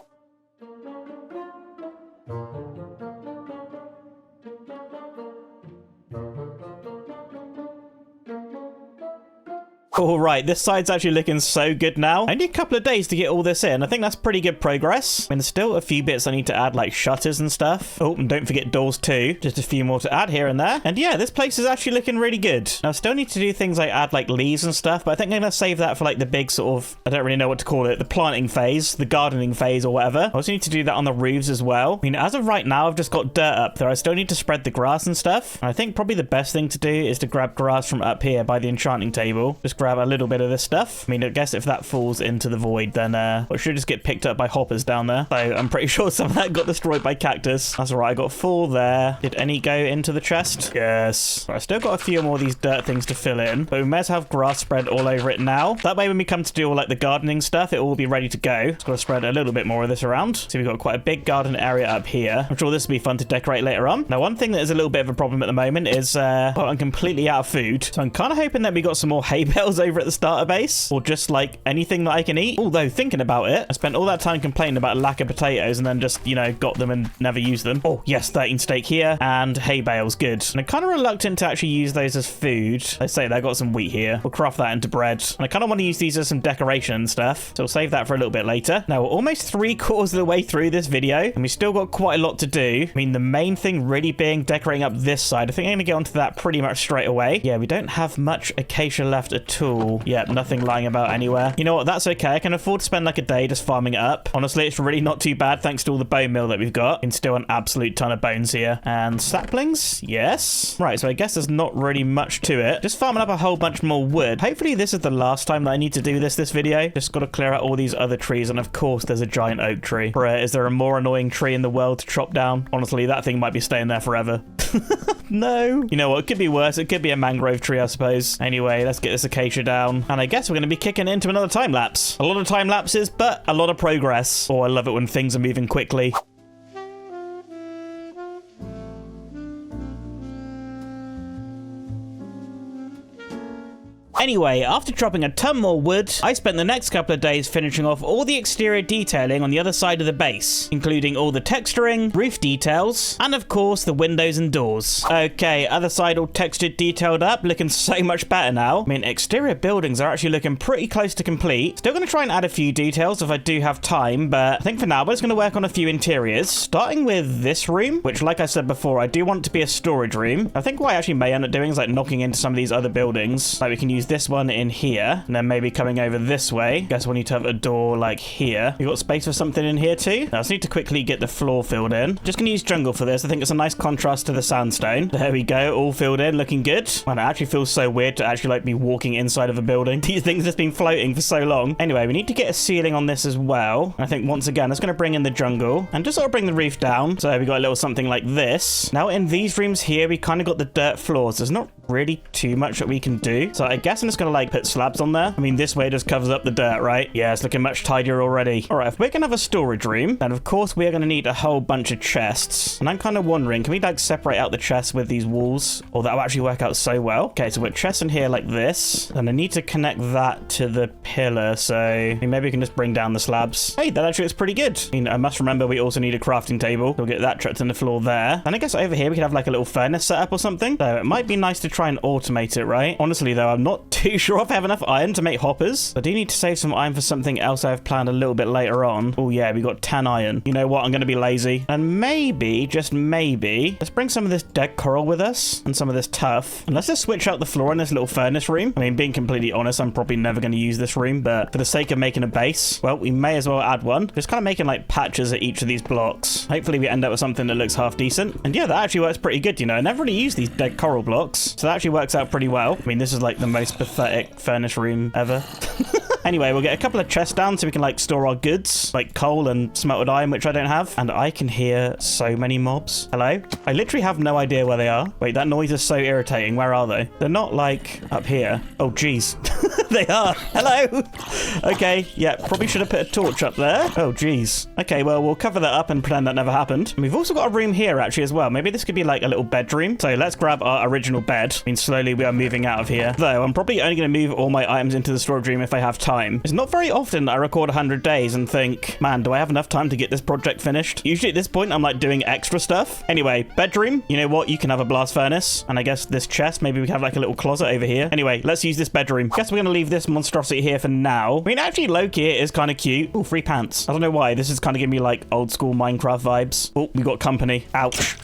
All right, this side's actually looking so good now. I need a couple of days to get all this in. I think that's pretty good progress. I mean, there's still a few bits I need to add, like shutters and stuff. Oh, and don't forget doors too. Just a few more to add here and there. And yeah, this place is actually looking really good. Now, I still need to do things like add like leaves and stuff, but I think I'm going to save that for like the big sort of, I don't really know what to call it, the planting phase, the gardening phase or whatever. I also need to do that on the roofs as well. I mean, as of right now, I've just got dirt up there. I still need to spread the grass and stuff. And I think probably the best thing to do is to grab grass from up here by the enchanting table. Just grab a little bit of this stuff. I mean, I guess if that falls into the void, then it should just get picked up by hoppers down there. So I'm pretty sure some of that got destroyed by Cactus. That's all right. I got 4 there. Did any go into the chest? Yes. I still got a few more of these dirt things to fill in, but we may as well have grass spread all over it now. That way, when we come to do all like the gardening stuff, it will be ready to go. Just got to spread a little bit more of this around. So we've got quite a big garden area up here. I'm sure this will be fun to decorate later on. Now, one thing that is a little bit of a problem at the moment is well, I'm completely out of food. So I'm kind of hoping that we got some more hay bales cows over at the starter base, or just like anything that I can eat. Although thinking about it, I spent all that time complaining about a lack of potatoes and then just, you know, got them and never used them. Oh yes, 13 steak here and hay bales, good. And I'm kind of reluctant to actually use those as food. I say they got some wheat here. We'll craft that into bread. And I kind of want to use these as some decoration and stuff, so we'll save that for a little bit later. Now we're almost 3/4 of the way through this video and we still got quite a lot to do. I mean, the main thing really being decorating up this side. I think I'm gonna get onto that pretty much straight away. Yeah, we don't have much acacia left at all. Yeah, nothing lying about anywhere. You know what, that's okay. I can afford to spend like a day just farming it up. Honestly, it's really not too bad thanks to all the bone meal that we've got. And still an absolute ton of bones here. And saplings, yes. Right, so I guess there's not really much to it. Just farming up a whole bunch more wood. Hopefully this is the last time that I need to do this video. Just got to clear out all these other trees, and of course there's a giant oak tree. Bruh, is there a more annoying tree in the world to chop down? Honestly, that thing might be staying there forever. No. You know what, it could be worse. It could be a mangrove tree, I suppose. Anyway, let's get this acacia down. And I guess we're going to be kicking into another time lapse. A lot of time lapses, but a lot of progress. Oh, I love it when things are moving quickly. Anyway, after chopping a ton more wood, I spent the next couple of days finishing off all the exterior detailing on the other side of the base, including all the texturing, roof details, and of course the windows and doors. Okay, other side all textured, detailed up, looking so much better now. I mean, exterior buildings are actually looking pretty close to complete. Still going to try and add a few details if I do have time, but I think for now we're just going to work on a few interiors, starting with this room, which like I said before, I do want to be a storage room. I think what I actually may end up doing is like knocking into some of these other buildings. Like we can use this one in here, and then maybe coming over this way. Guess we'll need to have a door like here. We got space for something in here too. Now, I just need to quickly get the floor filled in. Just gonna use jungle for this. I think it's a nice contrast to the sandstone. There we go, all filled in, looking good. Man, it actually feels so weird to actually like be walking inside of a building. These things have been floating for so long. Anyway, we need to get a ceiling on this as well. I think once again, it's gonna bring in the jungle and just sort of bring the roof down. So we got a little something like this. Now in these rooms here, we kind of got the dirt floors. There's not really too much that we can do. So I guess I'm just gonna like put slabs on there. I mean, this way just covers up the dirt, right? Yeah, it's looking much tidier already. All right, if we're gonna have a storage room, then of course we are gonna need a whole bunch of chests. And I'm kind of wondering, can we like separate out the chests with these walls? Or that'll actually work out so well. Okay, so we've got chests in here like this, and I need to connect that to the pillar. So I mean, maybe we can just bring down the slabs. Hey, that actually looks pretty good. I mean, I must remember we also need a crafting table. So we'll get that trapped in the floor there. And I guess over here we could have like a little furnace set up or something. So it might be nice to try and automate it, right? Honestly though, I'm not too sure if I have enough iron to make hoppers. I do need to save some iron for something else I have planned a little bit later on. Oh yeah, we got 10 iron. You know what? I'm going to be lazy. And maybe, just maybe, let's bring some of this dead coral with us and some of this tuff. And let's just switch out the floor in this little furnace room. I mean, being completely honest, I'm probably never going to use this room, but for the sake of making a base, well, we may as well add one. Just kind of making like patches at each of these blocks. Hopefully we end up with something that looks half decent. And yeah, that actually works pretty good, you know. I never really used these dead coral blocks, so that actually works out pretty well. I mean, this is like the most pathetic furnace room ever. Anyway, we'll get a couple of chests down so we can like store our goods, like coal and smelted iron, which I don't have. And I can hear so many mobs. Hello? I literally have no idea where they are. Wait, that noise is so irritating. Where are they? They're not like up here. Oh, geez. They are. Hello? Okay, yeah, probably should have put a torch up there. Oh, geez. Okay, well, we'll cover that up and pretend that never happened. And we've also got a room here actually as well. Maybe this could be like a little bedroom. So let's grab our original bed. I mean, slowly we are moving out of here. Though I'm probably only going to move all my items into the storage room if I have time. It's not very often that I record 100 days and think, man, do I have enough time to get this project finished? Usually at this point, I'm like doing extra stuff. Anyway, bedroom. You know what? You can have a blast furnace. And I guess this chest, maybe we can have like a little closet over here. Anyway, let's use this bedroom. Guess we're going to leave this monstrosity here for now. I mean, actually, low-key, it is kind of cute. Oh, free pants. I don't know why. This is kind of giving me like old school Minecraft vibes. Oh, we got company. Ouch.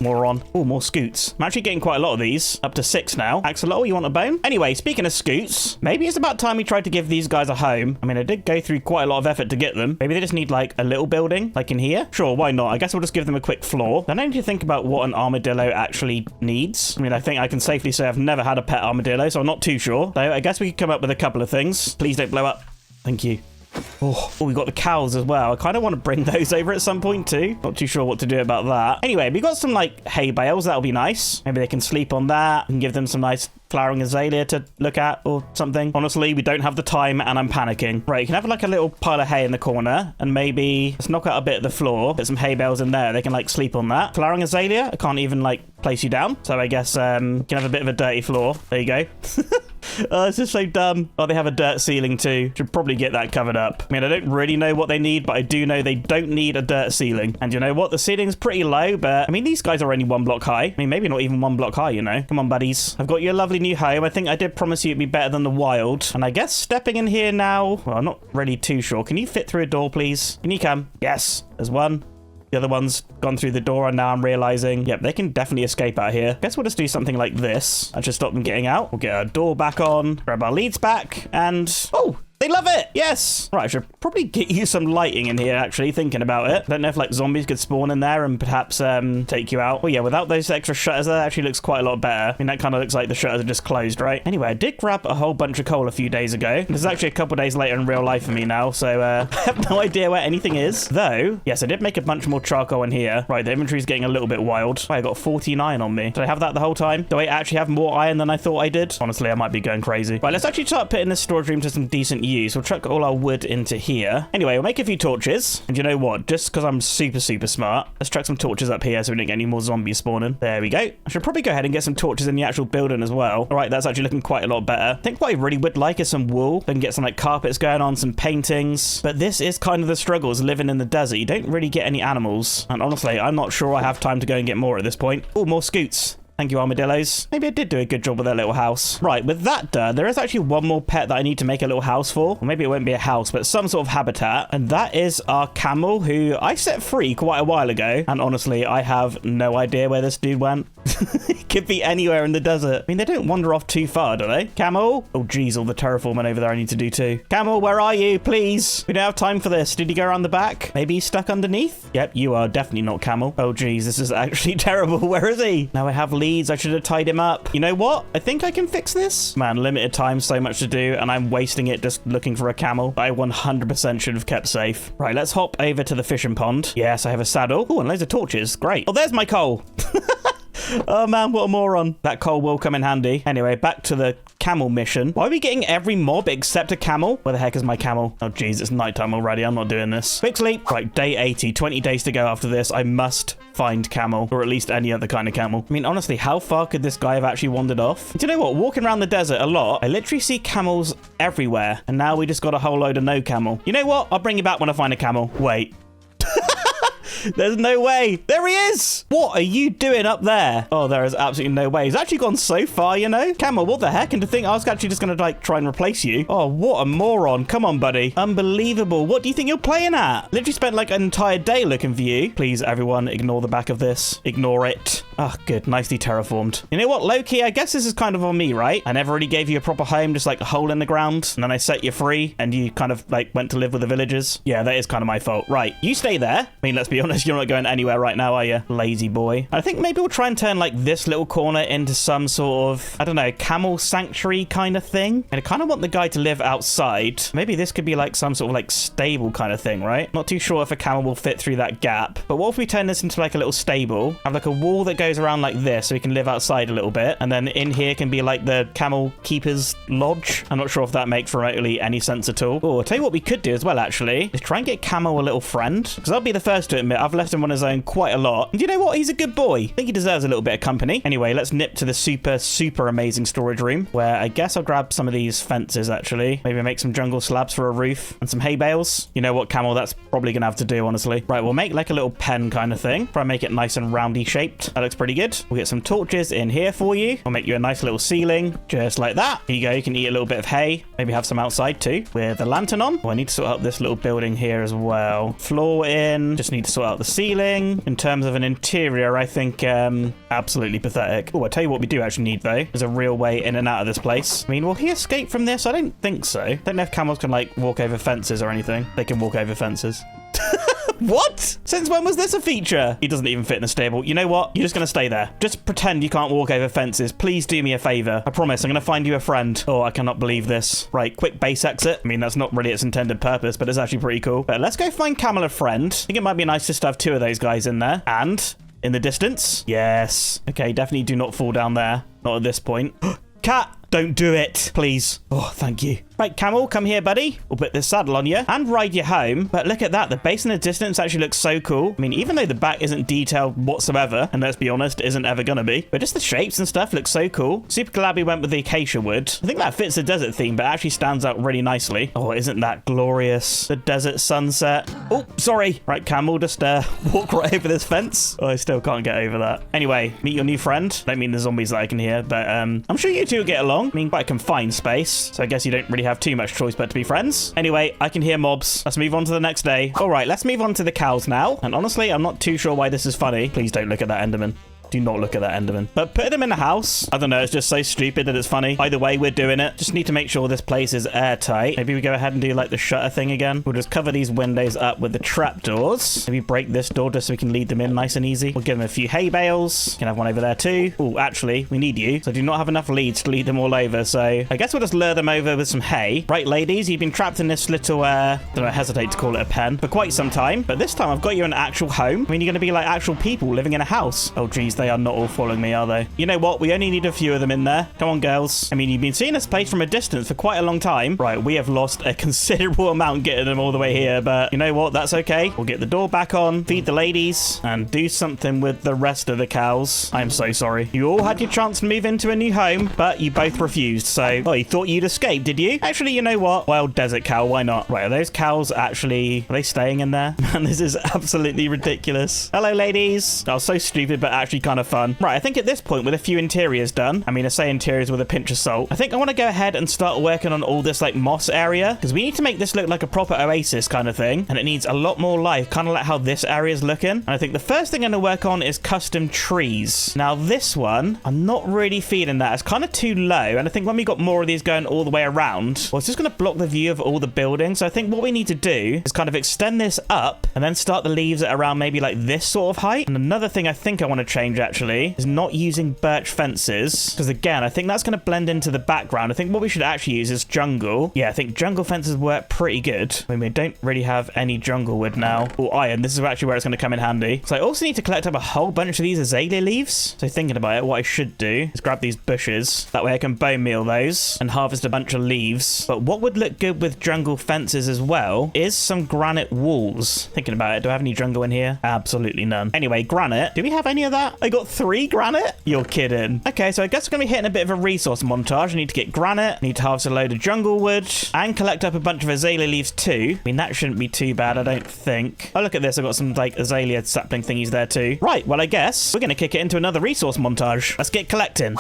Moron. Oh, more scoots. I'm actually getting quite a lot of these. Up to 6 now. Axolotl, you want a bone? Anyway, speaking of scoots, maybe it's about time we tried to give these guys a home. I mean, I did go through quite a lot of effort to get them. Maybe they just need like a little building, like in here. Sure, why not? I guess we'll just give them a quick floor. Then I need to think about what an armadillo actually needs. I mean, I think I can safely say I've never had a pet armadillo, so I'm not too sure. So I guess we could come up with a couple of things. Please don't blow up. Thank you. Oh, we got the cows as well. I kind of want to bring those over at some point too. Not too sure what to do about that. Anyway, we got some like hay bales. That'll be nice. Maybe they can sleep on that and give them some nice flowering azalea to look at or something. Honestly, we don't have the time and I'm panicking. Right, you can have like a little pile of hay in the corner and maybe let's knock out a bit of the floor. Put some hay bales in there. They can like sleep on that. Flowering azalea, I can't even like place you down. So I guess you can have a bit of a dirty floor. There you go. Oh, this is so dumb. Oh, they have a dirt ceiling too. Should probably get that covered up. I mean, I don't really know what they need, but I do know they don't need a dirt ceiling. And you know what? The ceiling's pretty low, but I mean, these guys are only 1 block high. I mean, maybe not even 1 block high, you know? Come on, buddies. I've got you a lovely new home. I think I did promise you it'd be better than the wild. And I guess stepping in here now, well, I'm not really too sure. Can you fit through a door, please? Can you come? Yes, there's one. The other one's gone through the door, and now I'm realizing, yep, they can definitely escape out here. Guess we'll just do something like this. That should stop them getting out. We'll get our door back on, grab our leads back, and... oh! They love it! Yes! Right, I should probably get you some lighting in here, actually, thinking about it. I don't know if, like, zombies could spawn in there and perhaps take you out. Oh, yeah, without those extra shutters, that actually looks quite a lot better. I mean, that kind of looks like the shutters are just closed, right? Anyway, I did grab a whole bunch of coal a few days ago. This is actually a couple days later in real life for me now, so I have no idea where anything is. Though, yes, I did make a bunch more charcoal in here. Right, the inventory's getting a little bit wild. Oh, I got 49 on me. Did I have that the whole time? Do I actually have more iron than I thought I did? Honestly, I might be going crazy. Right, let's actually start putting this storage room to some decent use. We'll chuck all our wood into here. Anyway, we'll make a few torches. And you know what? Just because I'm super smart, let's chuck some torches up here so we don't get any more zombies spawning. There we go. I should probably go ahead and get some torches in the actual building as well. All right, that's actually looking quite a lot better. I think what I really would like is some wool. Then get some like carpets going on, some paintings. But this is kind of the struggles living in the desert. You don't really get any animals. And honestly, I'm not sure I have time to go and get more at this point. Oh, more scoots. Thank you, armadillos. Maybe I did do a good job with their little house. Right, with that done, there is actually one more pet that I need to make a little house for. Or maybe it won't be a house, but some sort of habitat. And that is our camel, who I set free quite a while ago. And honestly, I have no idea where this dude went. He could be anywhere in the desert. I mean, they don't wander off too far, do they? Camel? Oh, geez, all the terraforming over there I need to do too. Camel, where are you? Please. We don't have time for this. Did he go around the back? Maybe he's stuck underneath? Yep, you are definitely not Camel. Oh, geez, this is actually terrible. Where is he? Now I have leads. I should have tied him up. You know what? I think I can fix this. Man, limited time, so much to do, and I'm wasting it just looking for a camel that I 100% should have kept safe. Right, let's hop over to the fishing pond. Yes, I have a saddle. Oh, and loads of torches. Great. Oh, there's my coal. Oh man, what a moron. That coal will come in handy. Anyway, back to the camel mission. Why are we getting every mob except a camel? Where the heck is my camel? Oh geez, it's nighttime already. I'm not doing this. Quick sleep. Right, day 80. 20 days to go after this. I must find camel, or at least any other kind of camel. I mean, honestly, how far could this guy have actually wandered off? Do you know what? Walking around the desert a lot, I literally see camels everywhere. And now we just got a whole load of no camel. You know what? I'll bring you back when I find a camel. Wait. There's no way. There he is. What are you doing up there? Oh, there is absolutely no way. He's actually gone so far, you know? Camel, what the heck? And to think I was actually just going to like try and replace you. Oh, what a moron. Come on, buddy. Unbelievable. What do you think you're playing at? Literally spent like an entire day looking for you. Please, everyone, ignore the back of this. Ignore it. Oh, good. Nicely terraformed. You know what, Loki? I guess this is kind of on me, right? I never really gave you a proper home, just like a hole in the ground. And then I set you free and you kind of like went to live with the villagers. Yeah, that is kind of my fault. Right. You stay there. I mean, let's be honest. You're not going anywhere right now, are you? Lazy boy. I think maybe we'll try and turn like this little corner into some sort of, I don't know, camel sanctuary kind of thing. And I kind of want the guy to live outside. Maybe this could be like some sort of like stable kind of thing, right? Not too sure if a camel will fit through that gap. But what if we turn this into like a little stable? Have like a wall that goes around like this so we can live outside a little bit. And then in here can be like the camel keeper's lodge. I'm not sure if that makes remotely any sense at all. Oh, I'll tell you what we could do as well, actually, is try and get Camel a little friend. Because I'll be the first to admit I've left him on his own quite a lot. And you know what? He's a good boy. I think he deserves a little bit of company. Anyway, let's nip to the super amazing storage room where I guess I'll grab some of these fences, actually. Maybe make some jungle slabs for a roof and some hay bales. You know what, Camel? That's probably going to have to do, honestly. Right, we'll make like a little pen kind of thing. Try and make it nice and roundy shaped. That looks pretty good. We'll get some torches in here for you. We'll make you a nice little ceiling, just like that. Here you go. You can eat a little bit of hay. Maybe have some outside too with the lantern on. Oh, I need to sort out this little building here as well. Floor in. Just need to sort out the ceiling. In terms of an interior, I think absolutely pathetic. Oh, I tell you what we do actually need though. There's a real way in and out of this place. I mean, will he escape from this? I don't think so. Don't know if camels can like walk over fences or anything. They can walk over fences. What? Since when was this a feature? He doesn't even fit in the stable. You know what? You're just going to stay there. Just pretend you can't walk over fences. Please do me a favor. I promise I'm going to find you a friend. Oh, I cannot believe this. Right, quick base exit. I mean, that's not really its intended purpose, but it's actually pretty cool. But let's go find Camel a friend. I think it might be nice just to have two of those guys in there. And in the distance. Yes. Okay, definitely do not fall down there. Not at this point. Cat, don't do it, please. Oh, thank you. Right, Camel, come here, buddy. We'll put this saddle on you and ride you home. But look at that. The base in the distance actually looks so cool. I mean, even though the back isn't detailed whatsoever, and let's be honest, isn't ever gonna be, but just the shapes and stuff look so cool. Super glad we went with the acacia wood. I think that fits the desert theme, but actually stands out really nicely. Oh, isn't that glorious? The desert sunset. Oh, sorry. Right, Camel, just walk right over this fence. Oh, I still can't get over that. Anyway, meet your new friend. Don't mean the zombies that I can hear, but I'm sure you two will get along. I mean, quite a confined space, so I guess you don't really have too much choice but to be friends. Anyway, I can hear mobs. Let's move on to the next day. All right, let's move on to the cows now. And honestly, I'm not too sure why this is funny. Please don't look at that Enderman. Do not look at that Enderman. But putting them in the house, I don't know, it's just so stupid that it's funny. Either way, we're doing it. Just need to make sure this place is airtight. Maybe we go ahead and do like the shutter thing again. We'll just cover these windows up with the trapdoors. Maybe break this door just so we can lead them in nice and easy. We'll give them a few hay bales. You can have one over there too. Oh, actually, we need you. So I do not have enough leads to lead them all over. So I guess we'll just lure them over with some hay. Right, ladies, you've been trapped in this little, I don't know, I hesitate to call it a pen, for quite some time. But this time I've got you an actual home. I mean, you're going to be like actual people living in a house. Oh, geez, they are not all following me, are they? You know what? We only need a few of them in there. Come on, girls. I mean, you've been seeing this place from a distance for quite a long time. Right, we have lost a considerable amount getting them all the way here, but you know what? That's okay. We'll get the door back on, feed the ladies, and do something with the rest of the cows. I'm so sorry. You all had your chance to move into a new home, but you both refused, so... Oh, you thought you'd escape, did you? Actually, you know what? Wild desert cow, why not? Right, are those cows actually... Are they staying in there? Man, this is absolutely ridiculous. Hello, ladies. Oh, so stupid, but actually kind of fun. Right, I think at this point, with a few interiors done, I mean, I say interiors with a pinch of salt, I think I want to go ahead and start working on all this, like, moss area, because we need to make this look like a proper oasis kind of thing, and it needs a lot more life, kind of like how this area is looking. And I think the first thing I'm going to work on is custom trees. Now, this one, I'm not really feeling that. It's kind of too low, and I think when we got more of these going all the way around, well, it's just going to block the view of all the buildings. So I think what we need to do is kind of extend this up, and then start the leaves at around maybe, like, this sort of height. And another thing I think I want to change, actually, is not using birch fences, because again, I think that's going to blend into the background. I think what we should actually use is jungle. Yeah, I think jungle fences work pretty good. I mean, we don't really have any jungle wood now. Or iron. This is actually where it's going to come in handy. So I also need to collect up a whole bunch of these azalea leaves. So thinking about it, what I should do is grab these bushes. That way I can bone meal those and harvest a bunch of leaves. But what would look good with jungle fences as well is some granite walls. Thinking about it, do I have any jungle in here? Absolutely none. Anyway, granite. Do we have any of that? I got 3 granite? You're kidding. Okay, so I guess we're going to be hitting a bit of a resource montage. I need to get granite, I need to harvest a load of jungle wood, and collect up a bunch of azalea leaves too. I mean, that shouldn't be too bad, I don't think. Oh, look at this. I've got some, like, azalea sapling thingies there too. Right, well, I guess we're going to kick it into another resource montage. Let's get collecting.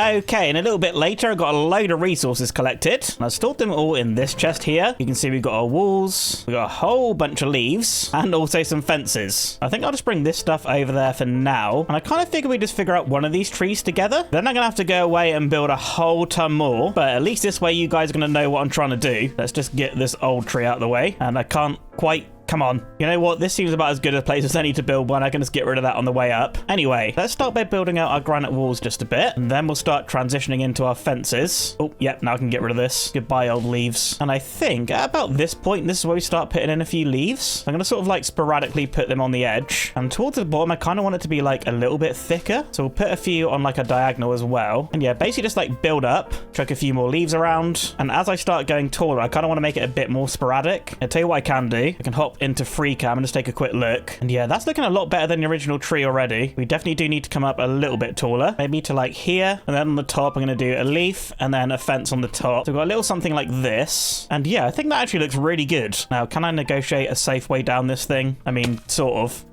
Okay, and a little bit later, I got a load of resources collected. And I stored them all in this chest here. You can see we've got our walls, we've got a whole bunch of leaves, and also some fences. I think I'll just bring this stuff over there for now. And I kind of figure we just figure out one of these trees together. Then I'm going to have to go away and build a whole ton more. But at least this way you guys are going to know what I'm trying to do. Let's just get this old tree out of the way. And I can't quite... Come on. You know what? This seems about as good a place as I need to build one. I can just get rid of that on the way up. Anyway, let's start by building out our granite walls just a bit. And then we'll start transitioning into our fences. Oh, yep. Now I can get rid of this. Goodbye, old leaves. And I think at about this point, this is where we start putting in a few leaves. I'm going to sort of like sporadically put them on the edge. And towards the bottom, I kind of want it to be like a little bit thicker. So we'll put a few on like a diagonal as well. And yeah, basically just like build up, chuck a few more leaves around. And as I start going taller, I kind of want to make it a bit more sporadic. I'll tell you what I can do. I can hop into free cam and just take a quick look. And yeah, that's looking a lot better than the original tree already. We definitely do need to come up a little bit taller. Maybe to like here. And then on the top, I'm going to do a leaf and then a fence on the top. So we've got a little something like this. And yeah, I think that actually looks really good. Now, can I negotiate a safe way down this thing? I mean, sort of.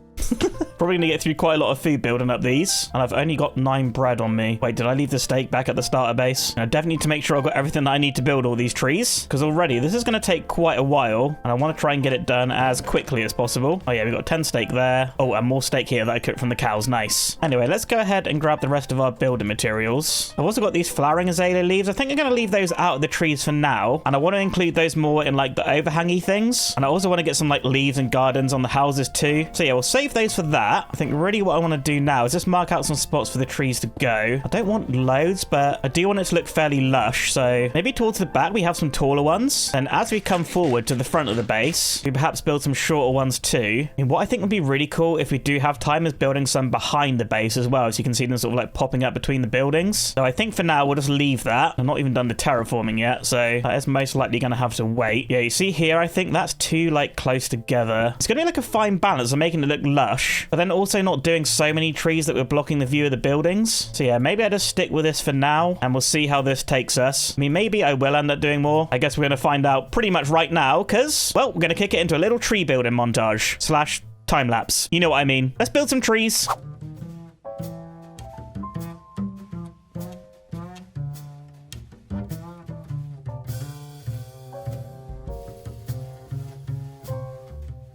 Probably gonna get through quite a lot of food building up these. And I've only got 9 bread on me. Wait, did I leave the steak back at the starter base? I definitely need to make sure I've got everything that I need to build all these trees. Because already, this is gonna take quite a while. And I want to try and get it done as quickly as possible. Oh yeah, we've got 10 steak there. Oh, and more steak here that I cooked from the cows. Nice. Anyway, let's go ahead and grab the rest of our building materials. I've also got these flowering azalea leaves. I think I'm gonna leave those out of the trees for now. And I want to include those more in like the overhangy things. And I also want to get some like leaves and gardens on the houses too. So yeah, we'll save those for that. that, I think really what I want to do now is just mark out some spots for the trees to go. I don't want loads, but I do want it to look fairly lush. So maybe towards the back, we have some taller ones. And as we come forward to the front of the base, we perhaps build some shorter ones too. And what I think would be really cool if we do have time is building some behind the base as well. So you can see them sort of like popping up between the buildings. So I think for now, we'll just leave that. I'm not even done the terraforming yet. So that is most likely going to have to wait. Yeah, you see here, I think that's too like close together. It's going to be like a fine balance of making it look lush, but then also not doing so many trees that we're blocking the view of the buildings. So yeah, maybe I just stick with this for now and we'll see how this takes us. I mean, maybe I will end up doing more. I guess we're going to find out pretty much right now because, well, we're going to kick it into a little tree building montage slash time lapse. You know what I mean. Let's build some trees.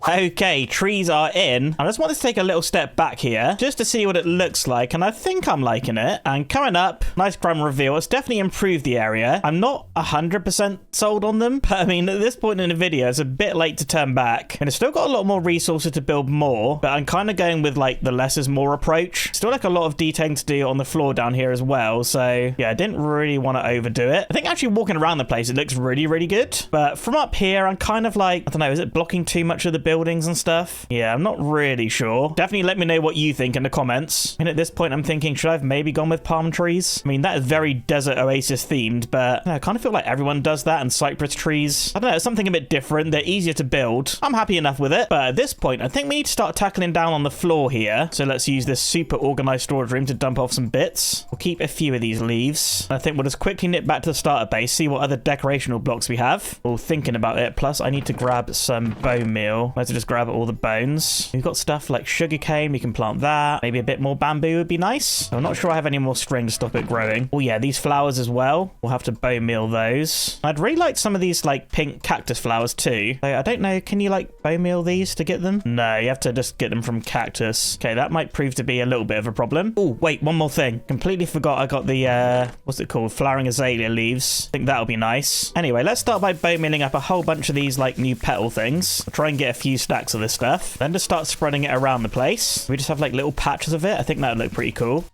Okay, trees are in. I just want to take a little step back here just to see what it looks like, and I think I'm liking it. And coming up, nice crumb reveal. It's definitely improved the area. I'm not 100% sold on them, but I mean, at this point in the video, it's a bit late to turn back. And it's still got a lot more resources to build more, but I'm kind of going with like the less is more approach. Still like a lot of detailing to do on the floor down here as well. So yeah, I didn't really want to overdo it. I think actually walking around the place, it looks really, really good. But from up here, I'm kind of like, I don't know, is it blocking too much of the buildings and stuff? Yeah, I'm not really sure. Definitely let me know what you think in the comments. And at this point, I'm thinking, should I have maybe gone with palm trees? I mean, that is very desert oasis themed, but I kind of feel like everyone does that, and cypress trees. I don't know, it's something a bit different. They're easier to build. I'm happy enough with it. But at this point, I think we need to start tackling down on the floor here. So let's use this super organized storage room to dump off some bits. We'll keep a few of these leaves. I think we'll just quickly nip back to the starter base, see what other decorational blocks we have. Well, thinking about it. Plus, I need to grab some bone meal. Let's just grab all the bones. We've got stuff like sugarcane. We can plant that. Maybe a bit more bamboo would be nice. I'm not sure I have any more string to stop it growing. Oh yeah, these flowers as well. We'll have to bone meal those. I'd really like some of these like pink cactus flowers too. I don't know. Can you like bone meal these to get them? No, you have to just get them from cactus. Okay, that might prove to be a little bit of a problem. Oh, wait, one more thing. Completely forgot I got the, what's it called? Flowering azalea leaves. I think that'll be nice. Anyway, let's start by bone mealing up a whole bunch of these like new petal things. I'll try and get a few stacks of this stuff. Then just start spreading it around the place. We just have like little patches of it. I think that would look pretty cool.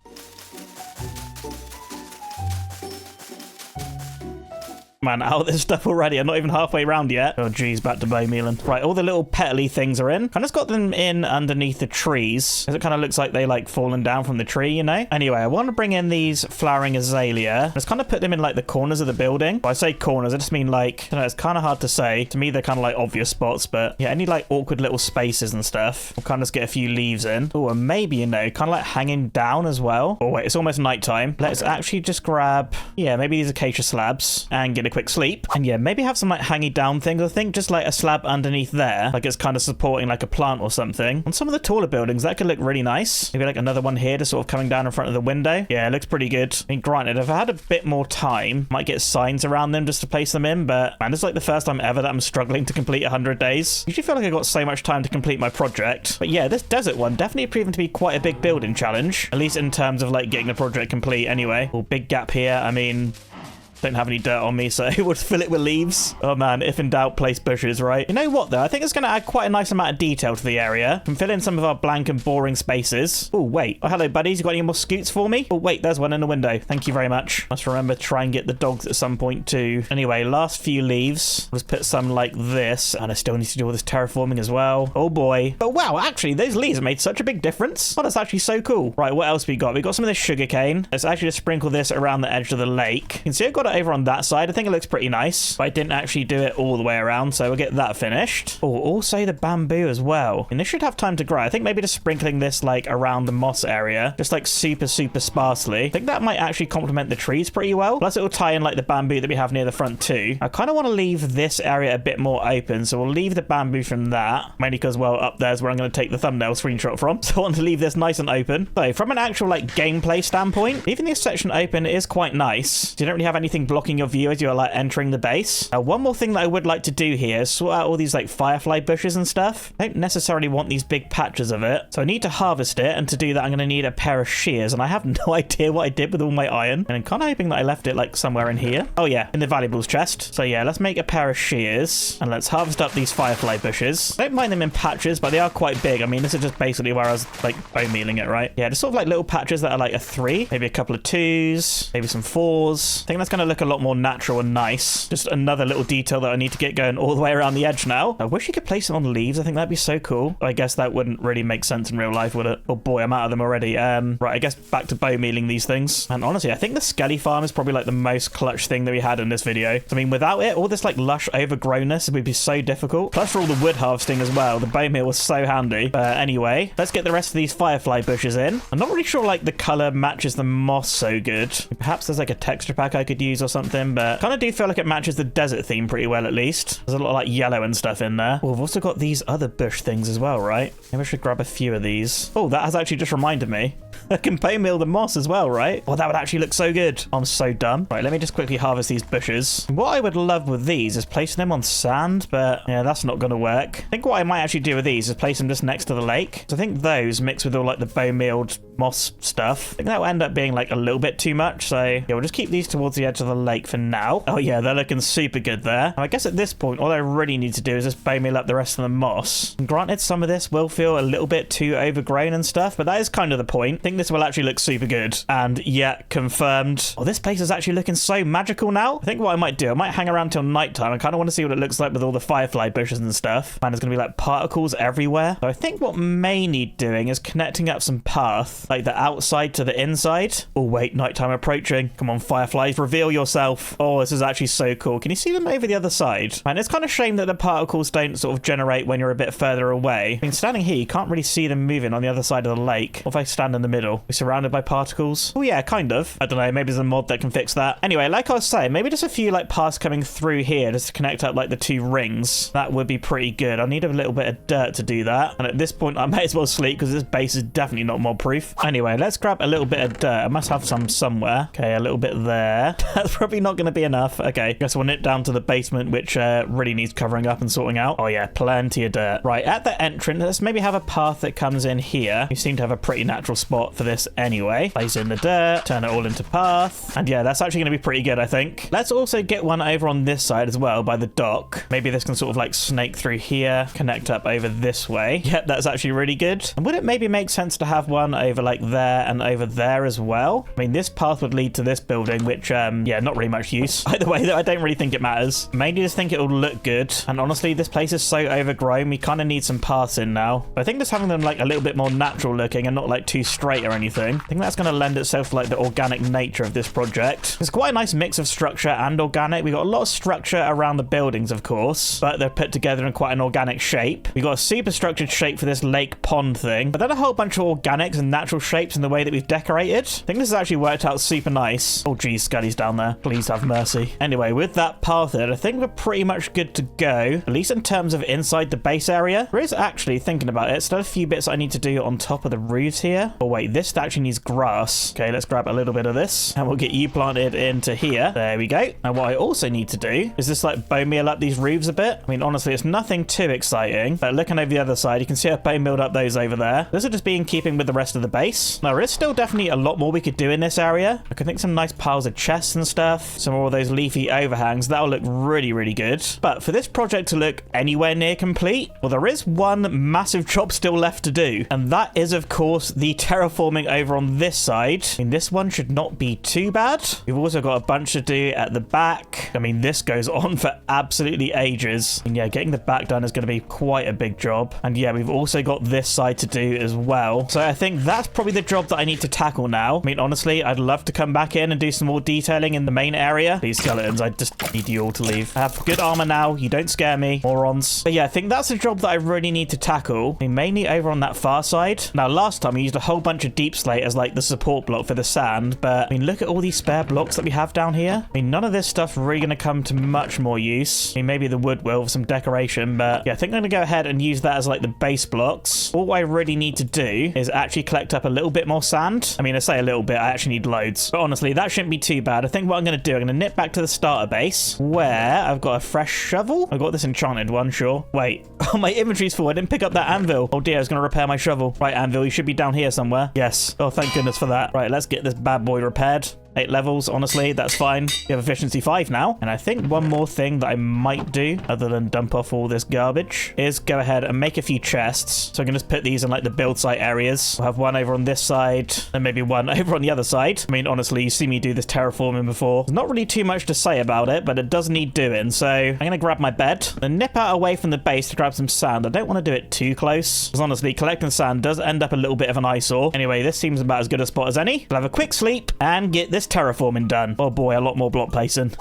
Man, out of this stuff already. I'm not even halfway around yet. Oh, geez, back to bone mealing. Right, all the little petally things are in. I just got them in underneath the trees, because it kind of looks like they like fallen down from the tree, you know? Anyway, I want to bring in these flowering azalea. Just kind of put them in like the corners of the building. When I say corners, I just mean like, I don't know, it's kind of hard to say. To me, they're kind of like obvious spots, but yeah, any like awkward little spaces and stuff. We'll kind of just get a few leaves in. Oh, and maybe, you know, kind of like hanging down as well. Oh, wait, it's almost nighttime. Let's actually just grab, yeah, maybe these acacia slabs and get a quick sleep. And yeah, maybe have some like hanging down things. I think just like a slab underneath there, like it's kind of supporting like a plant or something. On some of the taller buildings, that could look really nice. Maybe like another one here just sort of coming down in front of the window. Yeah, it looks pretty good. I mean, granted, if I had a bit more time, might get signs around them just to place them in, but man, this is like the first time ever that I'm struggling to complete 100 days. Usually feel like I got so much time to complete my project. But yeah, this desert one definitely proven to be quite a big building challenge, at least in terms of like getting the project complete anyway. Oh, big gap here. I mean, don't have any dirt on me, so we'll just fill it with leaves. Oh man, if in doubt, place bushes, right? You know what though? I think it's going to add quite a nice amount of detail to the area. Can fill in some of our blank and boring spaces. Oh wait. Oh, hello buddies. You got any more scoots for me? Oh wait, there's one in the window. Thank you very much. Must remember to try and get the dogs at some point too. Anyway, last few leaves. Let's put some like this. And I still need to do all this terraforming as well. Oh boy. But wow, actually, those leaves have made such a big difference. Oh, that's actually so cool. Right, what else we got? We got some of this sugarcane. Let's actually just sprinkle this around the edge of the lake. You can see I've got it over on that side. I think it looks pretty nice, but I didn't actually do it all the way around, so we'll get that finished. Oh, also the bamboo as well. And this should have time to grow. I think maybe just sprinkling this like around the moss area, just like super sparsely. I think that might actually complement the trees pretty well. Plus it will tie in like the bamboo that we have near the front too. I kind of want to leave this area a bit more open, so we'll leave the bamboo from that, mainly because, well, up there's where I'm going to take the thumbnail screenshot from. So I want to leave this nice and open. So from an actual like gameplay standpoint, leaving this section open is quite nice. So you don't really have anything anything blocking your view as you're like entering the base. One more thing that I would like to do here is sort out all these like firefly bushes and stuff. I don't necessarily want these big patches of it, so I need to harvest it, and to do that I'm going to need a pair of shears, and I have no idea what I did with all my iron, and I'm kind of hoping that I left it like somewhere in here. Oh yeah, in the valuables chest. So yeah, let's make a pair of shears, and let's harvest up these firefly bushes. I don't mind them in patches, but they are quite big. I mean, this is just basically where I was like bone mealing it, right? Yeah, just sort of like little patches that are like a 3, maybe a couple of 2s, maybe some 4s. I think that's going to look a lot more natural and nice. Just another little detail that I need to get going all the way around the edge now. I wish you could place them on leaves. I think that'd be so cool. I guess that wouldn't really make sense in real life, would it? Oh boy, I'm out of them already. Right, I guess back to bone mealing these things. And honestly, I think the skelly farm is probably like the most clutch thing that we had in this video. I mean, without it, all this like lush overgrownness would be so difficult. Plus for all the wood harvesting as well, the bone meal was so handy. Anyway, let's get the rest of these firefly bushes in. I'm not really sure like the color matches the moss so good. Perhaps there's like a texture pack I could use or something, but kind of do feel like it matches the desert theme pretty well at least. There's a lot of like yellow and stuff in there. Oh, we've also got these other bush things as well, right? Maybe I should grab a few of these. Oh, that has actually just reminded me. I can bone meal the moss as well, right? Well, that would actually look so good. I'm so dumb. Right, let me just quickly harvest these bushes. What I would love with these is placing them on sand, but yeah, that's not going to work. I think what I might actually do with these is place them just next to the lake. So I think those mixed with all like the bone mealed moss stuff, I think that will end up being like a little bit too much. So yeah, we'll just keep these towards the edge of the lake for now. Oh yeah, they're looking super good there. I guess at this point, all I really need to do is just bone meal up the rest of the moss. And granted, some of this will feel a little bit too overgrown and stuff, but that is kind of the point. I think this will actually look super good. And yeah, confirmed. Oh, this place is actually looking so magical now. I think what I might do, I might hang around till nighttime. I kind of want to see what it looks like with all the firefly bushes and stuff. And there's going to be like particles everywhere. So I think what may need doing is connecting up some path, like the outside to the inside. Oh wait, nighttime approaching. Come on, fireflies, reveal yourself. Oh, this is actually so cool. Can you see them over the other side? And it's kind of shame that the particles don't sort of generate when you're a bit further away. I mean, standing here, you can't really see them moving on the other side of the lake. What if I stand in the middle? We're surrounded by particles. Oh yeah, kind of. I don't know, maybe there's a mod that can fix that. Anyway, like I was saying, maybe just a few like paths coming through here just to connect up like the 2 rings. That would be pretty good. I need a little bit of dirt to do that. And at this point, I may as well sleep because this base is definitely not mod proof. Anyway, let's grab a little bit of dirt. I must have some somewhere. Okay, a little bit there. That's probably not going to be enough. Okay, guess we'll nip down to the basement, which really needs covering up and sorting out. Oh yeah, plenty of dirt. Right, at the entrance, let's maybe have a path that comes in here. We seem to have a pretty natural spot for this anyway. Place in the dirt, turn it all into path. And yeah, that's actually going to be pretty good, I think. Let's also get one over on this side as well by the dock. Maybe this can sort of like snake through here, connect up over this way. Yep, that's actually really good. And would it maybe make sense to have one over like there and over there as well? I mean, this path would lead to this building, which, yeah, not really much use. Either way, though, I don't really think it matters. Mainly just think it'll look good. And honestly, this place is so overgrown, we kind of need some paths in now. But I think just having them like a little bit more natural looking and not like too straight or anything, I think that's going to lend itself to like the organic nature of this project. It's quite a nice mix of structure and organic. We got a lot of structure around the buildings, of course, but they're put together in quite an organic shape. We got a super structured shape for this lake pond thing, but then a whole bunch of organics and natural shapes in the way that we've decorated. I think this has actually worked out super nice. Oh geez, Scully's down there. Please have mercy. Anyway, with that path in, I think we're pretty much good to go, at least in terms of inside the base area. There is actually, thinking about it, still a few bits I need to do on top of the roofs here. Oh wait, this actually needs grass. Okay, let's grab a little bit of this and we'll get you planted into here. There we go. And what I also need to do is just like bone meal up these roofs a bit. I mean, honestly, it's nothing too exciting, but looking over the other side, you can see I've bone mealed up those over there. This will just be in keeping with the rest of the base. Now, there is still definitely a lot more we could do in this area. I could think some nice piles of chests and stuff, some more of those leafy overhangs. That'll look really, really good. But for this project to look anywhere near complete, well, there is one massive job still left to do, and that is, of course, the terraforming over on this side. I mean, this one should not be too bad. We've also got a bunch to do at the back. I mean, this goes on for absolutely ages. And yeah, getting the back done is going to be quite a big job. And yeah, we've also got this side to do as well. So I think that's probably the job that I need to tackle now. I mean, honestly, I'd love to come back in and do some more detailing in the main area. These skeletons, I just need you all to leave. I have good armor now. You don't scare me, morons. But yeah, I think that's the job that I really need to tackle. I mean, mainly over on that far side. Now, last time I used a whole bunch of deep slate as like the support block for the sand, but I mean, look at all these spare blocks that we have down here. I mean, none of this stuff really going to come to much more use. I mean, maybe the wood will for some decoration, but yeah, I think I'm going to go ahead and use that as like the base blocks. All I really need to do is actually collect up a little bit more sand. I mean, I say a little bit, I actually need loads. But honestly, that shouldn't be too bad. I think what I'm going to do. I'm going to nip back to the starter base where I've got a fresh shovel. I've got this enchanted one, sure. Wait. Oh, my inventory's full. I didn't pick up that anvil. Oh, dear. I was going to repair my shovel. Right, anvil. You should be down here somewhere. Yes. Oh, thank goodness for that. Right, let's get this bad boy repaired. 8 levels, honestly, that's fine. We have efficiency 5 now. And I think one more thing that I might do, other than dump off all this garbage, is go ahead and make a few chests. So I can just put these in like the build site areas. We'll have one over on this side and maybe one over on the other side. I mean, honestly, you see me do this terraforming before. There's not really too much to say about it, but it does need doing. So I'm going to grab my bed and nip out away from the base to grab some sand. I don't want to do it too close, because honestly, collecting sand does end up a little bit of an eyesore. Anyway, this seems about as good a spot as any. We'll have a quick sleep and get this terraforming done. Oh boy, a lot more block placing.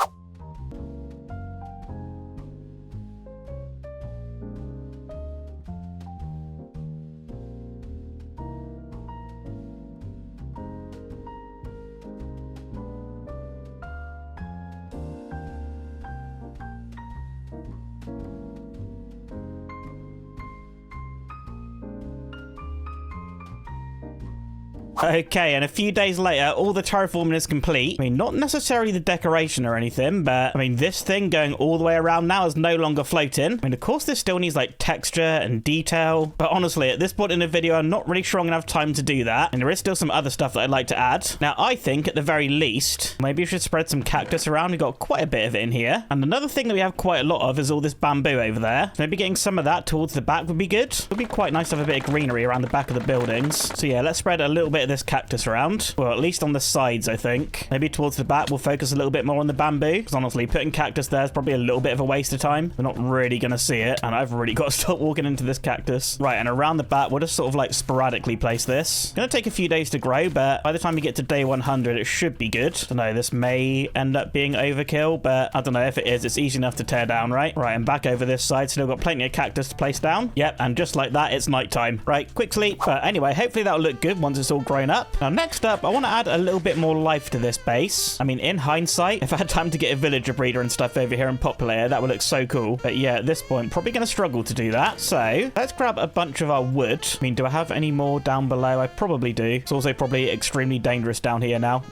Okay, and a few days later, all the terraforming is complete. I mean, not necessarily the decoration or anything, but I mean, this thing going all the way around now is no longer floating. I mean, of course, this still needs like texture and detail, but honestly, at this point in the video, I'm not really strong enough time to do that. And there is still some other stuff that I'd like to add. Now, I think at the very least, maybe we should spread some cactus around. We've got quite a bit of it in here. And another thing that we have quite a lot of is all this bamboo over there. Maybe getting some of that towards the back would be good. It would be quite nice to have a bit of greenery around the back of the buildings. So yeah, let's spread a little bit of this cactus around. Well, at least on the sides, I think. Maybe towards the back, we'll focus a little bit more on the bamboo. Because honestly, putting cactus there is probably a little bit of a waste of time. We're not really going to see it. And I've really got to stop walking into this cactus. Right, and around the back, we'll just sort of like sporadically place this. Going to take a few days to grow, but by the time we get to day 100, it should be good. I don't know, this may end up being overkill, but I don't know if it is. It's easy enough to tear down, right? Right, and back over this side, still got plenty of cactus to place down. Yep, and just like that, it's nighttime. Right, quick sleep. But anyway, hopefully that'll look good once it's all grown up. Now, next up, I want to add a little bit more life to this base. I mean, in hindsight, if I had time to get a villager breeder and stuff over here and populate it, that would look so cool. But yeah, at this point, probably going to struggle to do that. So let's grab a bunch of our wood. I mean, do I have any more down below? I probably do. It's also probably extremely dangerous down here now.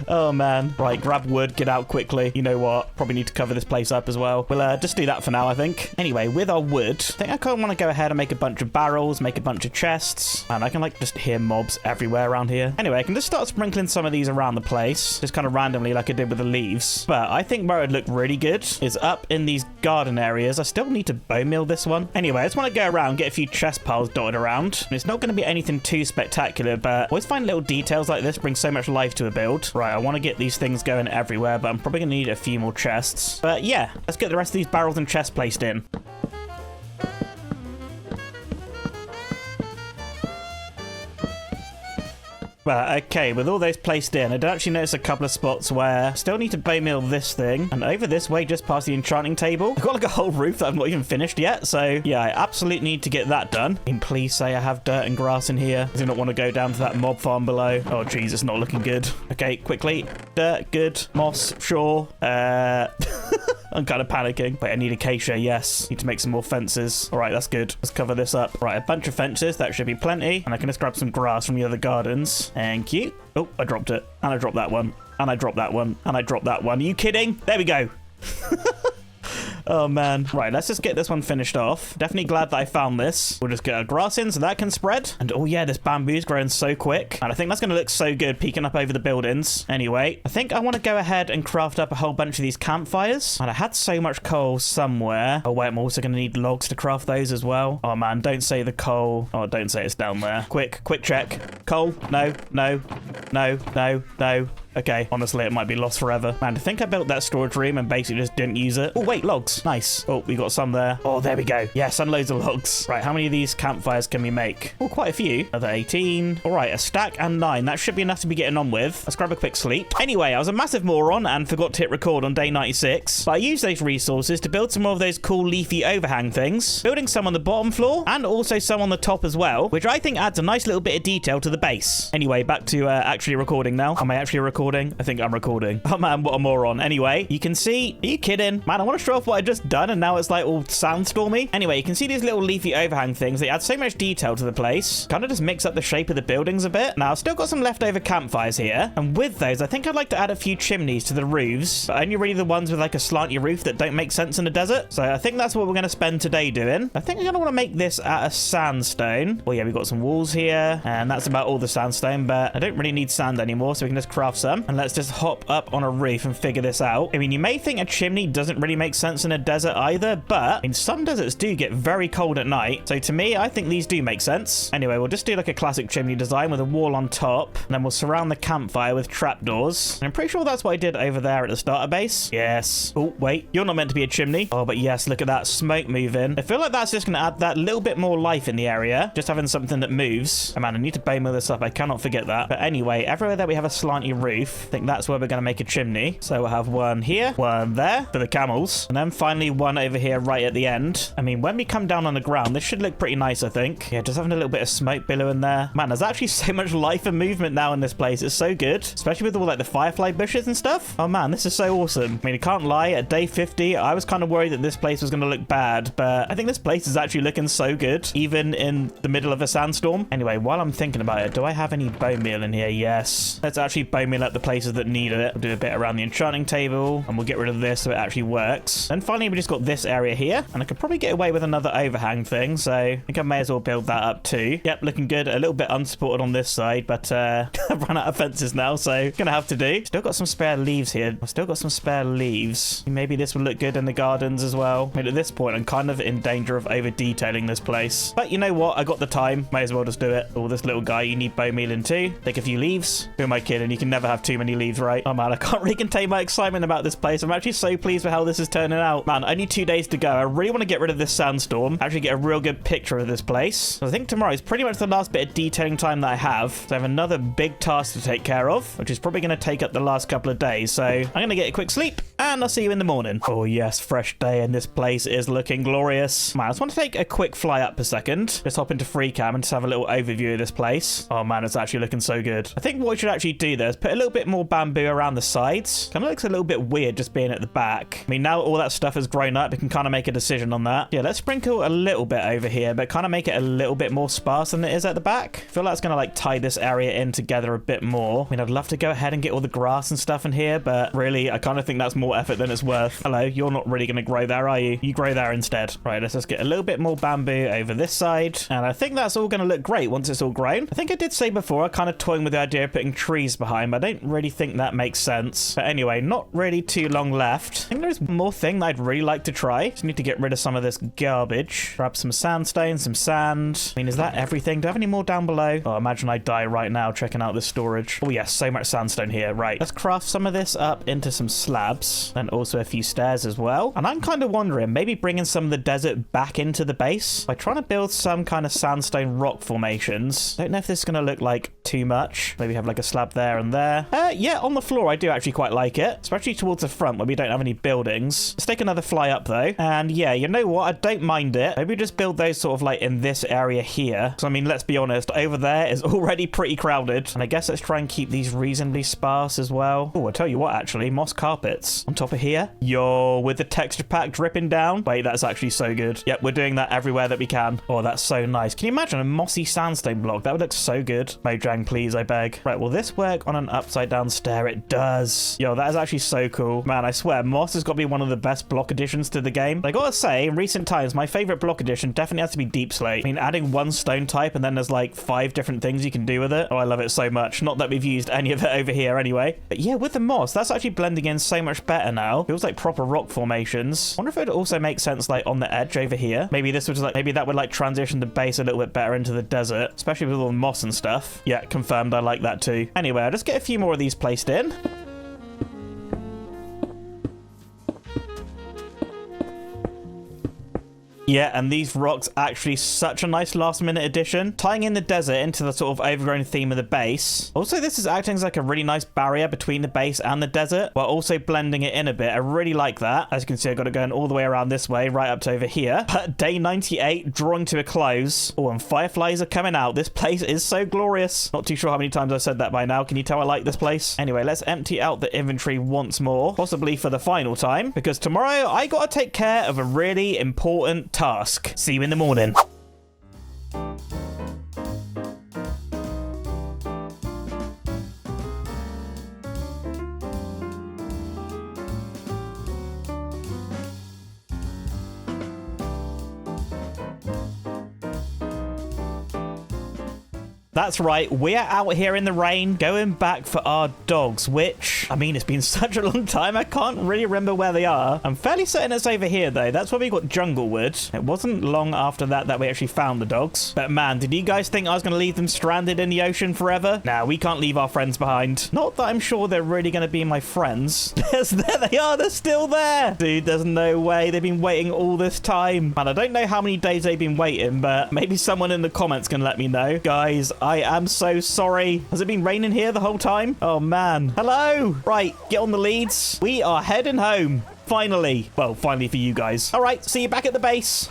Oh, man. Right, grab wood, get out quickly. You know what? Probably need to cover this place up as well. We'll just do that for now, I think. Anyway, with our wood, I think I kind of want to go ahead and make a bunch of barrels, make a bunch of chests, and I can, like, just hear mobs everywhere around here. Anyway, I can just start sprinkling some of these around the place, just kind of randomly like I did with the leaves. But I think where it would look really good is up in these garden areas. I still need to bone meal this one. Anyway, I just want to go around, get a few chest piles dotted around. And it's not going to be anything too spectacular, but I always find little details like this bring so much life to a build. Right, I want to get these things going everywhere, but I'm probably going to need a few more chests. But yeah, let's get the rest of these barrels and chests placed in. Well, okay, with all those placed in, I did actually notice a couple of spots where I still need to bone meal this thing. And over this way, just past the enchanting table, I've got like a whole roof that I've not even finished yet. So yeah, I absolutely need to get that done. I mean, please say I have dirt and grass in here. I do not want to go down to that mob farm below. Oh, geez, it's not looking good. Okay, quickly. Dirt, good. Moss, sure. I'm kind of panicking. Wait, I need acacia, yes. Need to make some more fences. All right, that's good. Let's cover this up. Right, a bunch of fences. That should be plenty. And I can just grab some grass from the other gardens. Thank you. Oh, I dropped it. And I dropped that one. And I dropped that one. And I dropped that one. Are you kidding? There we go. Oh, man. Right, let's just get this one finished off. Definitely glad that I found this. We'll just get our grass in so that can spread. And oh, yeah, this bamboo's growing so quick. And I think that's going to look so good peeking up over the buildings. Anyway, I think I want to go ahead and craft up a whole bunch of these campfires. And I had so much coal somewhere. Oh, wait, I'm also going to need logs to craft those as well. Oh, man, don't say the coal. Oh, don't say it's down there. Quick check. Coal? No. Okay, honestly, it might be lost forever. Man, I think I built that storage room and basically just didn't use it. Oh, wait, logs. Nice. Oh, we got some there. Oh, there we go. Yes, and loads of logs. Right, how many of these campfires can we make? Oh, quite a few. Another 18. All right, a stack and 9. That should be enough to be getting on with. Let's grab a quick sleep. Anyway, I was a massive moron and forgot to hit record on day 96. But I used those resources to build some more of those cool leafy overhang things. Building some on the bottom floor and also some on the top as well, which I think adds a nice little bit of detail to the base. Anyway, back to actually recording now. Am I actually recording? recording? I think I'm recording. Oh man, what a moron. Anyway, you can see, are you kidding? Man, I want to show off what I just done and now it's like all sandstormy. Anyway, you can see these little leafy overhang things. They add so much detail to the place. Kind of just mix up the shape of the buildings a bit. Now, I've still got some leftover campfires here. And with those, I think I'd like to add a few chimneys to the roofs, but only really the ones with like a slanty roof that don't make sense in the desert. So I think that's what we're going to spend today doing. I think I'm going to want to make this out of sandstone. Well, yeah, we've got some walls here and that's about all the sandstone, but I don't really need sand anymore, so we can just craft some. And let's just hop up on a roof and figure this out. I mean, you may think a chimney doesn't really make sense in a desert either, but I mean, some deserts do get very cold at night. So to me, I think these do make sense. Anyway, we'll just do like a classic chimney design with a wall on top, and then we'll surround the campfire with trapdoors. And I'm pretty sure that's what I did over there at the starter base. Yes. Oh, wait, you're not meant to be a chimney. Oh, but yes, look at that smoke moving. I feel like that's just going to add that little bit more life in the area, just having something that moves. Oh man, I need to bone mill this up. I cannot forget that. But anyway, everywhere that we have a slanty roof, I think that's where we're going to make a chimney. So we'll have one here, one there for the camels, and then finally one over here right at the end. I mean, when we come down on the ground, this should look pretty nice, I think. Yeah, just having a little bit of smoke billowing there. Man, there's actually so much life and movement now in this place. It's so good, especially with all like the firefly bushes and stuff. Oh man, this is so awesome. I mean, I can't lie, at day 50, I was kind of worried that this place was going to look bad, but I think this place is actually looking so good, even in the middle of a sandstorm. Anyway, while I'm thinking about it, do I have any bone meal in here? Yes. Let's actually bone meal up the places that need it. We'll do a bit around the enchanting table, and we'll get rid of this so it actually works. And finally, we just got this area here, and I could probably get away with another overhang thing, so I think I may as well build that up too. Yep, looking good. A little bit unsupported on this side, but I've run out of fences now, so gonna have to do. Still got some spare leaves here. I've still got some spare leaves. Maybe this would look good in the gardens as well. I mean, at this point, I'm kind of in danger of over detailing this place, but you know what? I got the time. May as well just do it. Oh, this little guy, you need bone meal in too. Take a few leaves. Who am I kidding? You can never have too many leaves, right? Oh man, I can't really contain my excitement about this place. I'm actually so pleased with how this is turning out. Man, only 2 days to go. I really want to get rid of this sandstorm, actually get a real good picture of this place. So I think tomorrow is pretty much the last bit of detailing time that I have. So I have another big task to take care of, which is probably going to take up the last couple of days. So I'm going to get a quick sleep and I'll see you in the morning. Oh yes, fresh day and this place is looking glorious. Man, I just want to take a quick fly up a second. Just hop into free cam and just have a little overview of this place. Oh man, it's actually looking so good. I think what we should actually do there is put a little bit more bamboo around the sides. Kind of looks a little bit weird just being at the back. I mean, now all that stuff has grown up, we can kind of make a decision on that. Yeah, let's sprinkle a little bit over here, but kind of make it a little bit more sparse than it is at the back. I feel like it's going to like tie this area in together a bit more. I mean, I'd love to go ahead and get all the grass and stuff in here, but really, I kind of think that's more effort than it's worth. Hello, you're not really going to grow there, are you? You grow there instead. Right, let's just get a little bit more bamboo over this side. And I think that's all going to look great once it's all grown. I think I did say before, I kind of toying with the idea of putting trees behind, but I don't really think that makes sense. But anyway, not really too long left. I think there's one more thing that I'd really like to try. Just need to get rid of some of this garbage. Grab some sandstone, some sand. I mean, is that everything? Do I have any more down below? Oh, imagine I die right now checking out this storage. Oh yes, so much sandstone here. Right, let's craft some of this up into some slabs and also a few stairs as well. And I'm kind of wondering, maybe bringing some of the desert back into the base by trying to build some kind of sandstone rock formations. Don't know if this is going to look like too much. Maybe have like a slab there and there. Yeah, on the floor, I do actually quite like it, especially towards the front where we don't have any buildings. Let's take another fly up though. And yeah, you know what? I don't mind it. Maybe just build those sort of like in this area here. So I mean, let's be honest, over there is already pretty crowded. And I guess let's try and keep these reasonably sparse as well. Oh, I'll tell you what, actually, moss carpets on top of here. Yo, with the texture pack dripping down. Wait, that's actually so good. Yep, we're doing that everywhere that we can. Oh, that's so nice. Can you imagine a mossy sandstone block? That would look so good. Mojang, please, I beg. Right, will this work on an upside down stair? It does. Yo, that is actually so cool. Man, I swear, moss has got to be one of the best block additions to the game. I gotta say, in recent times, my favorite block addition definitely has to be deep slate. I mean, adding one stone type and then there's like 5 different things you can do with it. Oh, I love it so much. Not that we've used any of it over here anyway. But yeah, with the moss, that's actually blending in so much better now. Feels like proper rock formations. I wonder if it would also make sense like on the edge over here. Maybe this would just like, maybe that would like transition the base a little bit better into the desert, especially with all the moss and stuff. Yeah, confirmed. I like that too. Anyway, I'll just get a few more of these placed in. Yeah, and these rocks actually such a nice last minute addition, tying in the desert into the sort of overgrown theme of the base. Also, this is acting as like a really nice barrier between the base and the desert, while also blending it in a bit. I really like that. As you can see, I've got it going all the way around this way, right up to over here. But day 98 drawing to a close. Oh, and fireflies are coming out. This place is so glorious. Not too sure how many times I've said that by now. Can you tell I like this place? Anyway, let's empty out the inventory once more, possibly for the final time, because tomorrow I gotta take care of a really important task. See you in the morning. That's right, we're out here in the rain going back for our dogs, which, I mean, it's been such a long time, I can't really remember where they are. I'm fairly certain it's over here, though. That's where we got jungle wood. It wasn't long after that we actually found the dogs. But man, did you guys think I was going to leave them stranded in the ocean forever? Nah, we can't leave our friends behind. Not that I'm sure they're really going to be my friends. There they are, they're still there. Dude, there's no way. They've been waiting all this time. And I don't know how many days they've been waiting, but maybe someone in the comments can let me know. Guys, I am so sorry. Has it been raining here the whole time? Oh, man. Hello. Right, get on the leads. We are heading home. Finally. Well, finally for you guys. All right, see you back at the base.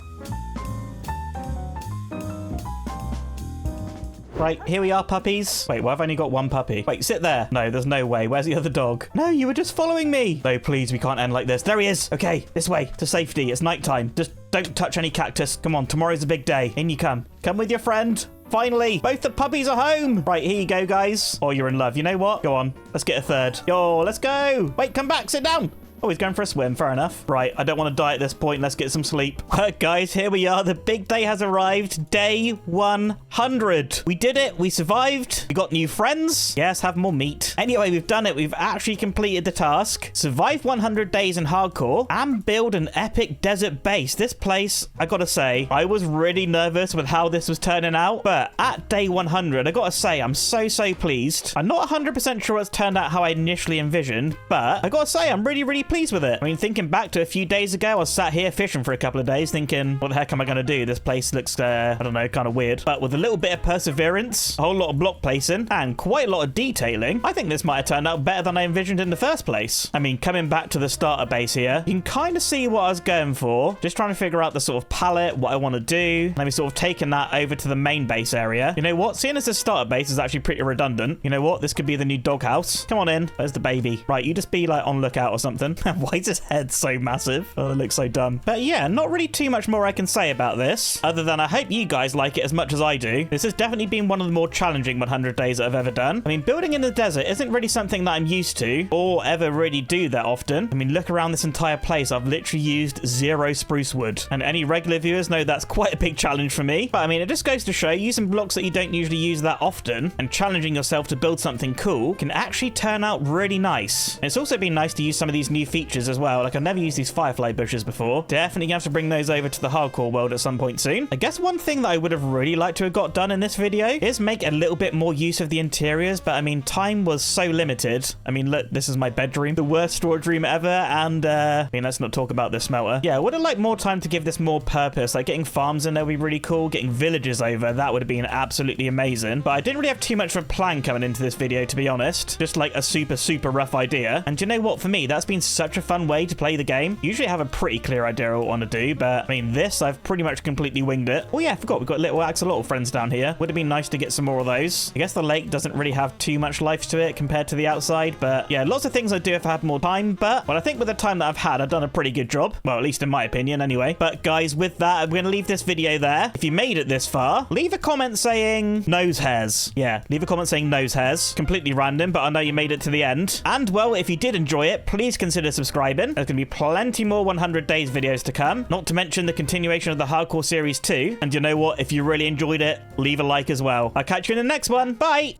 Right, here we are, puppies. Wait, why have I only got one puppy? Wait, sit there. No, there's no way. Where's the other dog? No, you were just following me. No, please, we can't end like this. There he is. Okay, this way, to safety. It's nighttime. Just don't touch any cactus. Come on, tomorrow's a big day. In you come. Come with your friend. Finally, both the puppies are home. Right, here you go, guys. Oh, you're in love. You know what? Go on. Let's get a third. Yo, let's go. Wait, come back. Sit down. Oh, he's going for a swim. Fair enough. Right, I don't want to die at this point. Let's get some sleep. Guys, here we are. The big day has arrived. Day 100. We did it. We survived. We got new friends. Yes, have more meat. Anyway, we've done it. We've actually completed the task. Survive 100 days in hardcore and build an epic desert base. This place, I gotta say, I was really nervous with how this was turning out. But at day 100, I gotta say, I'm so pleased. I'm not 100% sure it's turned out how I initially envisioned, but I gotta say, I'm really pleased with it. I mean, thinking back to a few days ago, I was sat here fishing for a couple of days thinking, what the heck am I going to do? This place looks, I don't know, kind of weird. But with a little bit of perseverance, a whole lot of block placing, and quite a lot of detailing, I think this might have turned out better than I envisioned in the first place. I mean, coming back to the starter base here, you can kind of see what I was going for. Just trying to figure out the sort of palette, what I want to do. Let me sort of taking that over to the main base area. You know what? Seeing as the starter base is actually pretty redundant, you know what? This could be the new doghouse. Come on in. There's the baby. Right, you just be like on lookout or something. Why is his head so massive? Oh, it looks so dumb. But yeah, not really too much more I can say about this, other than I hope you guys like it as much as I do. This has definitely been one of the more challenging 100 days that I've ever done. I mean, building in the desert isn't really something that I'm used to, or ever really do that often. I mean, look around this entire place. I've literally used 0 spruce wood, and any regular viewers know that's quite a big challenge for me. But I mean, it just goes to show using blocks that you don't usually use that often, and challenging yourself to build something cool can actually turn out really nice. And it's also been nice to use some of these new features as well. Like, I've never used these firefly bushes before. Definitely gonna have to bring those over to the hardcore world at some point soon. I guess one thing that I would have really liked to have got done in this video is make a little bit more use of the interiors, but I mean, time was so limited. I mean, look, this is my bedroom, the worst storage room ever, and I mean, let's not talk about the smelter. Yeah, I would have liked more time to give this more purpose. Like, getting farms in there would be really cool. Getting villages over, that would have been absolutely amazing. But I didn't really have too much of a plan coming into this video, to be honest. Just like a super rough idea. And you know what? For me, that's been such a fun way to play the game. Usually I have a pretty clear idea of what I want to do, but I mean, this, I've pretty much completely winged it. Oh yeah, I forgot, we've got little axolotl friends down here. Would have been nice to get some more of those. I guess the lake doesn't really have too much life to it compared to the outside, but yeah, lots of things I'd do if I had more time, but well, I think with the time that I've had, I've done a pretty good job. Well, at least in my opinion, anyway. But guys, with that, I'm going to leave this video there. If you made it this far, leave a comment saying nose hairs. Yeah, leave a comment saying nose hairs. Completely random, but I know you made it to the end. And well, if you did enjoy it, please consider subscribing. There's going to be plenty more 100 days videos to come, not to mention the continuation of the hardcore series too. And you know what? If you really enjoyed it, leave a like as well. I'll catch you in the next one. Bye!